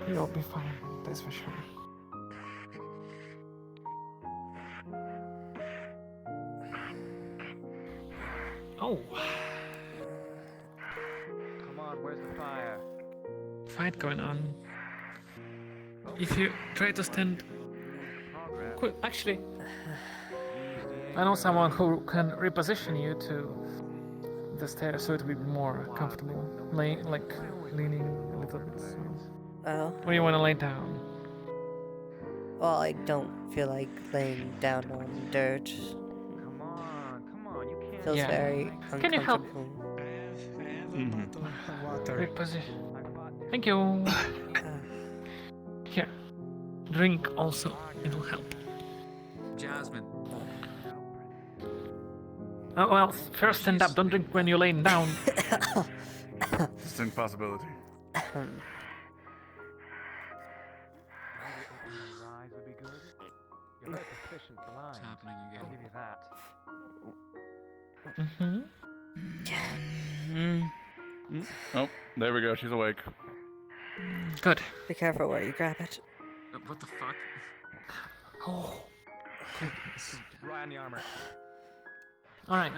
You'll be fine, that's for sure. Oh. Come on, where's the fire? Fight going on. If you try to stand... Quick, actually... I know someone who can reposition you to the stairs so it will be more comfortable. Leaning a little bit. So. Well. Or you want to lay down? Well, I don't feel like laying down on dirt. Come on, you can't. Feels very uncomfortable. Can you help? Reposition. Thank you. Here. Drink also. It will help. Jasmine. Oh, well, first stand up. Don't drink when you're laying down. Distinct possibility. What's happening again? I'll give you that. Oh, there we go. She's awake. Good. Be careful where you grab it. What the fuck? Oh. Rely on the armor. Alright,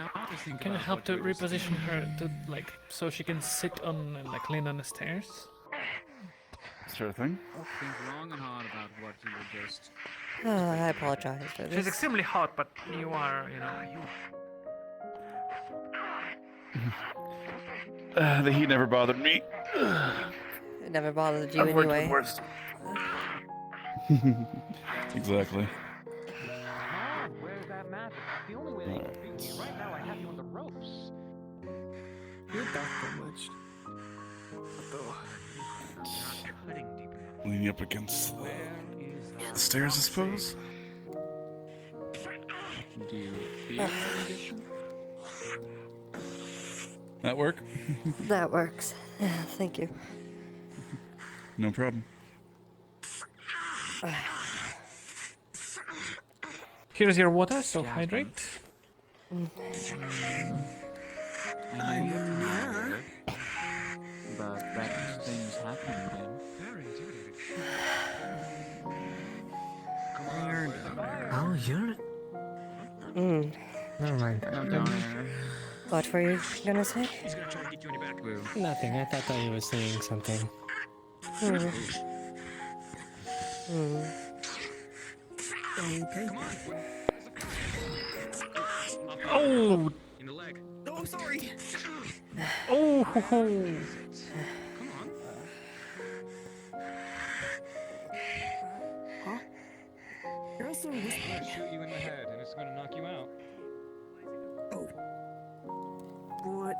can you help to reposition her to, like, so she can sit on and, like, lean on the stairs? Sure thing. Think long and hard about what you were just... Oh, I apologize for this. She's extremely hot, but you are, you know... The heat never bothered me. It never bothered you I've worked with anyway. worse. Exactly. Where's that magic? The only way they can beat me right now, I have you on the ropes. You're that much. Leaning up against the stairs, I suppose. Do you feel That work? That works. Yeah, thank you. No problem. Here's your water, so hydrate. But that thing's happening again. Oh, you're... Never mind. What were you gonna say? He's gonna try to get you on your back. Nothing. I thought that you were saying something. Hmm. Okay. Come on. Oh! In the leg. Oh, sorry. Oh! Come on. Huh? You're also I'll shoot you in the head, and it's gonna knock you out. Oh. What?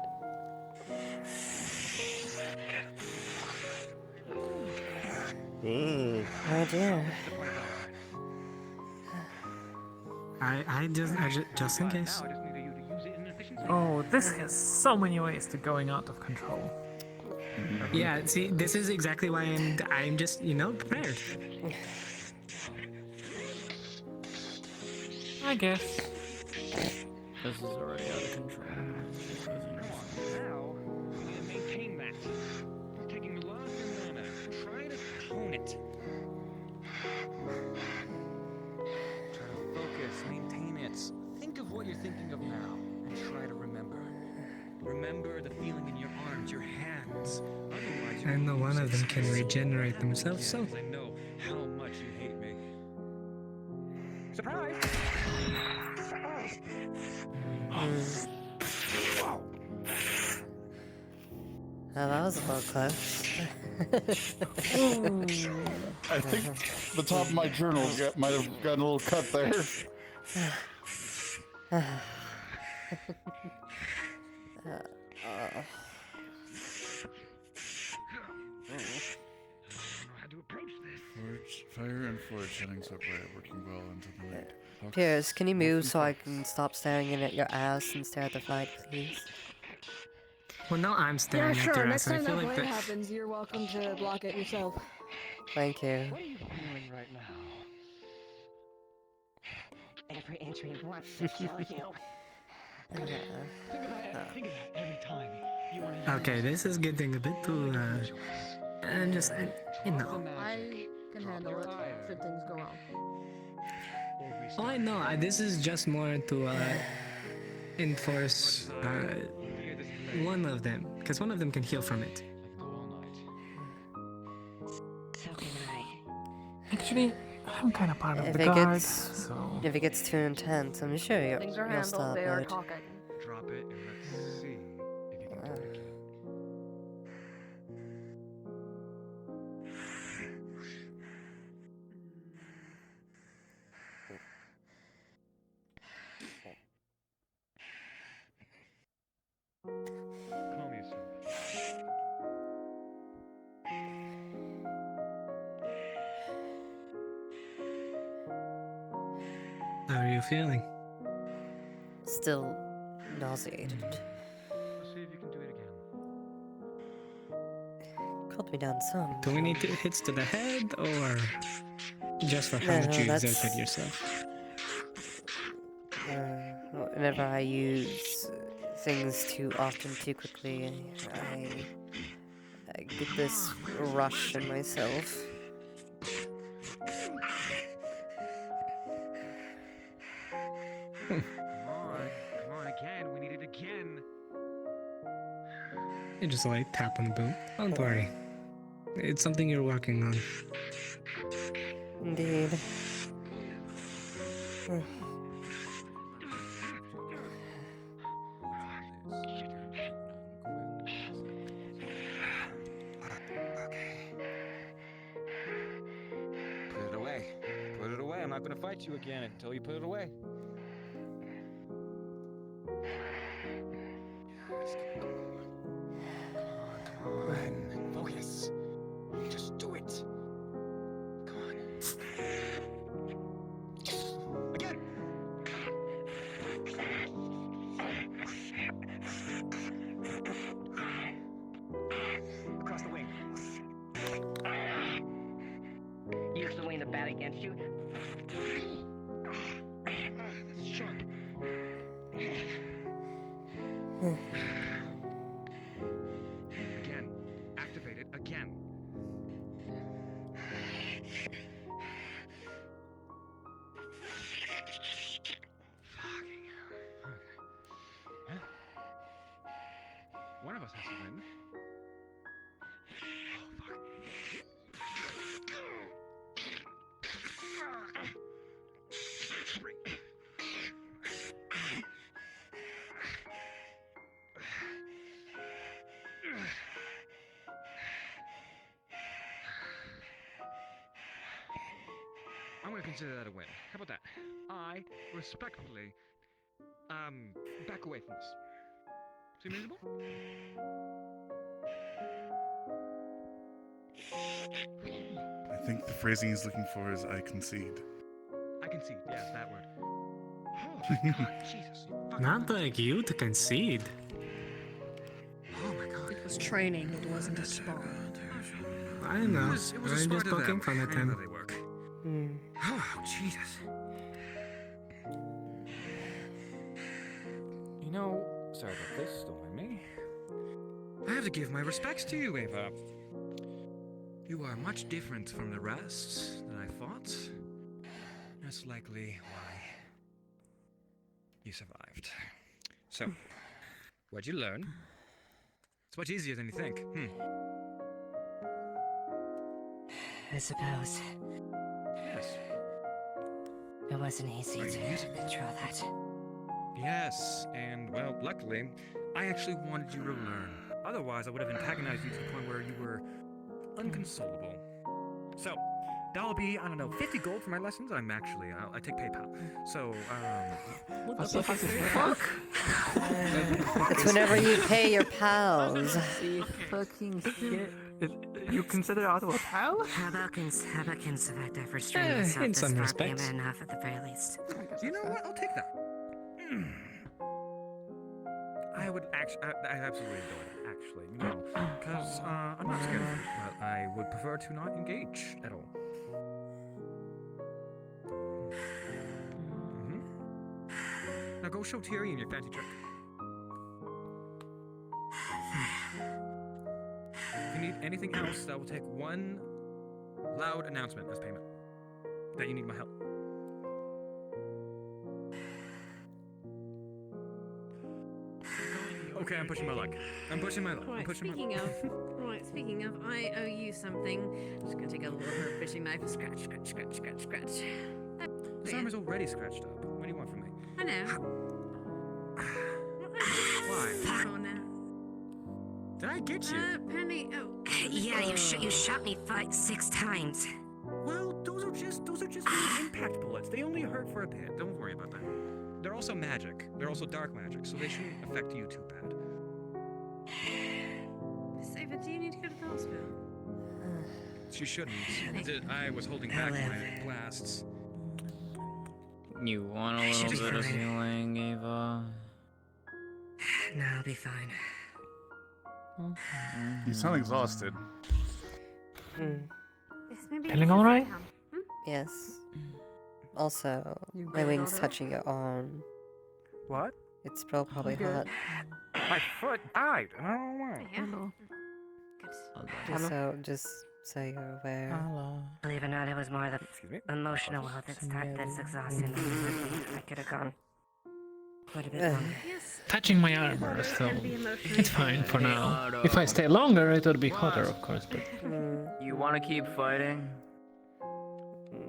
Oh dear. I just in case. Oh, this has so many ways to going out of control. Yeah, see, this is exactly why I'm just, prepared. I guess. This is already out of control. Now, you need to maintain that. It's taking a lot of your mana. Try to tone it. Try to focus, maintain it. Think of what you're thinking of now, and try to remember. Remember the feeling in your arms, your hands. Otherwise, I know one of them can regenerate themselves, so... I know how much you hate me. Surprise! Well, that was a little close. I think the top of my journal might have gotten a little cut there. Fire and forge settings upright, working well into the night. Piers, can you move so I can stop staring in at your ass and stare at the fight, please? Well, no, I'm staring at your ass. I feel like that... happens, you're welcome to block it yourself. Thank you. What are you feeling right now? Every entry wants to kill you. Think of that every time you want to Okay, this is getting a bit too, and just, I can handle it should things go wrong. Oh, I know. This is just more to, enforce one of them, because one of them can heal from it. So can I. Actually, I'm kind of part of If the it guard, gets so... if it gets too intense, I'm sure Things are you'll handled. stop They are it. talking. Drop it and let's see if you can do it again. Calm yourself. How are you feeling? Still nauseated. Let's see if you can do it again. Calmed me down some. Do we need 2 hits to the head, or just for how No, much you that's- exerted yourself? Whenever I use things too often, too quickly, I get this rush in myself. Come on again. We need it again. You just like tap on the boot. Don't worry. It's something you're working on. Indeed. Put it away. Put it away. I'm not gonna fight you again until you put it away. Come on. Focus. Just do it. Come on. Again. Across the wing. Use the wing to bat against you. Sharp. Again. Activate it again. Fucking hell. Okay. One of us has to win. Oh, fuck. I'm gonna consider that a win. How about that? I respectfully, back away from this. Seem reasonable? I think the phrasing he's looking for is "I concede." I concede. Yes, that word. Oh my god, Jesus! You fucking Not like you to concede. Oh my god. It was training, it wasn't a spawn. I know. It was a I'm sport just to poking them. fun at I know him. they work. Hmm. Oh, Jesus. You know, sorry about this, don't mind me. I have to give my respects to you, Ava. You are much different from the rest than I thought. That's likely why you survived. So, what'd you learn? It's much easier than you think. I suppose. Yes. It wasn't easy Are you to using it? control that. Yes, and well, luckily, I actually wanted you to learn. Otherwise, I would have antagonized you to the point where you were unconsolable. So, that'll be, I don't know, 50 gold for my lessons. I take PayPal. So, What the fuck? It's whenever you pay your pals. Fucking shit. You consider Otto a pal? How about consider that for straining myself in this some far respects. payment enough at the very least. you know what? I'll take that. I would actually, I absolutely adore that, actually. You know, because I'm not scared of you, but I would prefer to not engage at all. Now go show Tyrion your fancy trick. If you need anything else, that will take one loud announcement as payment. That you need my help. Okay, I'm pushing my luck. I'm pushing my luck. I'm Right, pushing my speaking luck. of, speaking of, I owe you something. Just gonna take a little herb fishing knife and scratch. This armor's already scratched up. What do you want from me? I know. Why? Oh, no. Did I get you? Penny, Yeah, you shot me 6 times. Well, those are just impact bullets. They only hurt for a bit. Don't worry about that. They're also magic. They're also dark magic, so they shouldn't affect you too bad. Saber, do you need to go to the hospital? She shouldn't. I was holding back my blasts. You want a little bit of healing, Ava? No, I'll be fine. You sound exhausted. Feeling alright? Yes. Also, my wings touching your arm. What? It's probably hot. My foot died. I don't know why. Just so you're aware. Believe it or not, it was more the emotional load that's exhausting. I could have gone quite a bit longer. Touching my armor, so it's fine for now. If I stay longer, it would be hotter, of course. But You want to keep fighting?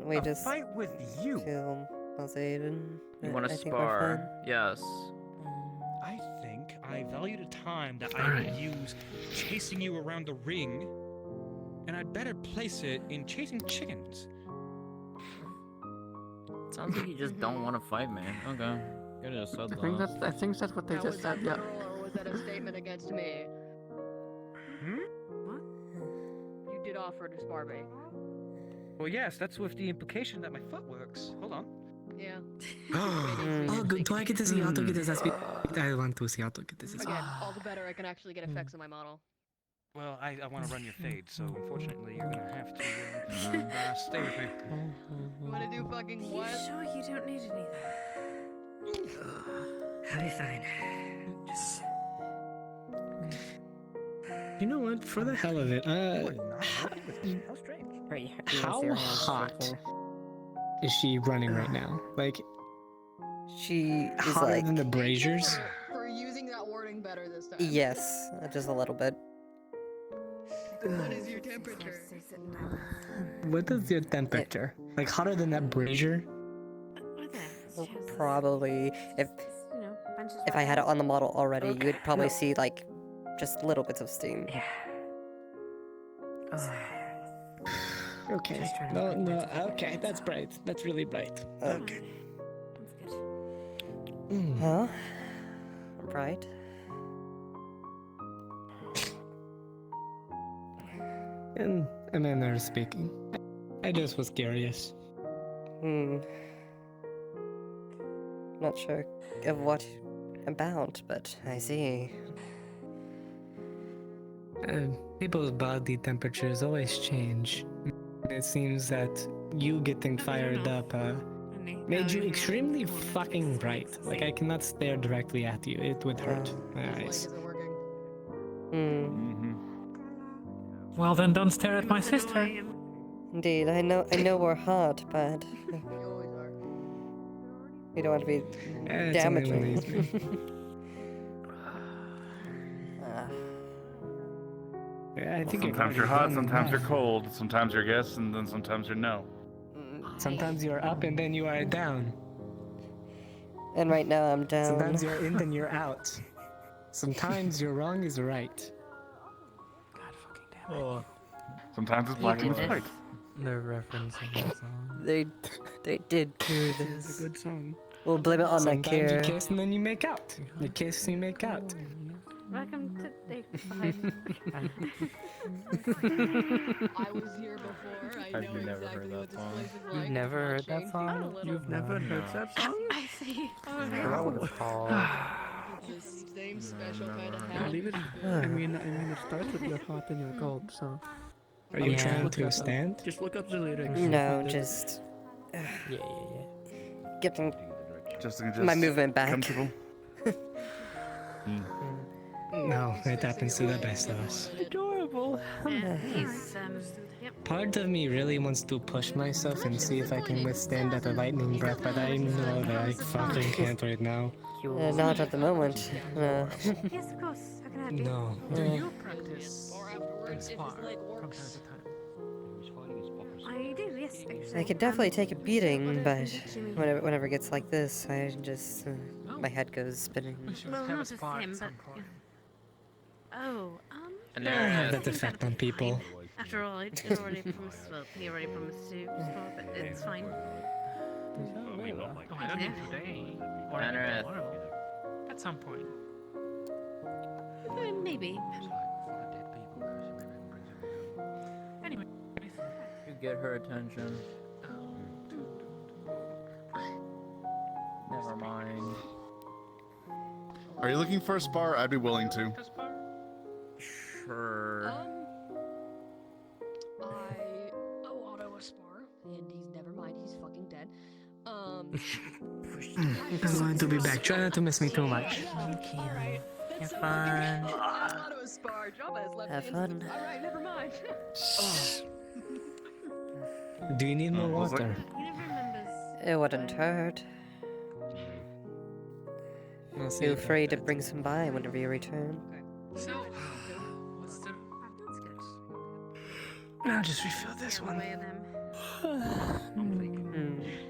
We just fight with you. Kill Aiden. You want to I think we're spar? fine. Yes. I think I value the time that I would use chasing you around the ring, and I'd better place it in chasing chickens. Sounds like you just don't want to fight, man. Okay. Could have said that. I think that's what they just said. Yeah. Or was that a statement against me? What? You did offer to spar me. Well, yes, that's with the implication that my foot works. Hold on. Yeah. Oh, good. Do I get to see Otto get his ass beat? I want to see Otto get his ass beat. Again, all the better I can actually get effects on my model. Well, I want to run your fade, so unfortunately you're gonna have to stay with me. You wanna do fucking what? Sure, you don't need anything. I'll be fine. Just... You know what? For the hell of it, How strange. how hot is she running right now? Like, she is hotter like than the braziers? We're using that wording better this time. Yes, just a little bit. What is your temperature? What is your temperature? Like hotter than that brazier? Well, probably if I had it on the model already, you would probably see like just little bits of steam. Yeah. Okay. No. Okay, that's bright. That's really bright. Okay. Huh? Right. In a manner of speaking, I just was curious. Not sure of what about, but I see. People's body temperatures always change. It seems that you getting fired up made you extremely fucking bright. Like, I cannot stare directly at you. It would hurt my eyes. well, then don't stare at my sister. Indeed, I know we're hot, but we don't want to be It's only when damaging. I think Sometimes you're hot, sometimes you're cold, sometimes you're yes, and then sometimes you're no. Sometimes you're up and then you are down. And right now I'm down. Sometimes you're in, then you're out. Sometimes you're wrong is right. Sometimes it's black and it's white. They're referencing that song. They did do this. It's a good song. We'll blame it on that Sometimes you care. kiss and then you make out. You kiss and you make out. Welcome to day 5. I was here before. I know exactly what this place is like. You've never heard that A song? little You've never heard that song? I see. This same special kind of Yeah, hat. leave it. I mean, it starts with you're hot and you're cold, so. Are you trying to stand? Just look up the lyrics. No, just getting Just my movement back. comfortable. No, it happens to the best of us. Adorable. Yeah, he's yep. Part of me really wants to push myself and see if I can withstand that lightning breath, but I know that I fucking can't right now. Not at the moment. No. Yes, of course. How can I help you? No. Do you practice and spar from time to time? I do, yes. Actually. I could definitely take a beating, but whenever it gets like this, I just my head goes spinning. We should Well, have not a just spar him, at some but point. oh, I have that effect on people. After all, I already promised. Well, he already promised to spar, but it's fine. Oh, I don't need today. Or Tannereth. tomorrow. At some point. Maybe. Anyway. You get her attention. Never mind. Are you looking for a spar? I'd be willing to. Sure. I owe Otto a spar, and he's never mind, he's fucking dead. I'm going to be back. Try not to miss me too much. Alright. Have fun. Otto a spar. Jabba has left Have the fun. instance. Alright, never mind. Do you need more water? He never remembers. It wouldn't hurt. Feel free to bring some by whenever you return. So, what's the... That's good. I'll just refill this one. Away them. I'm thinking,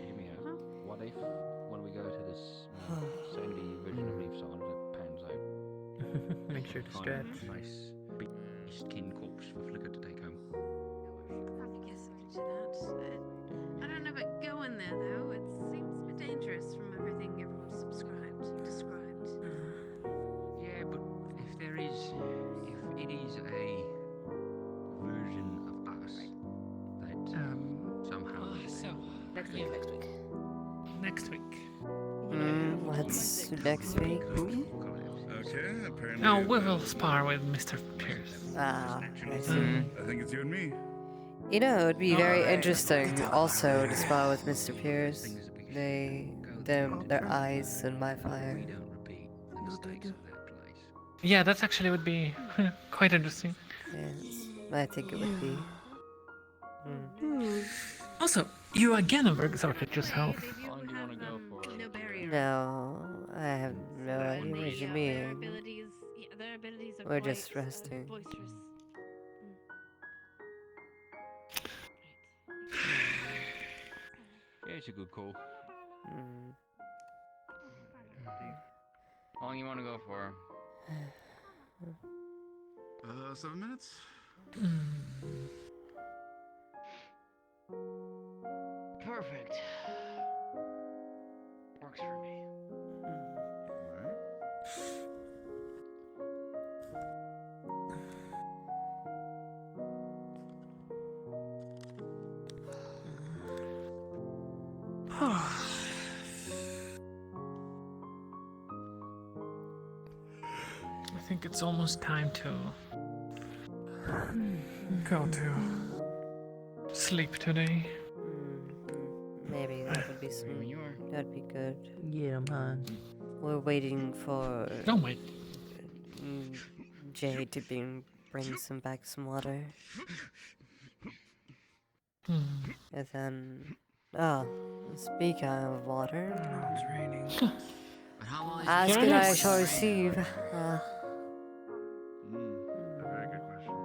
hear me out. What if, when we go to this sandy version of Leaf Song, it pans out? Make sure to Find stretch. a nice beast-kin corpse for Flicker to take home. I guess I could do that. I don't know about going there though. It seems a bit dangerous from everything everyone described. Yeah, but if there is, if it is a version of us that somehow So, Next week. next week. What's next week? Okay, apparently. No, we will spar with Mr. Pierce. Ah, I see. I think it's you and me. You know, it would be very interesting also to spar with Mr. Pierce. Their eyes and my fire. Yeah, that actually would be quite interesting. Yes, I think it would be. Also, you again have exerted yourself. How long do you want to go for? No barrier. No, I have no idea what you Their mean. abilities, their abilities are We're quite, just resting. boisterous. Yeah, it's a good call. How long you want to go for? 7 minutes? Perfect. Works for me. I think it's almost time to go to sleep today. Maybe that would be some. That'd be good. Yeah, man. We're waiting for. Don't wait. Jay to bring some water. And then. Oh, speaking of water. It's raining. Ask and I shall receive. A very good question.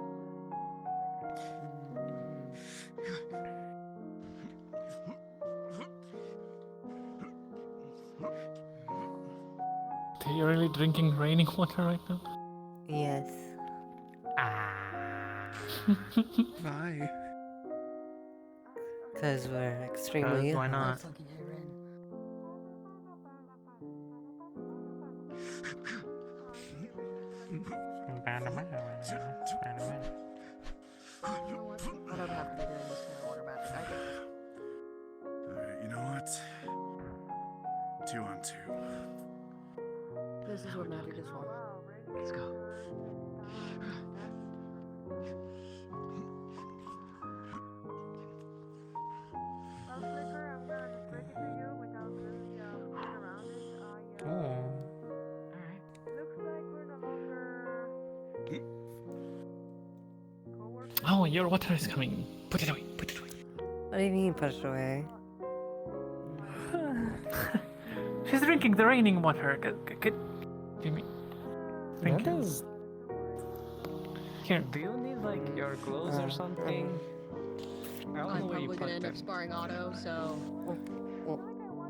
Are you really drinking raining water right now? Yes. Bye. Because we're extremely. Why not? Whatever happened to doing this kind of water magic? I get it. Alright, you know what? 2 on 2. This is what magic is for. Let's go. Oh. Looks like we're no longer Oh, your water is coming. Put it away. Put it away. What do you mean, put it away? She's drinking the raining water. Good. Give me. Thank you. Here. Do you need like your clothes or something? I don't know I'm where you probably put gonna end them. up sparring Otto, so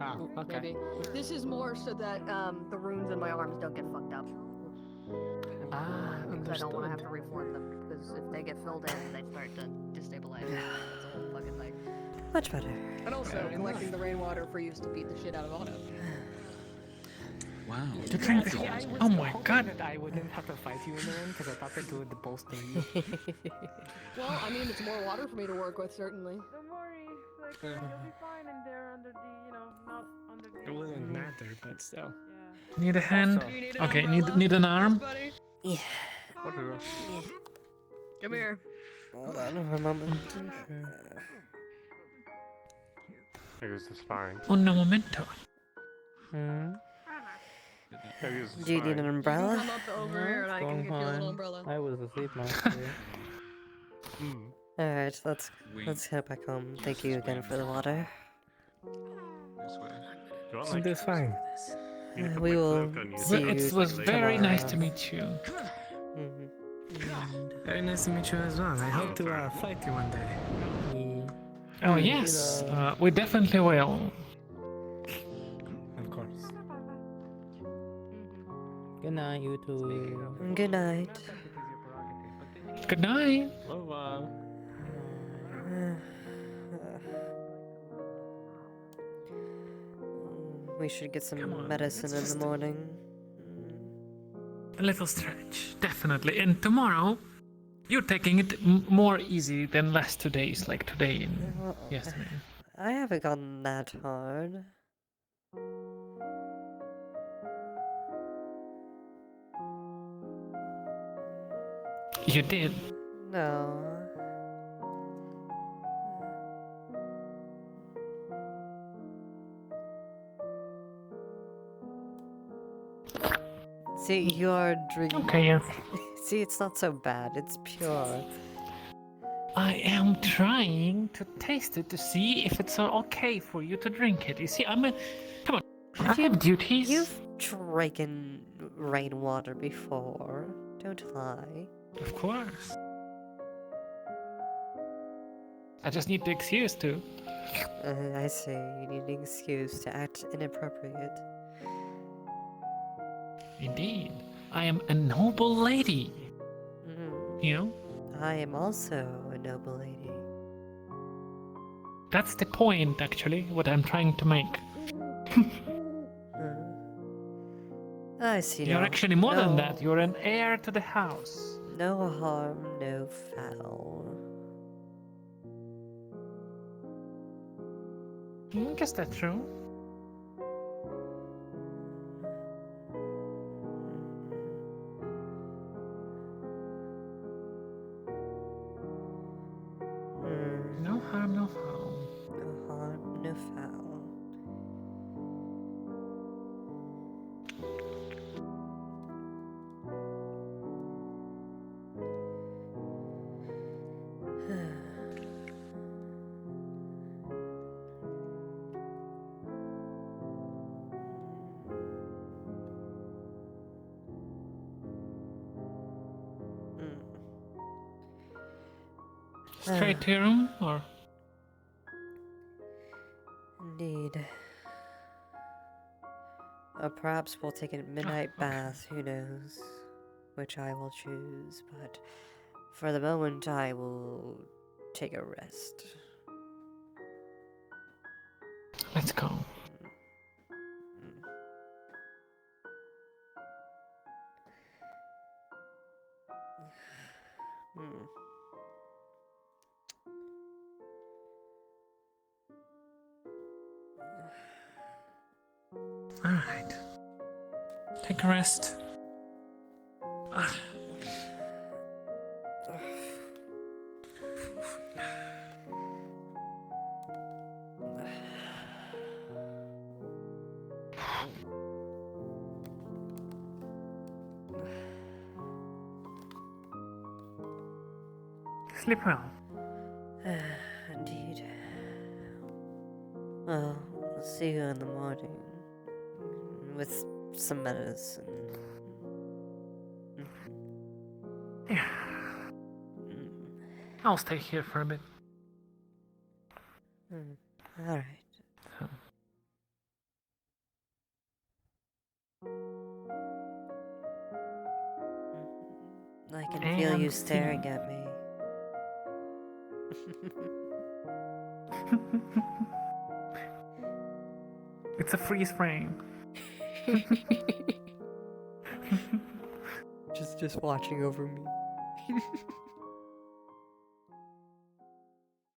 Ah, okay. maybe. This is more so that the runes in my arms don't get fucked up. Ah, Because I don't want to have to understood. reform them. Because if they get filled in, they start to destabilize. That's a whole fucking thing. Much better. And also collecting the rainwater for use to beat the shit out of Otto. Wow. To drink See, I this. was Oh my hoping god. that I wouldn't have to fight you in the end because I thought that you would bolster you. Well, I mean, it's more water for me to work with, certainly. Don't worry, like you'll be fine in there under the, not under the. It wouldn't matter, but still. Need a hand? Also- You need an Okay, umbrella, need an arm? buddy? Yeah. Come here. Hold on a moment. Here's the sparring. Un momento. Do you need an umbrella? Come up over here and I can get you a little umbrella. I was asleep mostly. Alright, let's head back home. Thank you again for the water. That's fine. We will see you. It was very tomorrow. nice to meet you. Very nice to meet you as well. I hope to fight you one day. Oh yes, we definitely will. Of course. Good night, you two. Good night. Good night. Bye-bye. We should get some medicine in the morning. A little stretch, definitely. And tomorrow, you're taking it more easy than last 2 days, like today and yesterday. I haven't gone that hard. You did. No. See, you're drinking. Okay, yeah. See, it's not so bad. It's pure. I am trying to taste it to see if it's okay for you to drink it. You see, come on. I have duties. You've drinking rainwater before. Don't lie. Of course. I just need the excuse to. I see. You need an excuse to act inappropriate. Indeed. I am a noble lady. You know? I am also a noble lady. That's the point, actually, what I'm trying to make. I see. You're no- actually more than no- that. You're an heir to the house. No harm, no foul. I guess that's true. No harm, no foul. No harm, no foul. Straight to your room, or? Indeed. Or perhaps we'll take a midnight bath, who knows? Which I will choose, but for the moment I will take a rest. Let's go. Alright. Take a rest. Ah. Sleep well. Indeed. Well, I'll see you in the morning. With some medicine. Yeah. I'll stay here for a bit. Alright. I can feel you And staring see. at me. It's a freeze frame. just watching over me.